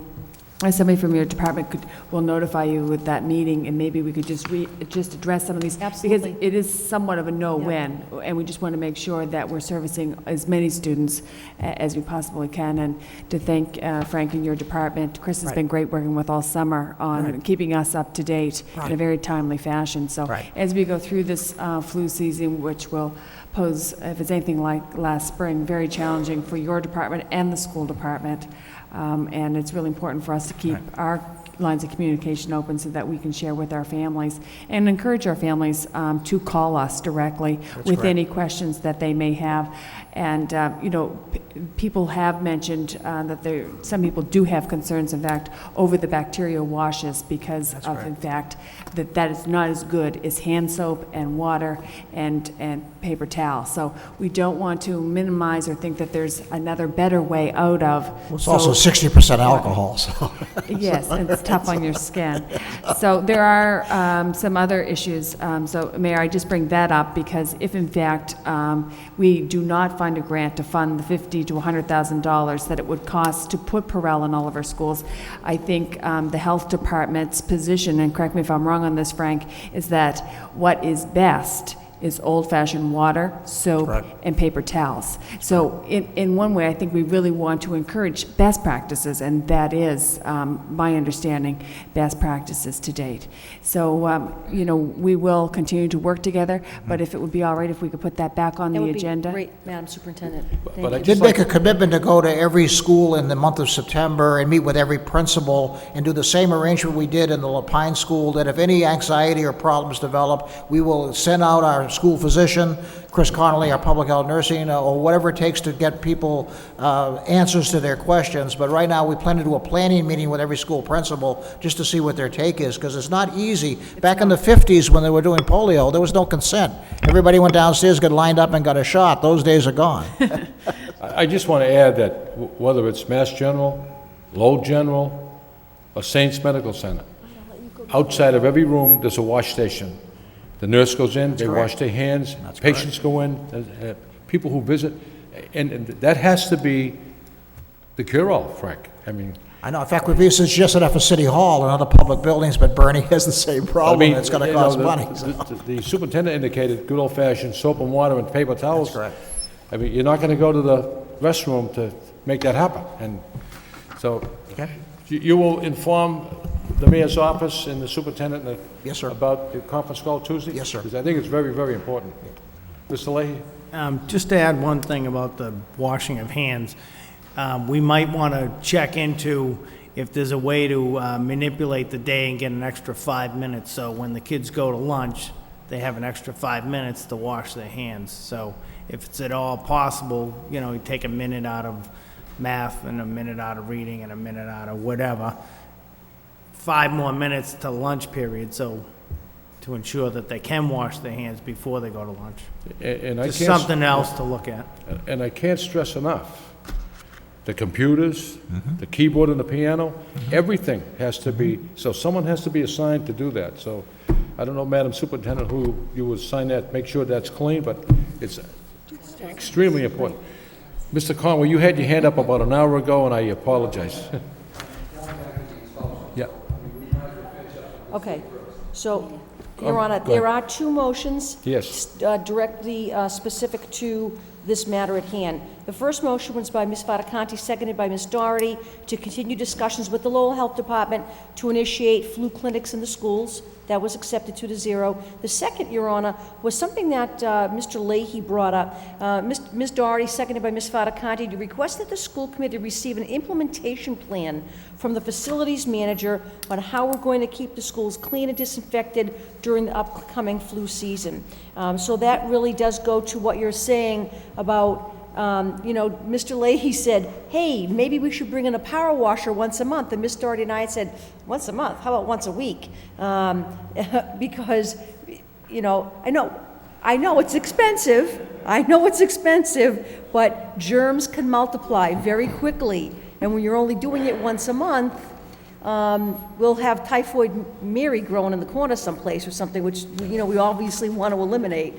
somebody from your department will notify you with that meeting, and maybe we could just address some of these. Absolutely. Because it is somewhat of a no-win, and we just want to make sure that we're servicing as many students as we possibly can. And to thank Frank and your department. Chris has been great working with all summer on keeping us up to date in a very timely fashion. So as we go through this flu season, which will pose, if it's anything like last spring, very challenging for your department and the school department. And it's really important for us to keep our lines of communication open so that we can share with our families and encourage our families to call us directly with any questions that they may have. And, you know, people have mentioned that some people do have concerns, in fact, over the bacteria washes because of, in fact, that is not as good as hand soap and water and paper towel. So we don't want to minimize or think that there's another better way out of. It's also 60% alcohol, so. Yes, and it's tough on your skin. So there are some other issues. So Mayor, I just bring that up because if in fact we do not find a grant to fund the $50,000 to $100,000 that it would cost to put Perel in all of our schools, I think the health department's position, and correct me if I'm wrong on this, Frank, is that what is best is old-fashioned water, soap, and paper towels. So in one way, I think we really want to encourage best practices, and that is, my understanding, best practices to date. So, you know, we will continue to work together, but if it would be all right if we could put that back on the agenda. That would be great, Madam Superintendent. But I Did just make a like, commitment to go to every school in the month of September and meet with every principal and do the same arrangement we did in the Lapine School, that if any anxiety or problems develop, we will send out our school physician, Chris Connolly, our public health nursing, or whatever it takes to get people answers to their questions. But right now, we plan to do a planning meeting with every school principal just to see what their take is, because it's not easy. Back in the 50s, when they were doing polio, there was no consent. Everybody went downstairs, got lined up, and got a shot. Those days are gone. I just want to add that whether it's Mass General, Lowell General, or Saints Medical Center, outside of every room, there's a wash station. The nurse goes in, they wash their hands, patients go in, people who visit, and that has to be the cure-all, Frank. I mean, I know, in fact, we've suggested that for City Hall and other public buildings, but Bernie has the same problem. I mean, It's going to you know, cost money. The superintendent indicated good old-fashioned soap and water and paper towels. That's correct. I mean, you're not going to go to the restroom to make that happen, and so you will inform the mayor's office and the superintendent Yes, sir. about the conference call Tuesday? Yes, sir. Because I think it's very, very important. Mr. Leahy? Just to add one thing about the washing of hands, we might want to check into if there's a way to manipulate the day and get an extra 5 minutes, so when the kids go to lunch, they have an extra 5 minutes to wash their hands. So if it's at all possible, you know, you take a minute out of math and a minute out of reading and a minute out of whatever, 5 more minutes to lunch period, so to ensure that they can wash their hands before they go to lunch. And I Just can't- something else to look at. And I can't stress enough, the computers, the keyboard and the piano, everything has to be, so someone has to be assigned to do that. So I don't know, Madam Superintendent, who you would assign that, make sure that's clean, but it's extremely important. Mr. Conway, you had your hand up about an hour ago, and I apologize. Yeah. Okay, so, Your Honor, go there ahead. are two motions. Yes. Directly specific to this matter at hand. The first motion was by Ms. Fatacanti, seconded by Ms. Doherty, to continue discussions with the Lowell Health Department to initiate flu clinics in the schools. That was accepted 2-0. The second, Your Honor, was something that Mr. Leahy brought up. Ms. Doherty, seconded by Ms. Fatacanti, to request that the school committee receive an implementation plan from the facilities manager on how we're going to keep the schools clean and disinfected during the upcoming flu season. So that really does go to what you're saying about, you know, Mr. Leahy said, hey, maybe we should bring in a power washer once a month. And Ms. Doherty and I had said, once a month? How about once a week? Because, you know, I know it's expensive. I know it's expensive, but germs can multiply very quickly. And when you're only doing it once a month, we'll have typhoid Mary growing in the corner someplace or something, which, you know, we obviously want to eliminate.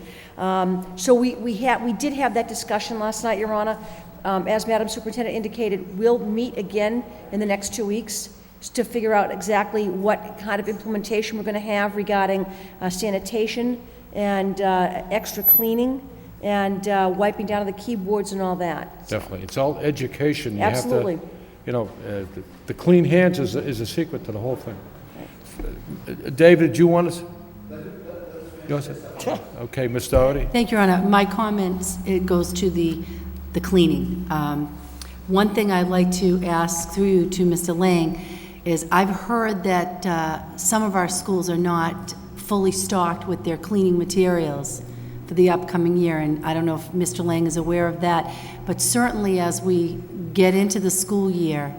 So we did have that discussion last night, Your Honor. As Madam Superintendent indicated, we'll meet again in the next 2 weeks to figure out exactly what kind of implementation we're going to have regarding sanitation and extra cleaning and wiping down of the keyboards and all that. Definitely. It's all education. You Absolutely. have to, you know, the clean hands is a secret to the whole thing. David, do you want to? You want to say? Okay, Ms. Doherty? Thank you, Your Honor. My comments, it goes to the cleaning. One thing I'd like to ask through you to Mr. Lang is I've heard that some of our schools are not fully stocked with their cleaning materials for the upcoming year, and I don't know if Mr. Lang is aware of that, but certainly as we get into the school year,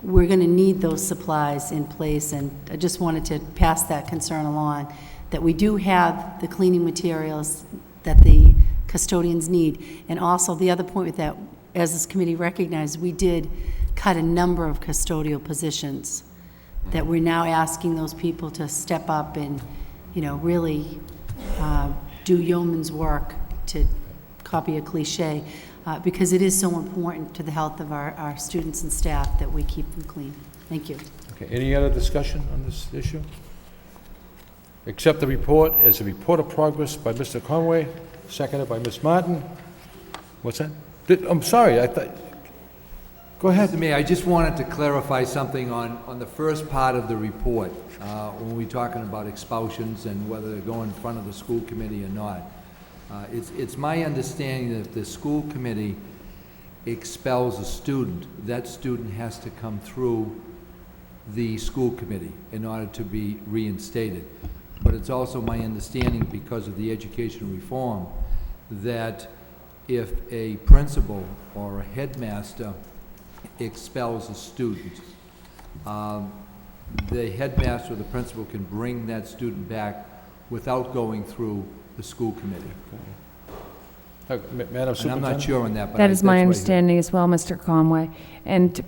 we're going to need those supplies in place, and I just wanted to pass that concern along, that we do have the cleaning materials that the custodians need. And also, the other point with that, as this committee recognized, we did cut a number of custodial positions that we're now asking those people to step up and, you know, really do yeoman's work, to copy a cliche, because it is so important to the health of our students and staff that we keep them clean. Thank you. Okay, any other discussion on this issue? Accept the report as a report of progress by Mr. Conway, seconded by Ms. Martin. What's that? I'm sorry, I thought, go ahead. Mr. Mayor, I just wanted to clarify something on the first part of the report, when we're talking about expulsions and whether they're going in front of the school committee or not. It's my understanding that if the school committee expels a student, that student has to come through the school committee in order to be reinstated. But it's also my understanding, because of the education reform, that if a principal or a headmaster expels a student, the headmaster or the principal can bring that student back without going through the school committee. Madam And I'm Superintendent? not sure on that, but That is my that's what I hear. understanding as well, Mr. Conway. And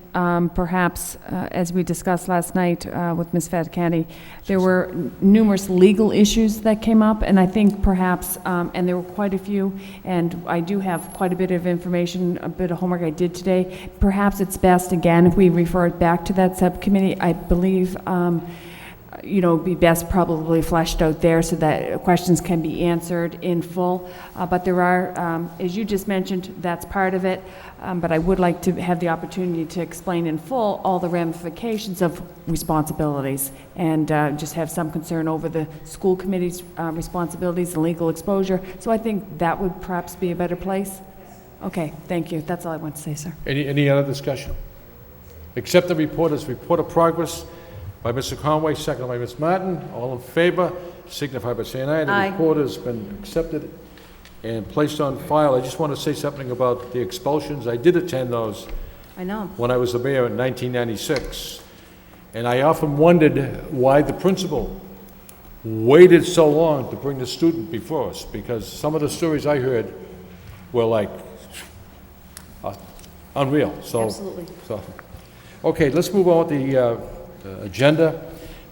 perhaps, as we discussed last night with Ms. Fatcanti, there were numerous legal issues that came up, and I think perhaps, and there were quite a few, and I do have quite a bit of information, a bit of homework I did today. Perhaps it's best, again, if we refer it back to that subcommittee. I believe you know, be best probably fleshed out there so that questions can be answered in full. But there are, as you just mentioned, that's part of it. But I would like to have the opportunity to explain in full all the ramifications of responsibilities and just have some concern over the school committee's responsibilities and legal exposure. So I think that would perhaps be a better place. Okay, thank you. That's all I want to say, sir. Any other discussion? Accept the report as report of progress by Mr. Conway, seconded by Ms. Martin. All in favor, signify by saying aye. Aye. The report has been accepted and placed on file. I just want to say something about the expulsions. I did attend those I know. when I was the mayor in 1996, and I often wondered why the principal waited so long to bring the student before us, because some of the stories I heard were like unreal. So, Absolutely. Okay, let's move on to the agenda.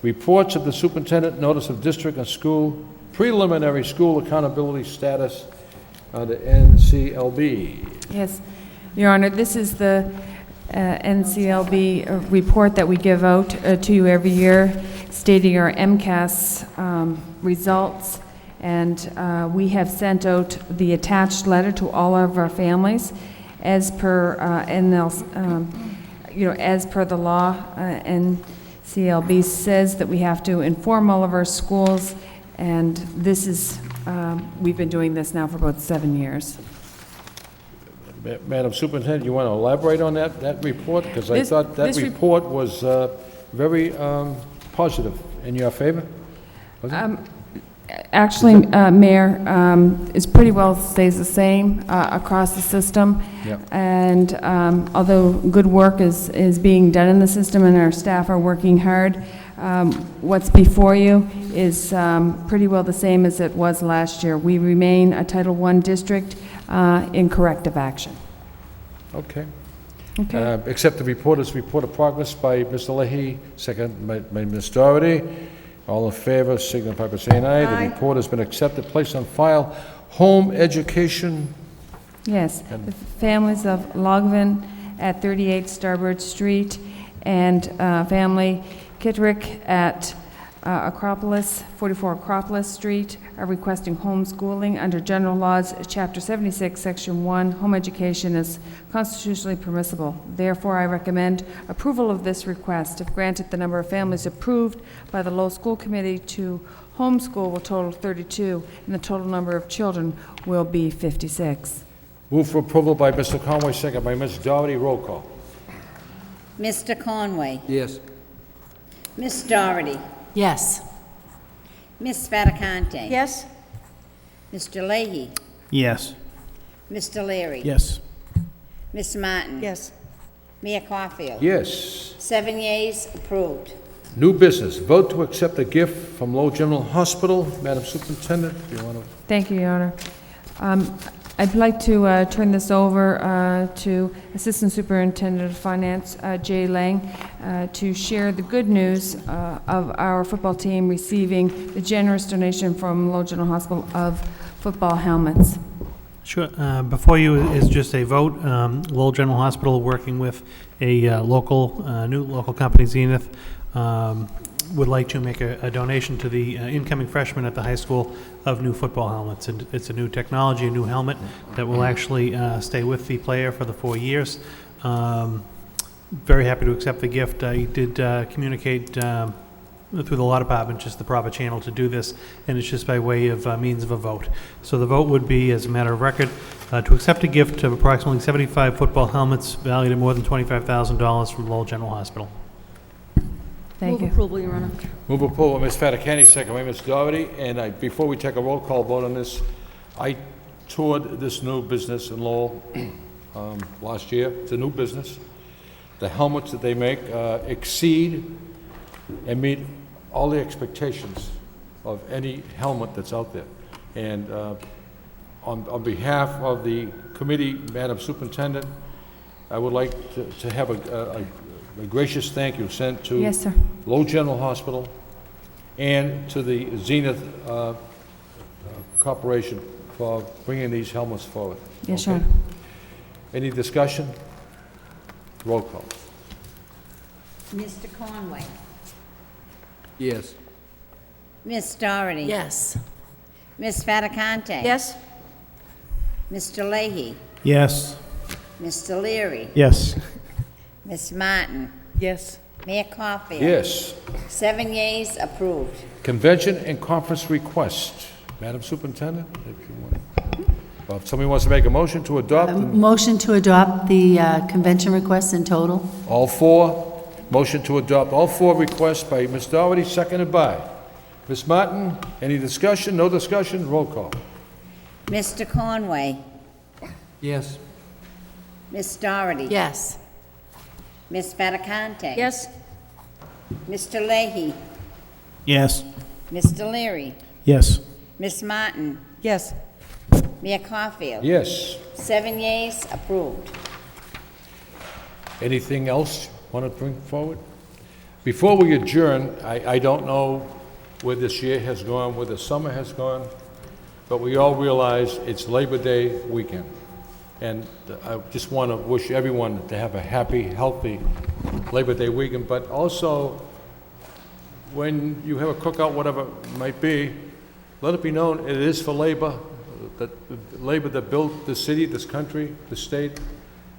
Reports of the superintendent, notice of district and school, preliminary school accountability status under NCLB. Yes, Your Honor, this is the NCLB report that we give out to you every year, stating our MCAS results, and we have sent out the attached letter to all of our families as per as per the law. NCLB says that we have to inform all of our schools, and this is we've been doing this now for about 7 years. Madam Superintendent, you want to elaborate on that report? Because I thought that report was very positive. In your favor? Was it? Actually, Mayor, it pretty well stays the same across the system. Yep. And although good work is being done in the system and our staff are working hard, what's before you is pretty well the same as it was last year. We remain a Title I district in corrective action. Okay. Okay. Accept the report as report of progress by Mr. Leahy, second by Ms. Doherty. All in favor, signify by saying aye. Aye. The report has been accepted, placed on file. Home education. Yes, the families of Logvin at 38 Starboard Street and family Kittrick at Acropolis, 44 Acropolis Street, are requesting homeschooling under General Laws, Chapter 76, Section 1. Home education is constitutionally permissible. Therefore, I recommend approval of this request. If granted, the number of families approved by the Lowell School Committee to homeschool will total 32, and the total number of children will be 56. Move for approval by Mr. Conway, second by Ms. Doherty. Roll call. Mr. Conway. Yes. Ms. Doherty. Yes. Ms. Fattacante. Yes? Mr. Leahy. Yes. Mr. Leary. Yes. Ms. Martin. Yes. Mayor Caulfield. Yes. 7 yeas, approved. New business, vote to accept a gift from Lowell General Hospital. Madam Superintendent, do you want to? Thank you, Your Honor. I'd like to turn this over to Assistant Superintendent of Finance, Jay Lang, to share the good news of our football team receiving the generous donation from Lowell General Hospital of football helmets. Sure. Before you is just a vote. Lowell General Hospital, working with a new local company, Zenith, would like to make a donation to the incoming freshmen at the high school of new football helmets. And it's a new technology, a new helmet that will actually stay with the player for the 4 years. Very happy to accept the gift. I did communicate through the law department just the proper channel to do this, and it's just by way of means of a vote. So the vote would be, as a matter of record, to accept a gift of approximately 75 football helmets valued at more than $25,000 from Lowell General Hospital. Thank you. Move approval, Your Honor. Move approval, Ms. Fattacante, second by Ms. Doherty. And before we take a roll call vote on this, I toured this new business in Lowell last year. It's a new business. The helmets that they make exceed and meet all the expectations of any helmet that's out there. And on behalf of the committee, Madam Superintendent, I would like to have a gracious thank you sent to Yes, sir. Lowell General Hospital and to the Zenith Corporation for bringing these helmets forward. Yes, Okay? Your Honor. Any discussion? Roll call. Mr. Conway. Yes. Ms. Doherty. Yes. Ms. Fattacante. Yes? Mr. Leahy. Yes. Mr. Leary. Yes. Ms. Martin. Yes. Mayor Caulfield. Yes. 7 yeas, approved. Convention and conference request. Madam Superintendent, if you want. Well, if somebody wants to make a motion to adopt, Motion to adopt the convention requests in total? all four. Motion to adopt all four requests by Ms. Doherty, seconded by Ms. Martin. Any discussion? No discussion? Roll call. Mr. Conway. Yes. Ms. Doherty. Yes. Ms. Fattacante. Yes? Mr. Leahy. Yes. Mr. Leary. Yes. Ms. Martin. Yes. Mayor Caulfield. Yes. 7 yeas, approved. Anything else want to bring forward? Before we adjourn, I don't know where this year has gone, where the summer has gone, but we all realize it's Labor Day weekend. And I just want to wish everyone to have a happy, healthy Labor Day weekend, but also when you have a cookout, whatever it might be, let it be known it is for labor, that labor that built the city, this country, the state,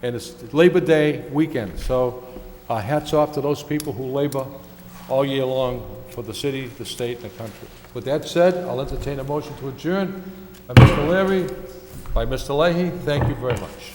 and it's Labor Day weekend. So hats off to those people who labor all year long for the city, the state, and the country. With that said, I'll entertain a motion to adjourn by Mr. Leary, by Mr. Leahy. Thank you very much.